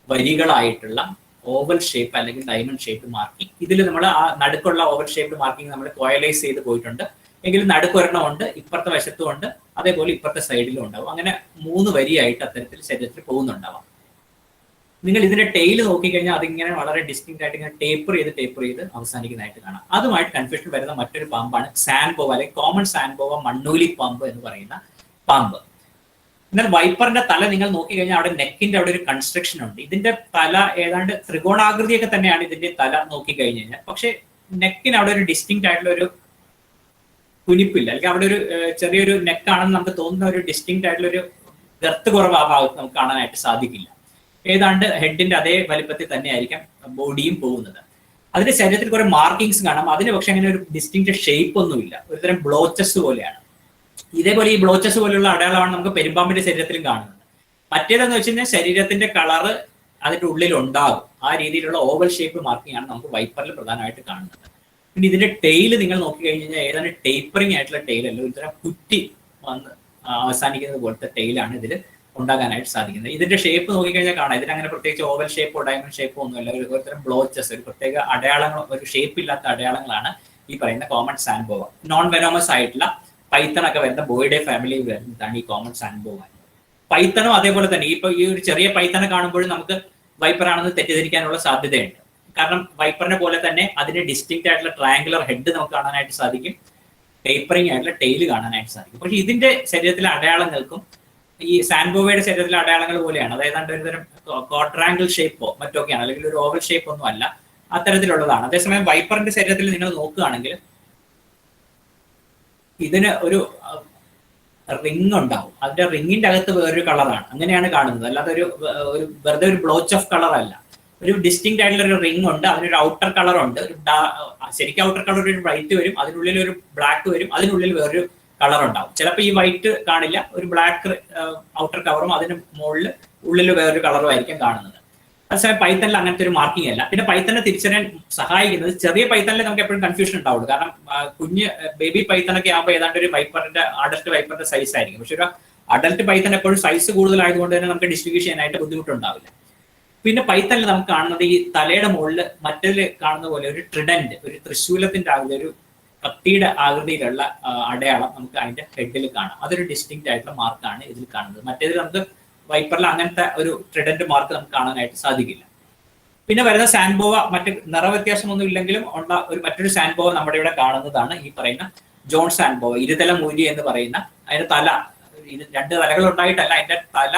വരികളായിട്ടുള്ള ഓവൽ ഷേപ്പ് അല്ലെങ്കിൽ ഡയമണ്ട് ഷേപ്പ് മാർക്കിംഗ്. ഇതിൽ നമ്മൾ ആ നടുക്കുള്ള ഓവൽ ഷേപ്പ് മാർക്കിംഗ് നമ്മൾ കോയലൈസ് ചെയ്ത് പോയിട്ടുണ്ട്. എങ്കിലും നടുക്കൊരെണ്ണമുണ്ട്, ഇപ്പുറത്തെ വശത്തും ഉണ്ട്, അതേപോലെ ഇപ്പുറത്തെ സൈഡിലും ഉണ്ടാവും. അങ്ങനെ 3 വരിയായിട്ട് അത്തരത്തിൽ ശരീരത്തിൽ പോകുന്നുണ്ടാവാം. നിങ്ങൾ ഇതിന്റെ ടെയിൽ നോക്കിക്കഴിഞ്ഞാൽ അതിങ്ങനെ വളരെ ഡിസ്റ്റിങ്ക്റ്റ് ആയിട്ട് ഇങ്ങനെ ടേപ്പർ ചെയ്ത് അവസാനിക്കുന്നതായിട്ട് കാണാം. അതുമായിട്ട് കൺഫ്യൂഷൻ വരുന്ന മറ്റൊരു പാമ്പാണ് സാൻബോവ അല്ലെങ്കിൽ കോമൺ സാൻബോവ മണ്ണൂലി പാമ്പ് എന്ന് പറയുന്ന പാമ്പ്. എന്നാൽ വൈപ്പറിന്റെ തല നിങ്ങൾ നോക്കിക്കഴിഞ്ഞാൽ അവിടെ നെക്കിന്റെ അവിടെ ഒരു കൺസ്ട്രക്ഷൻ ഉണ്ട്. ഇതിന്റെ തല ഏതാണ്ട് ത്രികോണാകൃതിയൊക്കെ തന്നെയാണ് ഇതിന്റെ തല നോക്കിക്കഴിഞ്ഞു കഴിഞ്ഞാൽ. പക്ഷെ നെക്കിന് അവിടെ ഒരു ഡിസ്റ്റിങ്ക്റ്റ് ആയിട്ടുള്ള ഒരു കുനിപ്പില്ല, അല്ലെങ്കിൽ അവിടെ ഒരു ചെറിയൊരു നെക്കാണെന്ന് നമുക്ക് തോന്നുന്ന ഒരു ഡിസ്റ്റിങ്ക്റ്റ് ആയിട്ടുള്ള ഒരു ഗർത്ത് കുറവ് ആ ഭാഗത്ത് നമുക്ക് കാണാനായിട്ട് സാധിക്കില്ല. ഏതാണ്ട് ഹെഡിന്റെ അതേ വലിപ്പത്തിൽ തന്നെ ആയിരിക്കാം ബോഡിയും പോകുന്നത്. അതിന്റെ ശരീരത്തിൽ കുറെ മാർക്കിങ്സ് കാണാം. അതിന് പക്ഷെ അങ്ങനെ ഒരു ഡിസ്റ്റിങ്ക്റ്റ് ഷേപ്പ് ഒന്നുമില്ല, ഒരുതരം ബ്ലോച്ചസ് പോലെയാണ്. ഇതേപോലെ ഈ ബ്ലോച്ചസ് പോലെയുള്ള അടയാളമാണ് നമുക്ക് പെരുമ്പാമ്പിന്റെ ശരീരത്തിലും കാണുന്നത്. മറ്റേതെന്ന് വെച്ച് കഴിഞ്ഞാൽ ശരീരത്തിന്റെ കളറ് അതിന്റെ ഉള്ളിൽ ഉണ്ടാകും. ആ രീതിയിലുള്ള ഓവൽ ഷേപ്പ് മാർക്കിംഗ് ആണ് നമുക്ക് വൈപ്പറിൽ പ്രധാനമായിട്ട് കാണുന്നത്. പിന്നെ ഇതിന്റെ ടെയിൽ നിങ്ങൾ നോക്കി കഴിഞ്ഞാൽ ഏതാണ് ടേപ്പറിംഗ് ആയിട്ടുള്ള ടെയിൽ അല്ല, ഒരുതരം കുറ്റി വന്ന് അവസാനിക്കുന്നത് പോലത്തെ ടെയിലാണ് ഇതിൽ ഉണ്ടാകാനായിട്ട് സാധിക്കുന്നത്. ഇതിന്റെ ഷേപ്പ് നോക്കിക്കഴിഞ്ഞാൽ കാണാം, ഇതിനങ്ങനെ പ്രത്യേകിച്ച് ഓവൽ ഷേപ്പോ ഡയമണ്ട് ഷേപ്പോ ഒന്നുമില്ല. ഒരുതരം ബ്ലോച്ചസ്, ഒരു പ്രത്യേക അടയാളങ്ങൾ, ഒരു ഷേപ്പ് ഇല്ലാത്ത അടയാളങ്ങളാണ് ഈ പറയുന്ന കോമൺ സാൻബോവ. നോൺ വെനോമസ് ആയിട്ടുള്ള പൈത്തൺ ഒക്കെ വരുന്ന ബോയിഡേ ഫാമിലിയിൽ വരുന്നതാണ് ഈ കോമൺ സാൻബോവ. പൈത്തണും അതേപോലെ തന്നെ ഇപ്പൊ ഈ ഒരു ചെറിയ പൈത്തണ കാണുമ്പോഴും നമുക്ക് വൈപ്പറാണെന്ന് തെറ്റിദ്ധരിക്കാനുള്ള സാധ്യതയുണ്ട്. കാരണം വൈപ്പറിനെ പോലെ തന്നെ അതിന് ഡിസ്റ്റിങ്ക്റ്റ് ആയിട്ടുള്ള ട്രയാങ്കുലർ ഹെഡ് നമുക്ക് കാണാനായിട്ട് സാധിക്കും, ടേപ്പറിംഗ് ആയിട്ടുള്ള ടെയിൽ കാണാനായിട്ട് സാധിക്കും. പക്ഷെ ഇതിന്റെ ശരീരത്തിലെ അടയാളങ്ങൾക്കും ഈ സാൻബോവയുടെ ശരീരത്തിലെ അടയാളങ്ങൾ പോലെയാണ്. അതായത് ഒരുതരം ക്വാഡ്രാങ്കിൾ ഷേപ്പോ മറ്റൊക്കെയാണ്, അല്ലെങ്കിൽ ഒരു ഓവൽ ഷേപ്പ് ഒന്നും അല്ല, അത്തരത്തിലുള്ളതാണ്. അതേസമയം വൈപ്പറിന്റെ ശരീരത്തിൽ നിങ്ങൾ നോക്കുകയാണെങ്കിൽ ഇതിന് ഒരു റിംഗ് ഉണ്ടാവും. അതിന്റെ റിങ്ങിന്റെ അകത്ത് വേറൊരു കളറാണ്, അങ്ങനെയാണ് കാണുന്നത്. അല്ലാതെ ഒരു വെറുതെ ഒരു ബ്ലോച്ച് ഓഫ് കളർ അല്ല, ഒരു ഡിസ്റ്റിങ്ക്റ്റ് ആയിട്ടുള്ള ഒരു റിംഗ് ഉണ്ട്. അതിനൊരു ഔട്ടർ കളർ ഉണ്ട്. ശരിക്കും ഔട്ടർ കളർ ഒരു വൈറ്റ് വരും, അതിനുള്ളിൽ ഒരു ബ്ലാക്ക് വരും, അതിനുള്ളിൽ വേറൊരു കളർ ഉണ്ടാവും. ചിലപ്പോൾ ഈ വൈറ്റ് കാണില്ല, ഒരു ബ്ലാക്ക് ഔട്ടർ കവറും അതിന് മുകളിൽ ഉള്ളിൽ വേറൊരു കളറും ആയിരിക്കും കാണുന്നത്. അതേസമയം പൈത്തണിൽ അങ്ങനത്തെ ഒരു മാർക്കിംഗ് അല്ല. പിന്നെ പൈത്തനെ തിരിച്ചറിയാൻ സഹായിക്കുന്നത് ചെറിയ പൈത്തണിൽ നമുക്ക് എപ്പോഴും കൺഫ്യൂഷൻ ഉണ്ടാവുള്ളൂ. കാരണം കുഞ്ഞ് ബേബി പൈത്തണൊക്കെ ആകുമ്പോൾ ഏതാണ്ട് ഒരു വൈപ്പറിന്റെ അഡൽട്ട് വൈപ്പറിന്റെ സൈസ് ആയിരിക്കും. പക്ഷെ ഒരു അഡൽട്ട് പൈത്തൺ എപ്പോഴും സൈസ് കൂടുതലായതുകൊണ്ട് തന്നെ നമുക്ക് ഡിസ്ട്രിബ്യൂഷൻ ചെയ്യാനായിട്ട് ബുദ്ധിമുട്ടുണ്ടാവില്ല. പിന്നെ പൈത്തണിൽ നമുക്ക് കാണുന്നത് ഈ തലയുടെ മുകളിൽ മറ്റതിൽ കാണുന്ന പോലെ ഒരു ട്രിഡന്റ്, ഒരു തൃശൂലത്തിന്റെ ആകൃതി, ഒരു കത്തിയുടെ ആകൃതിയിലുള്ള അടയാളം നമുക്ക് അതിന്റെ ഹെഡിൽ കാണാം. അതൊരു ഡിസ്റ്റിങ്ക്റ്റ് ആയിട്ടുള്ള മാർക്കാണ് ഇതിൽ കാണുന്നത്. മറ്റേതിൽ നമുക്ക് വൈപ്പറിൽ അങ്ങനത്തെ ഒരു ട്രിഡന്റ് മാർക്ക് നമുക്ക് കാണാനായിട്ട് സാധിക്കില്ല. പിന്നെ വരുന്ന സാൻബോവ മറ്റ് നിറവ്യത്യാസമൊന്നും ഇല്ലെങ്കിലും ഉള്ള മറ്റൊരു സാൻബോവ നമ്മുടെ ഇവിടെ കാണുന്നതാണ് ഈ പറയുന്ന ജോൺ സാൻബോവ, ഇരുതല മൂരി എന്ന് പറയുന്ന. അതിന്റെ തല, രണ്ട് തലകൾ ഉണ്ടായിട്ടല്ല, അതിന്റെ തല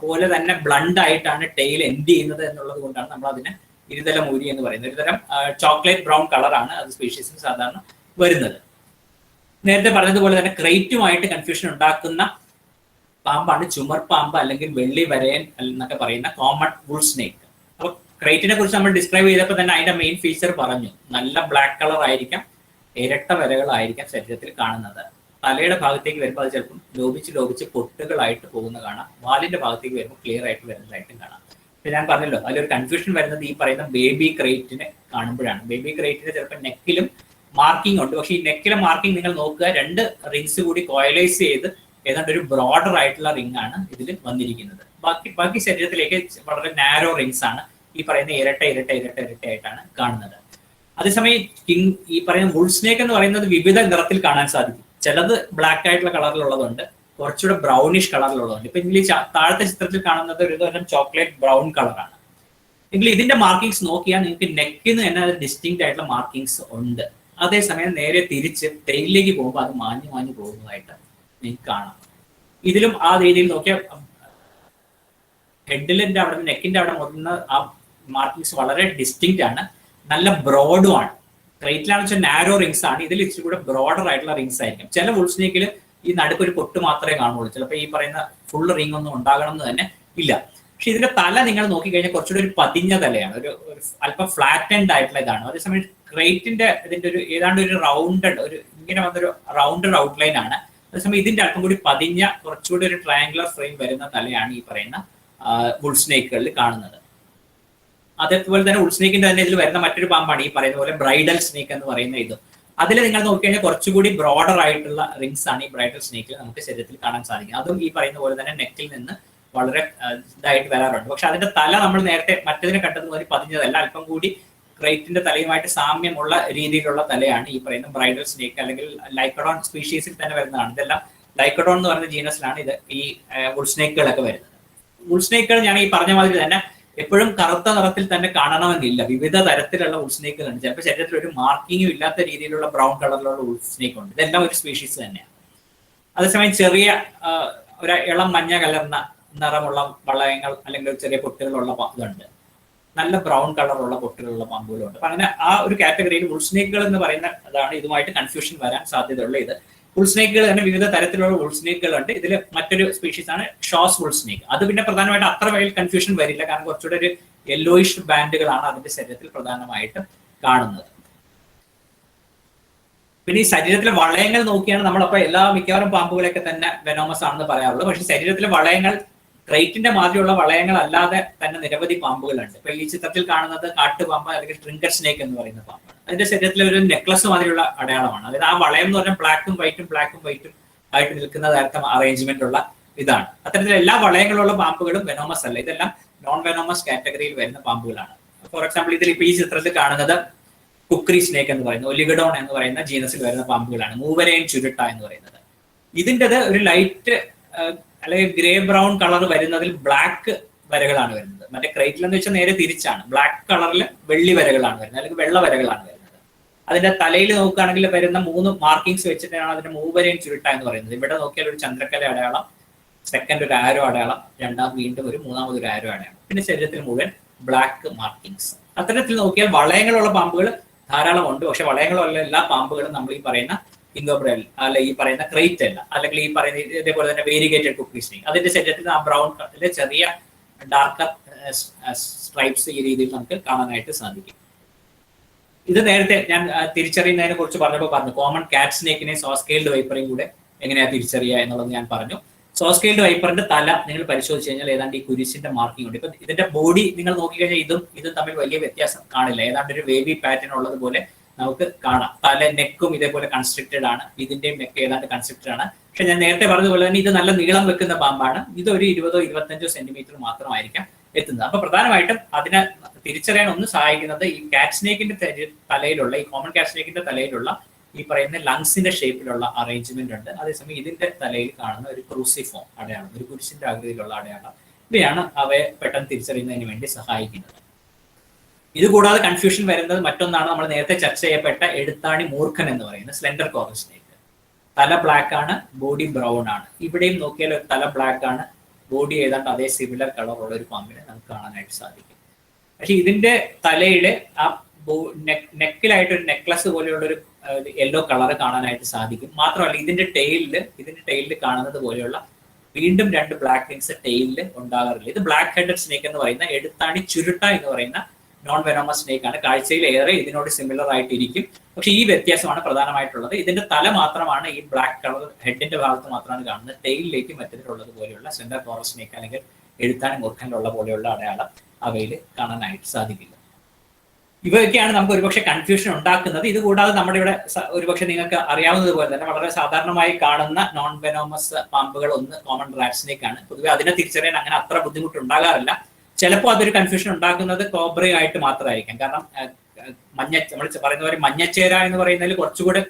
പോലെ തന്നെ ബ്ലണ്ട് ആയിട്ടാണ് ടെയിൽ എൻഡ് ചെയ്യുന്നത് എന്നുള്ളത് കൊണ്ടാണ് നമ്മൾ അതിനെ ഇരുതല മൂരി എന്ന് പറയുന്നത്. ഒരുതരം ചോക്ലേറ്റ് ബ്രൗൺ കളറാണ് അത് സ്പീഷീസിന് സാധാരണ വരുന്നത്. നേരത്തെ പറഞ്ഞതുപോലെ തന്നെ ക്രൈറ്റുമായിട്ട് കൺഫ്യൂഷൻ ഉണ്ടാക്കുന്ന പാമ്പാണ് ചുമർ പാമ്പ് അല്ലെങ്കിൽ വെള്ളി വരയൻ എന്നൊക്കെ പറയുന്ന കോമൺ വുൾ സ്നേക്ക്. അപ്പൊ ക്രൈറ്റിനെ കുറിച്ച് നമ്മൾ ഡിസ്ക്രൈബ് ചെയ്തപ്പോൾ തന്നെ അതിന്റെ മെയിൻ ഫീച്ചർ പറഞ്ഞു. നല്ല ബ്ലാക്ക് കളർ ആയിരിക്കാം, ഇരട്ട വരകളായിരിക്കാം ശരീരത്തിൽ കാണുന്നത്. തലയുടെ ഭാഗത്തേക്ക് വരുമ്പോൾ അത് ചിലപ്പം ലോപിച്ച് പൊട്ടുകളായിട്ട് പോകുന്ന കാണാം. വാലിന്റെ ഭാഗത്തേക്ക് വരുമ്പോൾ ക്ലിയർ ആയിട്ട് വരുന്നതായിട്ടും കാണാം. പിന്നെ ഞാൻ പറഞ്ഞല്ലോ അതിലൊരു കൺഫ്യൂഷൻ വരുന്നത് ഈ പറയുന്ന ബേബി ക്രൈറ്റിനെ കാണുമ്പോഴാണ്. ബേബി ക്രൈറ്റിന് ചിലപ്പോൾ നെക്കിലും മാർക്കിംഗ് ഉണ്ട്. പക്ഷേ ഈ നെക്കിലെ മാർക്കിംഗ് നിങ്ങൾ നോക്കുക, രണ്ട് റിങ്സ് കൂടി കോയിലൈസ് ചെയ്ത് ഏതാണ്ട് ഒരു ബ്രോഡർ ആയിട്ടുള്ള റിംഗ് ആണ് ഇതിൽ വന്നിരിക്കുന്നത്. ബാക്കി ശരീരത്തിലേക്ക് വളരെ നാരോ റിങ്സ് ആണ് ഈ പറയുന്ന ഇരട്ടയായിട്ടാണ് കാണുന്നത്. അതേസമയം ഈ പറയുന്ന വുൾ സ്നേക്ക് എന്ന് പറയുന്നത് വിവിധ നിറത്തിൽ കാണാൻ സാധിക്കും. ചിലത് ബ്ലാക്ക് ആയിട്ടുള്ള കളറിലുള്ളതുണ്ട്, കുറച്ചുകൂടെ ബ്രൗണിഷ് കളറിലുള്ളതുണ്ട്. ഇപ്പൊ ഇതിൽ താഴത്തെ ചിത്രത്തിൽ കാണുന്നത് ഒരു തരം ചോക്ലേറ്റ് ബ്രൗൺ കളറാണ്. എങ്കിൽ ഇതിന്റെ മാർക്കിങ്സ് നോക്കിയാൽ നിങ്ങൾക്ക് നെക്കിന്ന് തന്നെ ഡിസ്റ്റിങ്ക്റ്റ് ആയിട്ടുള്ള മാർക്കിങ്സ് ഉണ്ട്. അതേസമയം നേരെ തിരിച്ച് ടെയിലേക്ക് പോകുമ്പോൾ അത് മാഞ്ഞു പോകുന്നതായിട്ട് നിങ്ങൾക്ക് കാണാം. ഇതിലും ആ രീതിയിൽ നോക്കിയാൽ ഹെഡിലിന്റെ അവിടെ നെക്കിന്റെ അവിടെ മുതലുന്ന ആ മാർക്കിങ്സ് വളരെ ഡിസ്റ്റിങ്ക്റ്റ് ആണ്, നല്ല ബ്രോഡും ആണ്. ക്രൈറ്റിലാണെന്ന് വെച്ചാൽ നാരോ റിങ്സ് ആണ്, ഇതിൽ ഇച്ചിരി കൂടെ ബ്രോഡർ ആയിട്ടുള്ള റിങ്സ് ആയിരിക്കും. ചില വുൾ സ്നേക്കിൽ ഈ നടുക്കൊരു പൊട്ട് മാത്രമേ കാണുള്ളൂ, ചിലപ്പോൾ ഈ പറയുന്ന ഫുൾ റിംഗ് ഒന്നും ഉണ്ടാകണം എന്ന് തന്നെ ഇല്ല. പക്ഷെ ഇതിന്റെ തല നിങ്ങൾ നോക്കിക്കഴിഞ്ഞാൽ കുറച്ചുകൂടി ഒരു പതിഞ്ഞ തലയാണ്, ഒരു അല്പം ഫ്ലാറ്റൻഡ് ആയിട്ടുള്ള ഇതാണ്. അതേസമയം ക്രൈറ്റിന്റെ ഇതിന്റെ ഒരു ഏതാണ്ട് ഒരു റൗണ്ടഡ്, ഒരു ഇങ്ങനെ വന്നൊരു റൗണ്ടഡ് ഔട്ട്ലൈൻ ആണ്. അതേസമയം ഇതിന്റെ അല്പം കൂടി പതിഞ്ഞ കുറച്ചുകൂടി ഒരു ട്രയാങ്കുലർ ഫ്രെയിം വരുന്ന തലയാണ് ഈ പറയുന്ന വുൾ സ്നേക്കുകളിൽ കാണുന്നത്. അതേപോലെ തന്നെ വുൾ സ്നേക്കിന്റെ തന്നെ ഇതിൽ വരുന്ന മറ്റൊരു പാമ്പാണ് ഈ പറയുന്ന പോലെ ബ്രൈഡൽ സ്നേക്ക് എന്ന് പറയുന്ന ഇത്. അതിൽ നിങ്ങൾ നോക്കിക്കഴിഞ്ഞാൽ കുറച്ചുകൂടി ബ്രോഡർ ആയിട്ടുള്ള റിങ്സ് ആണ് ഈ ബ്രൈഡൽ സ്നേക്കിൽ നമുക്ക് ശരീരത്തിൽ കാണാൻ സാധിക്കും. അതും ഈ പറയുന്ന പോലെ തന്നെ നെക്കിൽ നിന്ന് വളരെ ഇതായിട്ട് വരാറുണ്ട്. പക്ഷെ അതിന്റെ തല നമ്മൾ നേരത്തെ മറ്റതിനെ കണ്ടതുപോലെ പതിഞ്ഞതല്ല, അല്പം കൂടി ക്രൈറ്റിന്റെ തലയുമായിട്ട് സാമ്യമുള്ള രീതിയിലുള്ള തലയാണ് ഈ പറയുന്ന ബ്രൈഡൽ സ്നേക്ക് അല്ലെങ്കിൽ ലൈക്കഡോൺ സ്പീഷീസിൽ തന്നെ വരുന്നതാണ്. ഇതെല്ലാം ലൈക്കഡോൺ എന്ന് പറയുന്ന ജീനസിലാണ് ഇത് ഈ വുൾ സ്നേക്കുകളൊക്കെ വരുന്നത്. വുൾ സ്നേക്കുകൾ ഞാൻ ഈ പറഞ്ഞ മാതിരി തന്നെ എപ്പോഴും കറുത്ത നിറത്തിൽ തന്നെ കാണണമെന്നില്ല, വിവിധ തരത്തിലുള്ള വുൾ സ്നേക്കുകളുണ്ട്. ചിലപ്പോൾ ശരീരത്തിൽ ഒരു മാർക്കിങ്ങും ഇല്ലാത്ത രീതിയിലുള്ള ബ്രൗൺ കളറിലുള്ള വുൾ സ്നേക്ക് ഉണ്ട്. ഇതെല്ലാം ഒരു സ്പീഷീസ് തന്നെയാണ്. അതേസമയം ചെറിയ ഒരു ഇളം മഞ്ഞ കലർന്ന നിറമുള്ള വളയങ്ങൾ അല്ലെങ്കിൽ ചെറിയ പൊട്ടുകളുള്ള ഇതുണ്ട്. നല്ല ബ്രൗൺ കളറുള്ള പൊട്ടുകളുള്ള പാമ്പുകളുണ്ട്. അപ്പൊ അങ്ങനെ ആ ഒരു കാറ്റഗറിയിൽ വുൾ സ്നേക്കുകൾ എന്ന് പറയുന്ന അതാണ് ഇതുമായിട്ട് കൺഫ്യൂഷൻ വരാൻ സാധ്യതയുള്ള ഇത്. വുൾ സ്നേക്കുകൾ തന്നെ വിവിധ തരത്തിലുള്ള വുൾ സ്നേക്കുകൾ ഉണ്ട്. ഇതിൽ മറ്റൊരു സ്പീഷീസ് ആണ് ഷോസ് വുൾ സ്നേക്ക്. അത് പിന്നെ പ്രധാനമായിട്ട് അത്ര വലിയ കൺഫ്യൂഷൻ വരില്ല, കാരണം കുറച്ചുകൂടെ ഒരു യെല്ലോയിഷ് ബാൻഡുകളാണ് അതിന്റെ ശരീരത്തിൽ പ്രധാനമായിട്ടും കാണുന്നത്. പിന്നെ ഈ ശരീരത്തിലെ വളയങ്ങൾ നോക്കിയാണ് നമ്മളപ്പോ എല്ലാ മിക്കവാറും പാമ്പുകളൊക്കെ തന്നെ വെനോമസ് ആണെന്ന് പറയാറുള്ളത്. പക്ഷെ ശരീരത്തിലെ വളയങ്ങൾ ക്രൈറ്റിന്റെ മാതിരിയുള്ള വളയങ്ങൾ അല്ലാതെ തന്നെ നിരവധി പാമ്പുകളുണ്ട്. ഇപ്പൊ ഈ ചിത്രത്തിൽ കാണുന്നത് കാട്ടുപാമ്പ് അല്ലെങ്കിൽ ട്രിങ്കർ സ്നേക്ക് എന്ന് പറയുന്ന പാമ്പാണ്. അതിന്റെ ശരീരത്തിലെ ഒരു നെക്ലസ് മാതിരിയുള്ള അടയാളമാണ്. അതായത് ആ വളയം എന്ന് പറഞ്ഞാൽ ബ്ലാക്കും വൈറ്റും ആയിട്ട് നിൽക്കുന്ന തരത്തെ അറേഞ്ച്മെന്റ് ഉള്ള ഇതാണ്. അത്തരത്തിൽ എല്ലാ വളയങ്ങളുള്ള പാമ്പുകളും വെനോമസ് അല്ല, ഇതെല്ലാം നോൺ വെനോമസ് കാറ്റഗറിയിൽ വരുന്ന പാമ്പുകളാണ്. ഫോർ എക്സാമ്പിൾ ഇതിൽ ഇപ്പൊ ഈ ചിത്രത്തിൽ കാണുന്നത് കുക്രി സ്നേക്ക് എന്ന് പറയുന്ന ഒലിഗഡോൺ എന്ന് പറയുന്ന ജീനസിൽ വരുന്ന പാമ്പുകളാണ്. മൂവരേൻ ചുരുട്ട എന്ന് പറയുന്നത്. ഇതിൻ്റെത് ഒരു ലൈറ്റ് അല്ലെങ്കിൽ ഗ്രേ ബ്രൗൺ കളർ വരുന്നതിൽ ബ്ലാക്ക് വരകളാണ് വരുന്നത്. മറ്റേ ക്രൈറ്റിൽ എന്ന് വെച്ചാൽ നേരെ തിരിച്ചാണ്, ബ്ലാക്ക് കളറിൽ വെള്ളി വരകളാണ് വരുന്നത്, അല്ലെങ്കിൽ വെള്ള വരകളാണ് വരുന്നത്. അതിന്റെ തലയിൽ നോക്കുകയാണെങ്കിൽ വരുന്ന 3 മാർക്കിങ്സ് വെച്ചിട്ടാണ് അതിന്റെ മൂവരേൻ ചുരുട്ട എന്ന് പറയുന്നത്. ഇവിടെ നോക്കിയാൽ ഒരു ചന്ദ്രക്കല അടയാളം, സെക്കൻഡ് ഒരു ആരോ അടയാളം, വീണ്ടും മൂന്നാമത് ഒരു ആരോ അടയാളം, പിന്നെ ശരീരത്തിൽ മുഴുവൻ ബ്ലാക്ക് മാർക്കിങ്സ്. അത്തരത്തിൽ നോക്കിയാൽ വളയങ്ങളുള്ള പാമ്പുകൾ ധാരാളം ഉണ്ട്. പക്ഷെ വളയങ്ങളുള്ള എല്ലാ പാമ്പുകളും നമ്മൾ ഈ പറയുന്ന ഇൻഗോബ്രൽ അല്ല, ഈ പറയുന്ന ക്രൈറ്റ് അല്ല, അല്ലെങ്കിൽ ഈ പറയുന്ന ഇതേപോലെ തന്നെ വേരിഗേറ്റഡ് കുക്രി സ്നേക്ക്. അതിന്റെ ശരീരത്തിൽ ആ ബ്രൗൺ കളറിലെ ചെറിയ ഡാർക്കർ സ്ട്രൈപ്സ് ഈ രീതിയിൽ നമുക്ക് കാണാനായിട്ട് സാധിക്കും. ഇത് നേരത്തെ ഞാൻ തിരിച്ചറിയുന്നതിനെ കുറിച്ച് പറഞ്ഞു. കോമൺ കാറ്റ് സ്നേക്കിനെ സോസ്കെയിൽഡ് വൈപ്പറേയും കൂടെ എങ്ങനെയാ തിരിച്ചറിയുക എന്നുള്ളത് ഞാൻ പറഞ്ഞു. സോസ്കെയിൽഡ് വൈപ്പറിന്റെ തല നിങ്ങൾ പരിശോധിച്ച് കഴിഞ്ഞാൽ ഏതാണ്ട് ഈ കുരിശിന്റെ മാർക്കിംഗ് ഉണ്ട്. ഇപ്പൊ ഇതിന്റെ ബോഡി നിങ്ങൾ നോക്കിക്കഴിഞ്ഞാൽ ഇതും തമ്മിൽ വലിയ വ്യത്യാസം കാണില്ല. ഏതാണ്ട് ഒരു വേവി പാറ്റേൺ ഉള്ളതുപോലെ നമുക്ക് കാണാം. നെക്കും ഇതേപോലെ കൺസ്ട്രിക്റ്റഡ് ആണ്, ഇതിന്റെയും നെക്ക് ഏതാണ്ട് കൺസ്ട്രിക്റ്റഡ് ആണ്. പക്ഷെ ഞാൻ നേരത്തെ പറഞ്ഞതുപോലെ തന്നെ ഇത് നല്ല നീളം വെക്കുന്ന പാമ്പാണ്. ഇതൊരു 20-25 സെന്റിമീറ്റർ മാത്രമായിരിക്കാം എത്തുന്നത്. അപ്പൊ പ്രധാനമായിട്ടും അതിനെ തിരിച്ചറിയാൻ ഒന്ന് സഹായിക്കുന്നത് ഈ കാറ്റ് സ്നേക്കിന്റെ തലയിലുള്ള, ഈ കോമൺ കാറ്റ് സ്നേക്കിന്റെ തലയിലുള്ള ഈ പറയുന്ന ലങ്സിന്റെ ഷേപ്പിലുള്ള അറേഞ്ച്മെന്റ് ഉണ്ട്. അതേസമയം ഇതിന്റെ തലയിൽ കാണുന്ന ഒരു ക്രൂസിഫോം അടയാളം, ഒരു കുരിശിന്റെ ആകൃതിയിലുള്ള അടയാളം, ഇവയാണ് അവയെ പെട്ടെന്ന് തിരിച്ചറിയുന്നതിന് വേണ്ടി സഹായിക്കുന്നത്. ഇതുകൂടാതെ കൺഫ്യൂഷൻ വരുന്നത് മറ്റൊന്നാണ്, നമ്മൾ നേരത്തെ ചർച്ച ചെയ്യപ്പെട്ട എടുത്താണി മൂർഖൻ എന്ന് പറയുന്നത് സ്ലെൻഡർ കോറൽ സ്നേക്ക്. തല ബ്ലാക്ക് ആണ്, ബോഡി ബ്രൗൺ ആണ്. ഇവിടെയും നോക്കിയാൽ ഒരു തല ബ്ലാക്ക് ആണ്, ബോഡി ഏതാണ്ട് അതേ സിമിലർ കളറുള്ള ഒരു പാമ്പിനെ നമുക്ക് കാണാനായിട്ട് സാധിക്കും. പക്ഷെ ഇതിന്റെ തലയുടെ ആ നെക്കിലായിട്ട് ഒരു നെക്ലസ് പോലെയുള്ള ഒരു യെല്ലോ കളർ കാണാനായിട്ട് സാധിക്കും. മാത്രമല്ല ഇതിന്റെ ടെയിലിൽ കാണുന്നത് പോലെയുള്ള വീണ്ടും 2 ബ്ലാക്ക് വിങ്സ് ടെയിലിൽ ഉണ്ടാകാറില്ല. ഇത് ബ്ലാക്ക് ഹെഡഡ് സ്നേക്ക് എന്ന് പറയുന്ന എടുത്താണി ചുരുട്ട എന്ന് പറയുന്ന നോൺ വെനോമസ് സ്നേക്ക് ആണ്. കാഴ്ചയിൽ ഏറെ ഇതിനോട് സിമിലർ ആയിട്ടിരിക്കും. പക്ഷെ ഈ വ്യത്യാസമാണ് പ്രധാനമായിട്ടുള്ളത്. ഇതിന്റെ തല മാത്രമാണ് ഈ ബ്ലാക്ക് കളർ, ഹെഡിന്റെ ഭാഗത്ത് മാത്രമാണ് കാണുന്നത്. ടെയിലിലേക്ക് മറ്റതിലുള്ളത് പോലെയുള്ള സെന്റർ കോറൽ സ്നേക്ക് അല്ലെങ്കിൽ എഴുത്താണി മൂർഖനിലുള്ള പോലെയുള്ള അടയാളം അവയിൽ കാണാനായിട്ട് സാധിക്കില്ല. ഇവയൊക്കെയാണ് നമുക്ക് ഒരുപക്ഷെ കൺഫ്യൂഷൻ ഉണ്ടാക്കുന്നത്. ഇത് കൂടാതെ നമ്മുടെ ഇവിടെ ഒരുപക്ഷെ നിങ്ങൾക്ക് അറിയാവുന്നതുപോലെ തന്നെ വളരെ സാധാരണമായി കാണുന്ന നോൺ വെനോമസ് പാമ്പുകൾ ഒന്ന് കോമൺ റാറ്റ് സ്നേക്ക് ആണ്. പൊതുവെ അതിനെ തിരിച്ചറിയാൻ അങ്ങനെ അത്ര ബുദ്ധിമുട്ടുണ്ടാകാറില്ല. ചിലപ്പോൾ അതൊരു കൺഫ്യൂഷൻ ഉണ്ടാക്കുന്നത് കോബ്രയായിട്ട് മാത്രമായിരിക്കാം. കാരണം നമ്മൾ പറയുന്ന പോലെ മഞ്ഞച്ചേര എന്ന് പറയുന്നതിൽ കുറച്ചുകൂടെ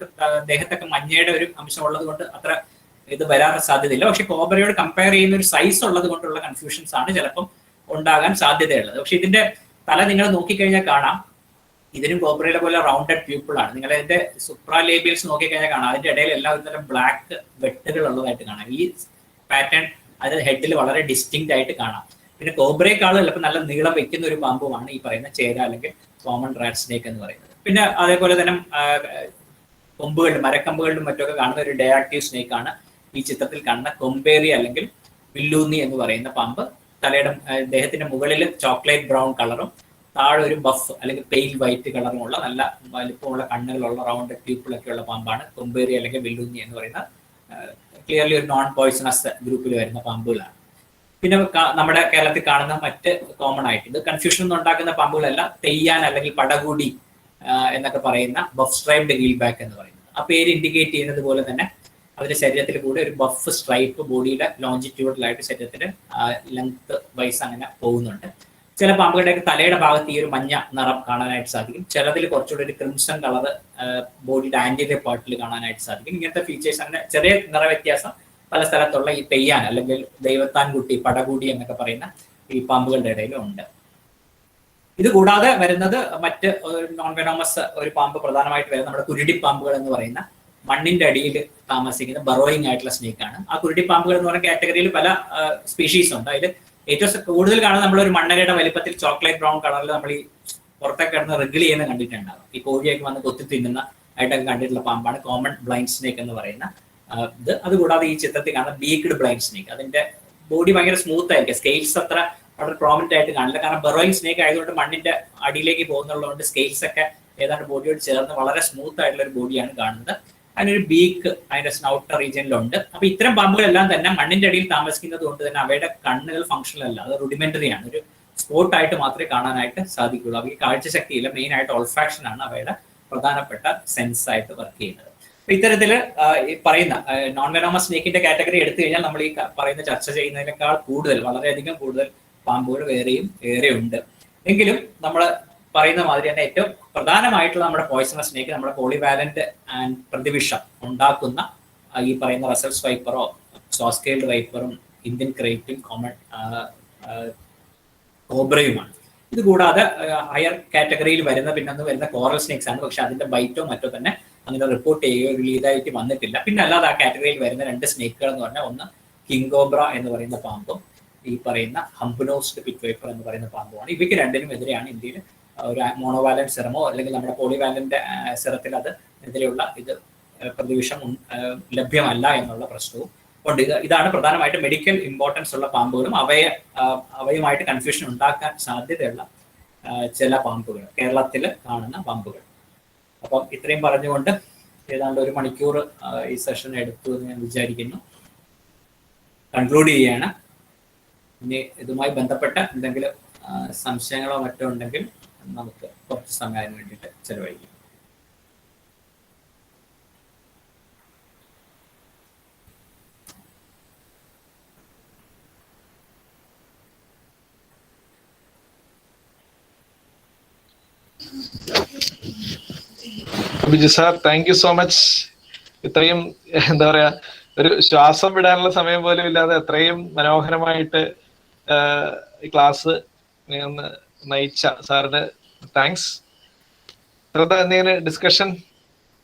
ദേഹത്തൊക്കെ മഞ്ഞയുടെ ഒരു അംശം ഉള്ളത് കൊണ്ട് അത്ര ഇത് വരാൻ സാധ്യതയില്ല. പക്ഷെ കോബ്രയോട് കമ്പയർ ചെയ്യുന്ന ഒരു സൈസ് ഉള്ളത് കൊണ്ടുള്ള കൺഫ്യൂഷൻസ് ആണ് ചിലപ്പം ഉണ്ടാകാൻ സാധ്യതയുള്ളത്. പക്ഷെ ഇതിന്റെ തല നിങ്ങൾ നോക്കിക്കഴിഞ്ഞാൽ കാണാം, ഇതിനും കോബ്രയുടെ പോലെ റൗണ്ടഡ് പ്യൂപ്പിൾ ആണ്. നിങ്ങൾ ഇതിന്റെ സുപ്രാലേബിയൽസ് നോക്കിക്കഴിഞ്ഞാൽ കാണാം, അതിന്റെ ഇടയിൽ എല്ലാം ഒരു തരം ബ്ലാക്ക് വെട്ടുകൾ ഉള്ളതായിട്ട് കാണാം. ഈ പാറ്റേൺ അത് ഹെഡിൽ വളരെ ഡിസ്റ്റിങ്ക്റ്റ് ആയിട്ട് കാണാം. പിന്നെ കോബ്രയെക്കാളും ചിലപ്പോൾ നല്ല നീളം വെക്കുന്ന ഒരു പാമ്പുമാണ് ഈ പറയുന്ന ചേര അല്ലെങ്കിൽ കോമൺ റാറ്റ് സ്നേക്ക് എന്ന് പറയുന്നത്. പിന്നെ അതേപോലെ തന്നെ കൊമ്പുകളിലും മരക്കമ്പുകളിലും മറ്റൊക്കെ കാണുന്ന ഒരു ഡയാക്റ്റീവ് സ്നേക്ക് ആണ് ഈ ചിത്രത്തിൽ കാണുന്ന കൊമ്പേറി അല്ലെങ്കിൽ വില്ലൂന്നി എന്ന് പറയുന്ന പാമ്പ്. തലയുടെ ദേഹത്തിന്റെ മുകളിൽ ചോക്ലേറ്റ് ബ്രൗൺ കളറും താഴെ ഒരു ബഫ് അല്ലെങ്കിൽ പെയിൽ വൈറ്റ് കളറുമുള്ള നല്ല വലിപ്പമുള്ള കണ്ണുകളുള്ള റൗണ്ട് ട്യൂപ്പിളൊക്കെയുള്ള പാമ്പാണ് കൊമ്പേറി അല്ലെങ്കിൽ വില്ലൂന്നി എന്ന് പറയുന്ന ക്ലിയർലി ഒരു നോൺ പോയിസണസ് ഗ്രൂപ്പിൽ വരുന്ന പാമ്പുകളാണ്. പിന്നെ നമ്മുടെ കേരളത്തിൽ കാണുന്ന മറ്റ് കോമൺ ആയിട്ട് ഇത് കൺഫ്യൂഷൻ ഒന്നും ഉണ്ടാക്കുന്ന പാമ്പുകളല്ല, തെയ്യാൻ അല്ലെങ്കിൽ പടകൂടി എന്നൊക്കെ പറയുന്ന ബഫ് സ്ട്രൈപ്ഡ് ഹീൽ ബാക്ക് എന്ന് പറയുന്നത്. ആ പേര് ഇൻഡിക്കേറ്റ് ചെയ്യുന്നത് പോലെ തന്നെ അതിന്റെ ശരീരത്തിൽ കൂടെ ഒരു ബഫ് സ്ട്രൈപ്പ് ബോഡിയുടെ ലോഞ്ചിറ്റ്യൂഡിലായിട്ട് ശരീരത്തിന്റെ ലെങ്ത് വൈസ് അങ്ങനെ പോകുന്നുണ്ട്. ചില പാമ്പുകളുടെയൊക്കെ തലയുടെ ഭാഗത്ത് ഈ ഒരു മഞ്ഞ നിറം കാണാനായിട്ട് സാധിക്കും. ചിലതിൽ കുറച്ചുകൂടി ഒരു ക്രിംസൺ കളർ ബോഡിയുടെ ആന്റിരിയർ പാർട്ടിൽ കാണാനായിട്ട് സാധിക്കും. ഇങ്ങനത്തെ ഫീച്ചേഴ്സ് അങ്ങനെ ചെറിയ നിറ വ്യത്യാസം പല സ്ഥലത്തുള്ള ഈ തെയ്യാൻ അല്ലെങ്കിൽ ദൈവത്താൻകുട്ടി പടകൂടി എന്നൊക്കെ പറയുന്ന ഈ പാമ്പുകളുടെ ഇടയിലും ഉണ്ട്. ഇത് കൂടാതെ വരുന്നത് മറ്റ് നോൺ വെനോമസ് ഒരു പാമ്പ് പ്രധാനമായിട്ട് വരുന്നത് നമ്മുടെ കുരുടിപ്പാമ്പുകൾ എന്ന് പറയുന്ന മണ്ണിന്റെ അടിയിൽ താമസിക്കുന്ന ബറോയിങ് ആയിട്ടുള്ള സ്നേക്ക് ആണ്. ആ കുരുടിപ്പാമ്പുകൾ എന്ന് പറയുന്ന കാറ്റഗറിയിൽ പല സ്പീഷീസ് ഉണ്ട്. അതിൽ ഏറ്റവും കൂടുതൽ കാണുന്നത് നമ്മളൊരു മണ്ണരയുടെ വലിപ്പത്തിൽ ചോക്ലേറ്റ് ബ്രൗൺ കളറിൽ നമ്മൾ ഈ പുറത്തൊക്കെ കിടന്ന് റിഗിൾ ചെയ്യുന്ന കണ്ടിട്ടുണ്ടാകും. ഈ കോഴിയൊക്കെ വന്ന് കൊത്തി തിന്നുന്ന ആയിട്ടൊക്കെ കണ്ടിട്ടുള്ള പാമ്പാണ് കോമൺ ബ്ലൈൻഡ് സ്നേക്ക് എന്ന് പറയുന്ന ഇത്. അതുകൂടാതെ ഈ ചിത്രത്തിൽ കാണുന്ന ബീക്ക്ഡ് ബ്ലൈൻഡ് സ്നേക്ക്, അതിന്റെ ബോഡി ഭയങ്കര സ്മൂത്ത് ആയിരിക്കും, സ്കെയിൽസ് അത്ര വളരെ പ്രോമിനന്റ് ആയിട്ട് കാണില്ല. കാരണം ബെറോയിങ് സ്നേക്ക് ആയതുകൊണ്ട് മണ്ണിന്റെ അടിയിലേക്ക് പോകുന്നുള്ളതുകൊണ്ട് സ്കെയിൽസ് ഒക്കെ ഏതാണ്ട് ബോഡിയോട് ചേർന്ന് വളരെ സ്മൂത്ത് ആയിട്ടുള്ള ഒരു ബോഡിയാണ് കാണുന്നത്. അതിനൊരു ബീക്ക് അതിന്റെ സ്നൗട്ടർ റീജിയനിലുണ്ട്. അപ്പൊ ഇത്തരം പാമ്പുകളെല്ലാം തന്നെ മണ്ണിന്റെ അടിയിൽ താമസിക്കുന്നത് കൊണ്ട് തന്നെ അവയുടെ കണ്ണുകൾ ഫംഗ്ഷണൽ അല്ല, അത് റുഡിമെന്ററി ആണ്, ഒരു സ്പോട്ട് ആയിട്ട് മാത്രമേ കാണാനായിട്ട് സാധിക്കുള്ളൂ. അവയ്ക്ക് കാഴ്ചശക്തിയില്ല, മെയിൻ ആയിട്ട് ഓൾഫാക്ഷൻ ആണ് അവയുടെ പ്രധാനപ്പെട്ട സെൻസ് ആയിട്ട് വർക്ക് ചെയ്യുന്നത്. അപ്പൊ ഇത്തരത്തില് ഈ പറയുന്ന നോൺ വെനോമസ് സ്നേക്കിന്റെ കാറ്റഗറി എടുത്തു കഴിഞ്ഞാൽ നമ്മൾ ഈ പറയുന്ന ചർച്ച ചെയ്യുന്നതിനേക്കാൾ കൂടുതൽ, വളരെയധികം കൂടുതൽ പാമ്പുകൾ ഏറെ ഉണ്ട്. എങ്കിലും നമ്മൾ പറയുന്ന മാതിരി തന്നെ ഏറ്റവും പ്രധാനമായിട്ടുള്ള നമ്മുടെ പോയ്സണസ് സ്നേക്ക് നമ്മുടെ പോളിവാലന്റ് ആൻഡ് പ്രതിവിഷം ഉണ്ടാക്കുന്ന ഈ പറയുന്ന റസൽസ് വൈപ്പറോ സോസ്കെയിൽഡ് വൈപ്പറും ഇന്ത്യൻ ക്രേറ്റും കോമൺ കോബ്രയുമാണ്. ഇത് കൂടാതെ ഹയർ കാറ്റഗറിയിൽ വരുന്ന കോറൽ സ്നേക്സ് ആണ്. പക്ഷെ അതിന്റെ ബൈറ്റോ മറ്റോ തന്നെ അങ്ങനെ റിപ്പോർട്ട് ചെയ്യുകയോ ഇതായിട്ട് വന്നിട്ടില്ല. പിന്നെ അല്ലാതെ ആ കാറ്റഗറിയിൽ വരുന്ന 2 സ്നേക്കുകൾ എന്ന് പറഞ്ഞാൽ ഒന്ന് കിങ് കോബ്ര എന്ന് പറയുന്ന പാമ്പും ഈ പറയുന്ന ഹംപ്നോസ്ഡ് പിറ്റ് വൈപ്പർ എന്ന് പറയുന്ന പാമ്പുമാണ്. ഇവയ്ക്ക് രണ്ടിനും എതിരെയാണ് ഇന്ത്യയിൽ ഒരു മോണോവാലന്റ് സെറമോ അല്ലെങ്കിൽ നമ്മുടെ പോളിവാലന്റ് സെറത്തിൽ അത് എതിരെയുള്ള ഇത് പ്രതിവിഷം ലഭ്യമല്ല എന്നുള്ള പ്രശ്നവും ഉണ്ട്. ഇതാണ് പ്രധാനമായിട്ടും മെഡിക്കൽ ഇമ്പോർട്ടൻസ് ഉള്ള പാമ്പുകളും അവയുമായിട്ട് കൺഫ്യൂഷൻ ഉണ്ടാക്കാൻ സാധ്യതയുള്ള ചില പാമ്പുകൾ, കേരളത്തിൽ കാണുന്ന പാമ്പുകൾ. അപ്പം ഇത്രയും പറഞ്ഞുകൊണ്ട് ഏതാണ്ട് 1 മണിക്കൂർ ഈ സെഷൻ എടുത്തു എന്ന് ഞാൻ വിചാരിക്കുന്നു. കൺക്ലൂഡ് ചെയ്യുകയാണ്. ഇനി ഇതുമായി ബന്ധപ്പെട്ട എന്തെങ്കിലും സംശയങ്ങളോ മറ്റോ ഉണ്ടെങ്കിൽ നമുക്ക് കുറച്ച് സമയം വേണ്ടിയിട്ട് ചെലവഴിക്കും. Biju sir, thank you so much. ഇത്രയും എന്താ പറയാ, ഒരു ശ്വാസം വിടാനുള്ള സമയം പോലും ഇല്ലാതെ അത്രയും മനോഹരമായിട്ട് ഈ ക്ലാസ് നയിച്ച സാറിന് താങ്ക്സ്. എന്തെങ്കിലും ഡിസ്കഷൻ?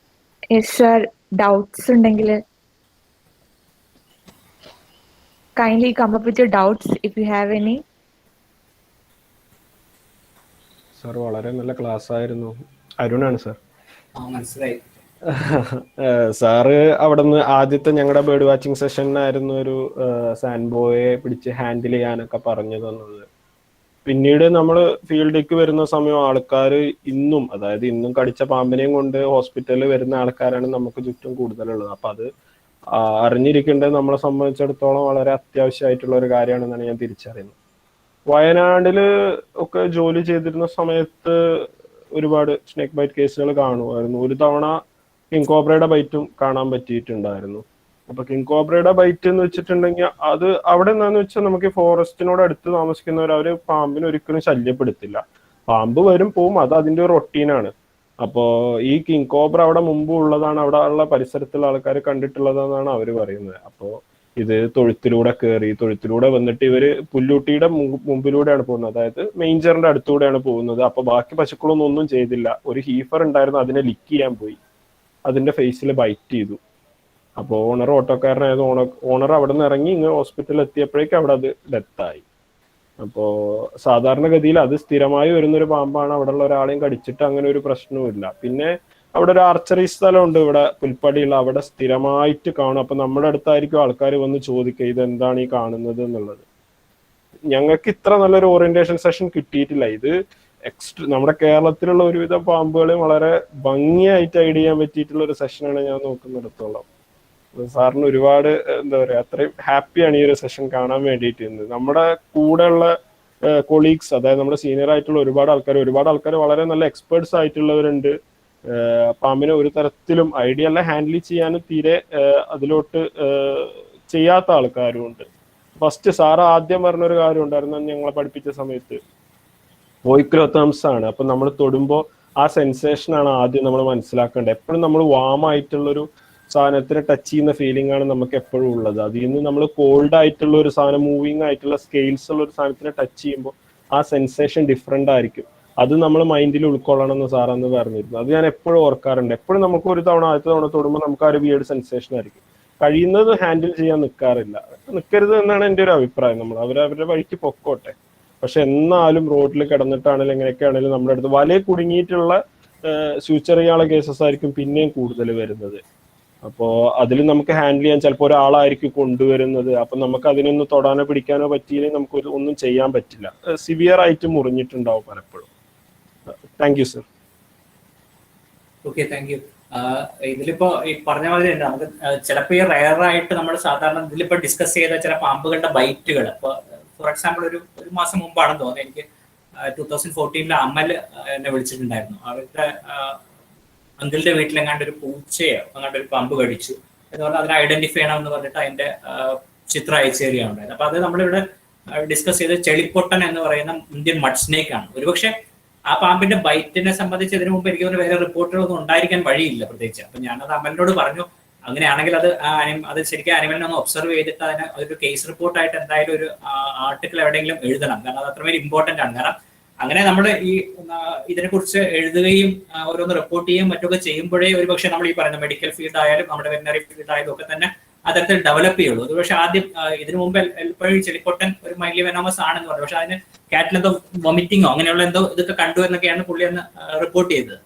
സർ, ഡൗട്ട്സ് ഉണ്ടെങ്കിൽ kindly come up with your doubts if you have any. Sir വളരെ നല്ല ക്ലാസ് ആയിരുന്നു. അരുണാണ് സാർ. മനസ്സിലായി. സാറ് അവിടുന്ന് ആദ്യത്തെ ഞങ്ങളുടെ ബേർഡ് വാച്ചിങ് സെഷനായിരുന്നു ഒരു സാൻബോയെ പിടിച്ച് ഹാൻഡിൽ ചെയ്യാനൊക്കെ പറഞ്ഞു തന്നത്. പിന്നീട് നമ്മൾ ഫീൽഡിലേക്ക് വരുന്ന സമയം ആൾക്കാർ ഇന്നും കടിച്ച പാമ്പിനെയും കൊണ്ട് ഹോസ്പിറ്റലിൽ വരുന്ന ആൾക്കാരാണ് നമുക്ക് ചുറ്റും കൂടുതലുള്ളത്. അപ്പൊ അത് അറിഞ്ഞിരിക്കേണ്ടത് നമ്മളെ സംബന്ധിച്ചിടത്തോളം വളരെ അത്യാവശ്യമായിട്ടുള്ള ഒരു കാര്യമാണെന്നാണ് ഞാൻ തിരിച്ചറിയുന്നത്. വയനാട്ടില് ഒക്കെ ജോലി ചെയ്തിരുന്ന സമയത്ത് ഒരുപാട് സ്നേക്ക് ബൈറ്റ് കേസുകൾ കാണുമായിരുന്നു. ഒരു തവണ കിങ് കോബ്രയുടെ ബൈറ്റും കാണാൻ പറ്റിയിട്ടുണ്ടായിരുന്നു. അപ്പൊ കിങ് കോബ്രയുടെ ബൈറ്റ് എന്ന് വെച്ചിട്ടുണ്ടെങ്കിൽ അത് അവിടെ എന്താന്ന് വെച്ചാൽ നമുക്ക് ഫോറസ്റ്റിനോട് അടുത്ത് താമസിക്കുന്നവർ അവര് പാമ്പിനെ ഒരിക്കലും ശല്യപ്പെടുത്തില്ല. പാമ്പ് വരും പോവും, അത് അതിന്റെ ഒരു റൊട്ടീനാണ്. അപ്പോ ഈ കിങ് കോബ്ര അവിടെ മുമ്പ് ഉള്ളതാണ്, അവിടെ ഉള്ള പരിസരത്തുള്ള ആൾക്കാർ കണ്ടിട്ടുള്ളതെന്നാണ് അവര് പറയുന്നത്. അപ്പോ ഇത് തൊഴുത്തിലൂടെ കയറി, തൊഴുത്തിലൂടെ വന്നിട്ട് ഇവര് പുല്ലൂട്ടിയുടെ മുമ്പിലൂടെയാണ് പോകുന്നത്, അതായത് മെയിഞ്ചറിന്റെ അടുത്തൂടെയാണ് പോകുന്നത്. അപ്പൊ ബാക്കി പശുക്കളൊന്നും ഒന്നും ചെയ്തില്ല. ഒരു ഹീഫർ ഉണ്ടായിരുന്നു, അതിനെ ലിക്ക് ചെയ്യാൻ പോയി, അതിന്റെ ഫേസിൽ ബൈറ്റ് ചെയ്തു. അപ്പോ ഓണർ ഓട്ടോക്കാരനായത്, ഓണർ അവിടെ നിന്ന് ഇറങ്ങി ഇങ്ങ് ഹോസ്പിറ്റലിൽ എത്തിയപ്പോഴേക്കും അവിടെ അത് ഡെത്തായി. അപ്പോ സാധാരണഗതിയിൽ അത് സ്ഥിരമായി വരുന്നൊരു പാമ്പാണ്. അവിടെ ഉള്ള ഒരാളെയും കടിച്ചിട്ട് അങ്ങനെ ഒരു പ്രശ്നവുമില്ല. പിന്നെ അവിടെ ഒരു ആർച്ചറി സ്ഥലമുണ്ട് ഇവിടെ പുൽപ്പടിയുള്ള, അവിടെ സ്ഥിരമായിട്ട് കാണും. അപ്പൊ നമ്മുടെ അടുത്തായിരിക്കും ആൾക്കാർ വന്ന് ചോദിക്കുക ഇതെന്താണ് ഈ കാണുന്നത് എന്നുള്ളത്. ഞങ്ങൾക്ക് ഇത്ര നല്ലൊരു ഓറിയന്റേഷൻ സെഷൻ കിട്ടിയിട്ടില്ല. ഇത് നമ്മുടെ കേരളത്തിലുള്ള ഒരുവിധ പാമ്പുകളെയും വളരെ ഭംഗിയായിട്ട് ഐഡ് ചെയ്യാൻ പറ്റിയിട്ടുള്ള ഒരു സെഷനാണ് ഞാൻ നോക്കുന്നിടത്തോളം. സാറിന് ഒരുപാട് എന്താ പറയാ, അത്രയും ഹാപ്പിയാണ് ഈ ഒരു സെഷൻ കാണാൻ വേണ്ടിയിട്ട്. നമ്മുടെ കൂടെയുള്ള കൊളീഗ്സ്, അതായത് നമ്മുടെ സീനിയർ ആയിട്ടുള്ള ഒരുപാട് ആൾക്കാർ വളരെ നല്ല എക്സ്പേർട്സ് ആയിട്ടുള്ളവരുണ്ട്. പാമ്പിനെ ഒരു തരത്തിലും ഐഡിയ അല്ല ഹാൻഡിൽ ചെയ്യാനും തീരെ അതിലോട്ട് ചെയ്യാത്ത ആൾക്കാരും ഉണ്ട്. ഫസ്റ്റ് സാറ് ആദ്യം പറഞ്ഞൊരു കാര്യം ഉണ്ടായിരുന്നു ഞങ്ങളെ പഠിപ്പിച്ച സമയത്ത്, വോയിക്ലോത്തംസ് ആണ്. അപ്പൊ നമ്മൾ തൊടുമ്പോൾ ആ സെൻസേഷൻ ആണ് ആദ്യം നമ്മൾ മനസ്സിലാക്കേണ്ടത്. എപ്പോഴും നമ്മൾ വാമായിട്ടുള്ളൊരു സാധനത്തിന് ടച്ച് ചെയ്യുന്ന ഫീലിംഗ് ആണ് നമുക്ക് എപ്പോഴും ഉള്ളത്. അതിൽ നിന്ന് നമ്മൾ കോൾഡ് ആയിട്ടുള്ള ഒരു സാധനം, മൂവിങ് ആയിട്ടുള്ള സ്കെയിൽസ് ഉള്ള ഒരു സാധനത്തിനെ ടച്ച് ചെയ്യുമ്പോൾ ആ സെൻസേഷൻ ഡിഫറെന്റ് ആയിരിക്കും. അത് നമ്മൾ മൈൻഡിൽ ഉൾക്കൊള്ളണം എന്ന് സാറന്ന് പറഞ്ഞിരുന്നു. അത് ഞാൻ എപ്പോഴും ഓർക്കാറുണ്ട്. എപ്പോഴും നമുക്ക് ഒരു തവണ ആദ്യത്തെ തവണ തൊടുമ്പോൾ നമുക്ക് ആ ഒരു വിയേർഡ് സെൻസേഷൻ ആയിരിക്കും. കഴിയുന്നത് ഹാൻഡിൽ ചെയ്യാൻ നിൽക്കരുത് എന്നാണ് എൻ്റെ ഒരു അഭിപ്രായം. നമ്മൾ അവരവരുടെ വഴിക്ക് പൊക്കോട്ടെ. പക്ഷെ എന്നാലും റോഡിൽ കിടന്നിട്ടാണെങ്കിലും എങ്ങനെയൊക്കെയാണെങ്കിലും നമ്മുടെ അടുത്ത് വലയിൽ കുടുങ്ങിയിട്ടുള്ള ഫ്യൂച്ചറിയാളെ കേസസ് ആയിരിക്കും പിന്നെയും കൂടുതൽ വരുന്നത്. അപ്പോൾ അതിൽ നമുക്ക് ഹാൻഡിൽ ചെയ്യാൻ ചിലപ്പോൾ ഒരാളായിരിക്കും കൊണ്ടുവരുന്നത്. അപ്പൊ നമുക്ക് അതിനൊന്ന് തൊടാനോ പിടിക്കാനോ പറ്റിയില്ലെങ്കിൽ നമുക്ക് ഒന്നും ചെയ്യാൻ പറ്റില്ല. സിവിയർ ആയിട്ട് മുറിഞ്ഞിട്ടുണ്ടാവും പലപ്പോഴും. Thank you sir. Okay, thank you. ഇതിലിപ്പോ ഈ പറഞ്ഞ മാതിരി ഉണ്ട്, നമുക്ക് ചിലപ്പോൾ ഈ റയറായിട്ട് നമ്മൾ സാധാരണ ഇതിലിപ്പോ ഡിസ്കസ് ചെയ്ത ചില പാമ്പുകളുടെ ബൈറ്റുകൾ, ഇപ്പോൾ ഫോർ എക്സാമ്പിൾ ഒരു മാസം മുമ്പാണെന്ന് തോന്നുന്നത് എനിക്ക് 2014 അമൽ എന്നെ വിളിച്ചിട്ടുണ്ടായിരുന്നു. അവരുടെ അങ്കിളുടെ വീട്ടിലെങ്ങാണ്ട് ഒരു പൂച്ചയോ അങ്ങാണ്ട് ഒരു പാമ്പ് കടിച്ചു എന്ന് പറഞ്ഞാൽ അതിനെ ഐഡന്റിഫൈ ചെയ്യണമെന്ന് പറഞ്ഞിട്ട് അതിന്റെ ചിത്രം അയച്ചു തരികയുണ്ടായത്. അപ്പൊ അത് നമ്മളിവിടെ ഡിസ്കസ് ചെയ്ത് ചെളിപ്പൊട്ടൻ എന്ന് പറയുന്ന ഇന്ത്യൻ മഡ് സ്നേക്ക് ആണ്. ഒരുപക്ഷെ ആ പാമ്പിന്റെ ബൈറ്റിനെ സംബന്ധിച്ച് ഇതിനു മുമ്പ് എനിക്ക് വേറെ റിപ്പോർട്ടുകളൊന്നും ഉണ്ടായിരിക്കാൻ വഴിയില്ല പ്രത്യേകിച്ച്. അപ്പൊ ഞാനത് അമലിനോട് പറഞ്ഞു, അങ്ങനെയാണെങ്കിൽ അത് ശരിക്കും അനിമലിനെ ഒന്ന് ഒബ്സർവ് ചെയ്തിട്ട് അതിന് ഒരു കേസ് റിപ്പോർട്ടായിട്ട് എന്തായാലും ഒരു ആർട്ടിക്കിൾ എവിടെയെങ്കിലും എഴുതണം. കാരണം അത് അത്രമേൽ ഇമ്പോർട്ടന്റ് ആണ്. കാരണം അങ്ങനെ നമ്മൾ ഈ ഇതിനെക്കുറിച്ച് എഴുതുകയും ഓരോന്ന് റിപ്പോർട്ട് ചെയ്യുകയും മറ്റൊക്കെ ചെയ്യുമ്പോഴേ ഒരുപക്ഷെ നമ്മൾ ഈ പറയുന്ന മെഡിക്കൽ ഫീൽഡ് ആയാലും നമ്മുടെ വെറ്ററിനറി ഫീൽഡ് ആയാലും ഒക്കെ തന്നെ അതരത്തിൽ ഡെവലപ്പ് ചെയ്യുള്ളൂ. ഒരു പക്ഷേ ആദ്യം ഇതിനു മുമ്പ് എപ്പോഴും ചെളിപ്പൊട്ടൻ ഒരു മൈൻഡ്ലി വെനോമസ് ആണെന്ന് പറഞ്ഞു. പക്ഷെ അതിന് കാറ്റിലെന്തോ വൊമിറ്റിങ്ങോ അങ്ങനെയുള്ള എന്തോ ഇതൊക്കെ കണ്ടു എന്നൊക്കെയാണ് പുള്ളി അന്ന് റിപ്പോർട്ട് ചെയ്തത്.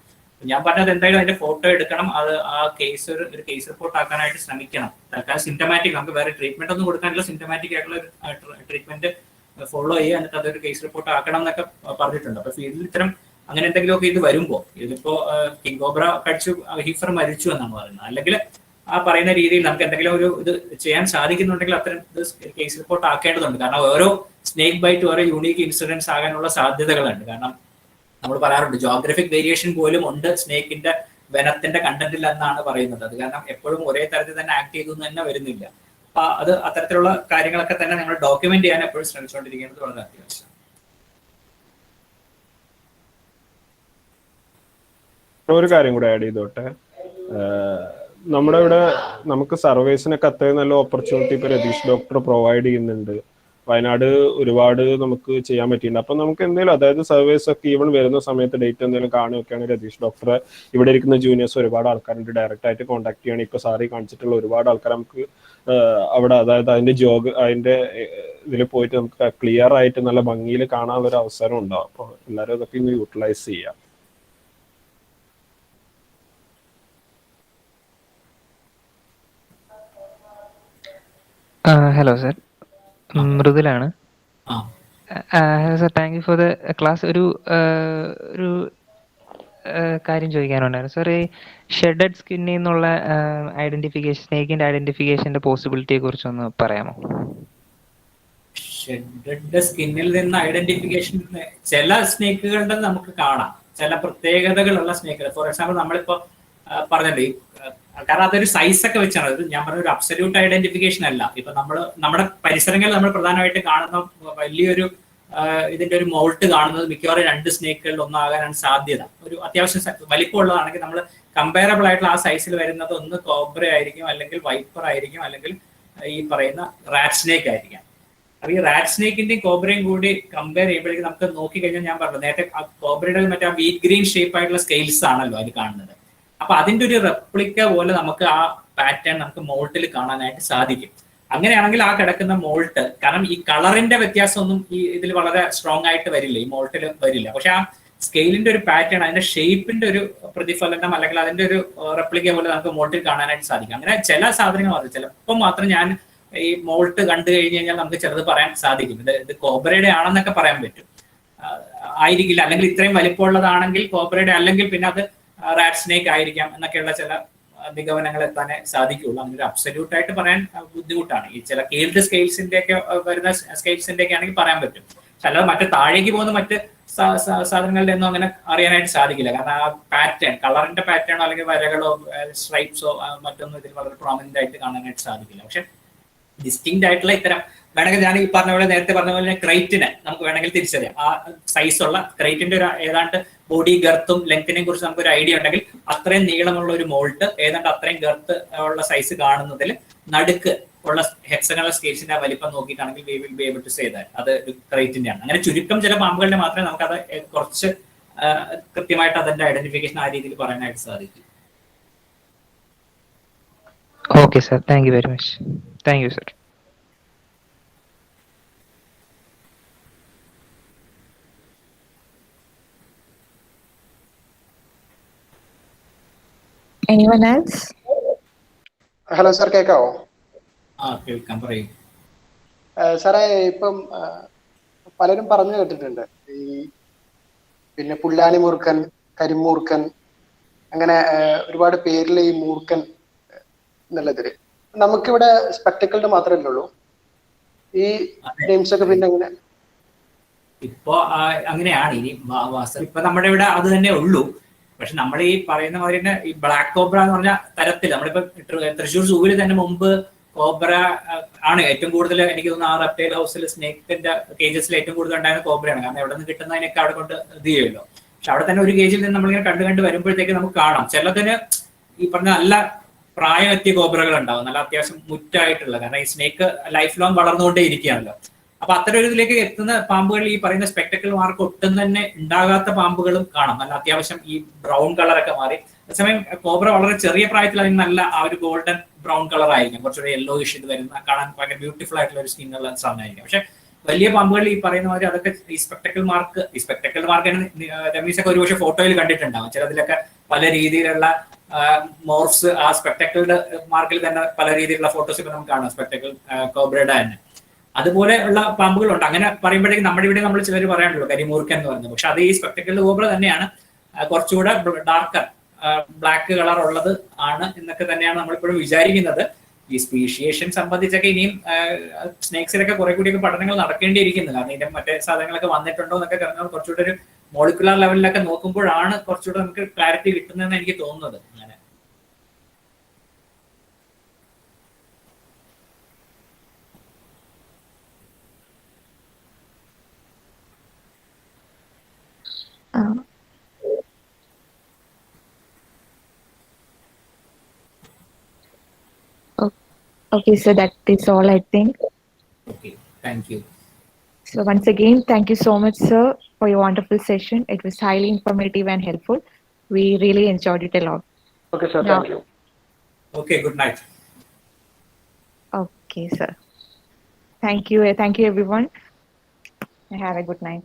ഞാൻ പറഞ്ഞത് എന്തായാലും അതിന്റെ ഫോട്ടോ എടുക്കണം, അത് ആ കേസ് ഒരു കേസ് റിപ്പോർട്ട് ആക്കാനായിട്ട് ശ്രമിക്കണം. തൽക്കാലം സിംറ്റമാറ്റിക്, നമുക്ക് വേറെ ട്രീറ്റ്മെന്റ് ഒന്നും കൊടുക്കാനുള്ള സിംറ്റമാറ്റിക് ആയിട്ടുള്ള ഒരു ട്രീറ്റ്മെന്റ് ഫോളോ ചെയ്യുക, എന്നിട്ട് അതൊരു കേസ് റിപ്പോർട്ട് ആക്കണം എന്നൊക്കെ പറഞ്ഞിട്ടുണ്ട്. അപ്പൊ ഫീൽഡിൽ ഇത്തരം അങ്ങനെ എന്തെങ്കിലുമൊക്കെ ഇത് വരുമ്പോൾ, ഇതിപ്പോ കിങ് കോബ്ര കടിച്ചു ഹീഫർ മരിച്ചു എന്നാണ് പറയുന്നത്, അല്ലെങ്കിൽ ആ പറയുന്ന രീതിയിൽ നമുക്ക് എന്തെങ്കിലും ഒരു ഇത് ചെയ്യാൻ സാധിക്കുന്നുണ്ടെങ്കിൽ അത്തരം കേസ് റിപ്പോർട്ട് ആക്കേണ്ടതുണ്ട്. കാരണം ഓരോ സ്നേക്ക് ബൈറ്റ് ഓരോ യൂണീക്ക് ഇൻസിഡൻസ് ആകാനുള്ള സാധ്യതകളുണ്ട്. കാരണം നമ്മൾ പറയാറുണ്ട് ജോഗ്രഫിക് വേരിയേഷൻ പോലും ഉണ്ട് സ്നേക്കിന്റെ വെനത്തിന്റെ കണ്ടന്റിൽ എന്നാണ് പറയുന്നത്. അത് കാരണം എപ്പോഴും ഒരേ തരത്തിൽ തന്നെ ആക്ട് ചെയ്തു എന്ന് തന്നെ വരുന്നില്ല. അപ്പൊ അത് അത്തരത്തിലുള്ള കാര്യങ്ങളൊക്കെ തന്നെ നമ്മൾ ഡോക്യുമെന്റ് ചെയ്യാൻ എപ്പോഴും ശ്രമിച്ചുകൊണ്ടിരിക്കുന്നത് വളരെ അത്യാവശ്യം. ഒരു കാര്യം കൂടെ ആഡ് ചെയ്തോട്ടെ. നമ്മുടെ ഇവിടെ നമുക്ക് സർവേസിനൊക്കെ അത്രയും നല്ല ഓപ്പർച്യൂണിറ്റി ഇപ്പൊ രതീഷ് ഡോക്ടർ പ്രൊവൈഡ് ചെയ്യുന്നുണ്ട്. വയനാട് ഒരുപാട് നമുക്ക് ചെയ്യാൻ പറ്റിയിട്ടുണ്ട്. അപ്പൊ നമുക്ക് എന്തെങ്കിലും, അതായത് സർവേസ് ഒക്കെ ഈവൺ വരുന്ന സമയത്ത് ഡേറ്റ് എന്തെങ്കിലും കാണുകയൊക്കെയാണ് രതീഷ് ഡോക്ടറെ, ഇവിടെ ഇരിക്കുന്ന ജൂനിയേഴ്സ് ഒരുപാട് ആൾക്കാരുണ്ട്, ഡയറക്റ്റ് ആയിട്ട് കോൺടാക്ട് ചെയ്യണം. ഇപ്പൊ സാറി കാണിച്ചിട്ടുള്ള ഒരുപാട് ആൾക്കാർ നമുക്ക് അവിടെ, അതായത് അതിന്റെ ഇതിൽ പോയിട്ട് നമുക്ക് ക്ലിയർ ആയിട്ട് നല്ല ഭംഗിയിൽ കാണാനുള്ള ഒരു അവസരം ഉണ്ടാവും. അപ്പൊ എല്ലാവരും അതൊക്കെ ഇന്ന് യൂട്ടിലൈസ് ചെയ്യാം. ഹലോ സർ, മൃദുലാണ്. Hello sir, thank you for the class. ഒരു കാര്യം ചോദിക്കാനുണ്ടായിരുന്നു സർ. ഈ ഷെഡഡ് സ്കിന്നിൽ നിന്നുള്ള ഐഡന്റിഫിക്കേഷൻ, സ്നേക്കിന്റെ ഐഡന്റിഫിക്കേഷന്റെ പോസിബിലിറ്റിയെ കുറിച്ചൊന്ന് പറയാമോ? ഷെഡഡ് സ്കിന്നിൽ നിന്ന് ഐഡന്റിഫിക്കേഷൻ ചില സ്നേക്കുകളുടെ നമുക്ക് കാണാം, ചില പ്രത്യേകതകളുള്ള സ്നേക്കുകൾ. ഫോർ എക്സാമ്പിൾ നമ്മളിപ്പോ പറഞ്ഞില്ലേ, കാരണം അതൊരു സൈസ് ഒക്കെ വെച്ചാണ്. അത് ഞാൻ പറഞ്ഞ ഒരു അബ്സല്യൂട്ട് ഐഡന്റിഫിക്കേഷൻ അല്ല. ഇപ്പൊ നമ്മുടെ പരിസരങ്ങളിൽ നമ്മൾ പ്രധാനമായിട്ട് കാണുന്ന വലിയൊരു ഇതിന്റെ ഒരു മോൾട്ട് കാണുന്നത് മിക്കവാറും 2 സ്നേക്കുകളിൽ ഒന്നാകാനാണ് സാധ്യത. ഒരു അത്യാവശ്യം വലിപ്പമുള്ളതാണെങ്കിൽ നമ്മൾ കമ്പയറബിൾ ആയിട്ടുള്ള ആ സൈസിൽ വരുന്നത് ഒന്ന് കോബ്ര ആയിരിക്കും, അല്ലെങ്കിൽ വൈപ്പർ ആയിരിക്കും, അല്ലെങ്കിൽ ഈ പറയുന്ന റാറ്റ് സ്നേക്ക് ആയിരിക്കാം. അപ്പൊ ഈ റാറ്റ് സ്നേക്കിന്റെയും കോബ്രയും കൂടി കമ്പയർ ചെയ്യുമ്പോഴേക്കും നമുക്ക് നോക്കിക്കഴിഞ്ഞാൽ, ഞാൻ പറഞ്ഞു നേരത്തെ കോബ്രയുടെ മറ്റേ ആ വീറ്റ് ഗ്രീൻ ഷേപ്പ് ആയിട്ടുള്ള സ്കെയിൽസ് ആണല്ലോ അതിൽ കാണുന്നത്. അപ്പൊ അതിന്റെ ഒരു റെപ്ലിക്ക പോലെ നമുക്ക് ആ പാറ്റേൺ നമുക്ക് മോൾട്ടിൽ കാണാനായിട്ട് സാധിക്കും. അങ്ങനെയാണെങ്കിൽ ആ കിടക്കുന്ന മോൾട്ട്, കാരണം ഈ കളറിന്റെ വ്യത്യാസമൊന്നും ഈ ഇതിൽ വളരെ സ്ട്രോങ് ആയിട്ട് വരില്ല, ഈ മോൾട്ടിൽ വരില്ല. പക്ഷെ ആ സ്കെയിലിന്റെ ഒരു പാറ്റേൺ, അതിന്റെ ഷേപ്പിന്റെ ഒരു പ്രതിഫലനം അല്ലെങ്കിൽ അതിന്റെ ഒരു റെപ്ലിക്ക പോലെ നമുക്ക് മോൾട്ടിൽ കാണാനായിട്ട് സാധിക്കും. അങ്ങനെ ചില സാധനങ്ങൾ മാത്രം, ചിലപ്പോൾ മാത്രം ഞാൻ ഈ മോൾട്ട് കണ്ടു കഴിഞ്ഞ് കഴിഞ്ഞാൽ നമുക്ക് ചിലത് പറയാൻ സാധിക്കും, ഇത് കോബ്രയുടെ ആണെന്നൊക്കെ പറയാൻ പറ്റും. ആയിരിക്കില്ല, അല്ലെങ്കിൽ ഇത്രയും വലിപ്പമുള്ളതാണെങ്കിൽ കോബ്രയുടെ, അല്ലെങ്കിൽ പിന്നെ അത് റാറ്റ് സ്നേക്ക് ആയിരിക്കാം എന്നൊക്കെയുള്ള ചില നിഗമനങ്ങൾ എത്താനേ സാധിക്കുകയുള്ളൂ. അങ്ങനെ അബ്സല്യൂട്ട് ആയിട്ട് പറയാൻ ബുദ്ധിമുട്ടാണ്. ഈ ചില കേൾഡ് സ്കെയിൽസിന്റെ ഒക്കെ വരുന്ന സ്കെയിൽസിന്റെ ഒക്കെ ആണെങ്കിൽ പറയാൻ പറ്റും. പക്ഷെ അല്ലാതെ മറ്റു താഴേക്ക് പോകുന്ന മറ്റ് സാധനങ്ങളുടെ ഒന്നും അങ്ങനെ അറിയാനായിട്ട് സാധിക്കില്ല. കാരണം ആ പാറ്റേൺ, കളറിന്റെ പാറ്റേണോ അല്ലെങ്കിൽ വരകളോ സ്ട്രൈപ്സോ മറ്റൊന്നും ഇതിൽ വളരെ പ്രോമിനന്റ് ആയിട്ട് കാണാനായിട്ട് സാധിക്കില്ല. പക്ഷെ ഡിസ്റ്റിങ്ക്റ്റ് ആയിട്ടുള്ള ഇത്തരം വേണമെങ്കിൽ, ഞാൻ ഈ പറഞ്ഞ പോലെ നേരത്തെ പറഞ്ഞ പോലെ ക്രൈറ്റിനെ നമുക്ക് വേണമെങ്കിൽ തിരിച്ചറിയാം. ആ സൈസുള്ള ക്രൈറ്റിന്റെ ഒരു ഏതാണ്ട് ബോഡി ഗർത്തും ലെങ്തിനെയും കുറിച്ച് നമുക്കൊരു ഐഡിയ ഉണ്ടെങ്കിൽ, അത്രയും നീളമുള്ള ഒരു മോൾട്ട് ഏതാണ്ട് അത്രയും ഗർത്ത് ഉള്ള സൈസ് കാണുന്നതിൽ നടുക്ക് ഉള്ള ഹെക്സഗണൽ സ്കെയിൽസിന്റെ വലിപ്പം നോക്കിയിട്ടാണെങ്കിൽ we will be able to say that അത് ക്രൈറ്റിന്റെ ആണ്. അങ്ങനെ ചുരുക്കം ചില പാമ്പുകളുടെ മാത്രമേ നമുക്കത് കുറച്ച് കൃത്യമായിട്ട് അതിന്റെ ഐഡന്റിഫിക്കേഷൻ ആ രീതിയിൽ പറയാനായിട്ട് സാധിക്കും. Okay. Okay, sir. Thank you very much. Thank you, sir. Anyone else? Hello sir, കേൾക്കാവോ? കേൾക്കാം, പറയൂ. സാറേ, ഇപ്പം പലരും പറഞ്ഞു കേട്ടിട്ടുണ്ട് ഈ പിന്നെ പുല്ലാനി മൂർഖൻ, കരിമൂർഖൻ, അങ്ങനെ ഒരുപാട് പേരിൽ ഈ മൂർഖൻ എന്നുള്ളതില് നമുക്കിവിടെ സ്പെക്ടക്കിൾഡ് മാത്രമല്ലേ ഉള്ളൂ, ഈ ഗെയിംസ് ഒക്കെ പിന്നെ എങ്ങനെ? ഇപ്പോ അങ്ങനെയാണ്. ഇനി ഇപ്പൊ നമ്മുടെ ഇവിടെ അത് തന്നെ ഉള്ളൂ. പക്ഷെ നമ്മൾ ഈ പറയുന്ന മാതിരി തന്നെ ഈ ബ്ലാക്ക് കോബ്ര എന്ന് പറഞ്ഞ തരത്തിൽ നമ്മളിപ്പോ തൃശ്ശൂർ സൂവിൽ തന്നെ മുമ്പ് കോബ്ര ആണ് ഏറ്റവും കൂടുതൽ, എനിക്ക് തോന്നുന്നു ആ റെപ്റ്റൈൽ ഹൗസിൽ സ്നേക്കിന്റെ കേജസിൽ ഏറ്റവും കൂടുതൽ ഉണ്ടായിരുന്ന കോബ്രയാണ്. കാരണം എവിടെ നിന്ന് കിട്ടുന്നതിനൊക്കെ അവിടെ കൊണ്ട് ഇത് ചെയ്യുമല്ലോ. പക്ഷെ അവിടെ തന്നെ ഒരു കേജിൽ നിന്ന് നമ്മളിങ്ങനെ കണ്ട് വരുമ്പോഴത്തേക്ക് നമുക്ക് കാണാം ചിലതിന് ഈ പറഞ്ഞ നല്ല പ്രായം എത്തിയ കോബ്രകൾ ഉണ്ടാവും, നല്ല അത്യാവശ്യം മുറ്റായിട്ടുള്ള. കാരണം ഈ സ്നേക്ക് ലൈഫ് ലോങ് വളർന്നുകൊണ്ടേ ഇരിക്കുകയാണല്ലോ. അപ്പൊ അത്തരം ഒരു ഇതിലേക്ക് എത്തുന്ന പാമ്പുകൾ ഈ പറയുന്ന സ്പെക്ടക്കിൾ മാർക്ക് ഒട്ടും തന്നെ ഉണ്ടാകാത്ത പാമ്പുകളും കാണാം. നല്ല അത്യാവശ്യം ഈ ബ്രൗൺ കളറൊക്കെ മാറി. അതേസമയം കോബ്ര വളരെ ചെറിയ പ്രായത്തിൽ അതിന് നല്ല ആ ഒരു ഗോൾഡൻ ബ്രൗൺ കളർ ആയിരിക്കും, കുറച്ചുകൂടെ യെല്ലോ ഇഷ്യൂഡ് വരുന്ന, കാണാൻ ഭയങ്കര ബ്യൂട്ടിഫുൾ ആയിട്ടുള്ള ഒരു സ്കിന്നുള്ള സാധനമായിരിക്കും. പക്ഷെ വലിയ പാമ്പുകൾ ഈ പറയുന്ന മാതിരി അതൊക്കെ ഈ സ്പെക്ടക്കിൾ മാർക്ക് രമീസൊക്കെ ഒരുപക്ഷെ ഫോട്ടോയിൽ കണ്ടിട്ടുണ്ടാവും. ചിലതിലൊക്കെ പല രീതിയിലുള്ള മോർഫ്സ് ആ സ്പെക്ടക്കിളുടെ മാർക്കിൽ തന്നെ പല രീതിയിലുള്ള ഫോട്ടോസ് ഇപ്പൊ നമുക്ക് കാണാം, സ്പെക്ടക്കിൾ കോബ്രയുടെ തന്നെ. അതുപോലെ ഉള്ള പാമ്പുകളുണ്ട്. അങ്ങനെ പറയുമ്പോഴേക്കും നമ്മുടെ ഇവിടെ നമ്മൾ ചിലർ പറയാനുള്ളൂ കരിമൂർക്കൻ എന്ന് പറയുന്നത്. പക്ഷെ അത് ഈ സ്പെക്ടക്കിൾ കോബ്ര തന്നെയാണ്, കുറച്ചുകൂടെ ഡാർക്കർ ബ്ലാക്ക് കളർ ഉള്ളത് ആണ് എന്നൊക്കെ തന്നെയാണ് നമ്മളിപ്പോഴും വിചാരിക്കുന്നത്. ഈ സ്പീഷിയേഷൻ സംബന്ധിച്ചൊക്കെ ഇനിയും സ്നേക്സിലൊക്കെ കുറെ കൂടിയൊക്കെ പഠനങ്ങൾ നടക്കേണ്ടിയിരിക്കുന്നു. കാരണം ഇതിന്റെ മറ്റേ സാധനങ്ങളൊക്കെ വന്നിട്ടുണ്ടോ എന്നൊക്കെ കുറച്ചുകൂടെ ഒരു മോളിക്കുലർ ലെവലിലൊക്കെ നോക്കുമ്പോഴാണ് കുറച്ചുകൂടെ നമുക്ക് ക്ലാരിറ്റി കിട്ടുന്നതെന്ന് എനിക്ക് തോന്നുന്നത്. അങ്ങനെ Okay, so that is all, I think. Okay, thank you. So once again, thank you so much, sir, for your wonderful session. It was highly informative and helpful. We really enjoyed it a lot. Okay sir, thank you. Okay, good night. Okay, sir. Thank you everyone. Have a good night.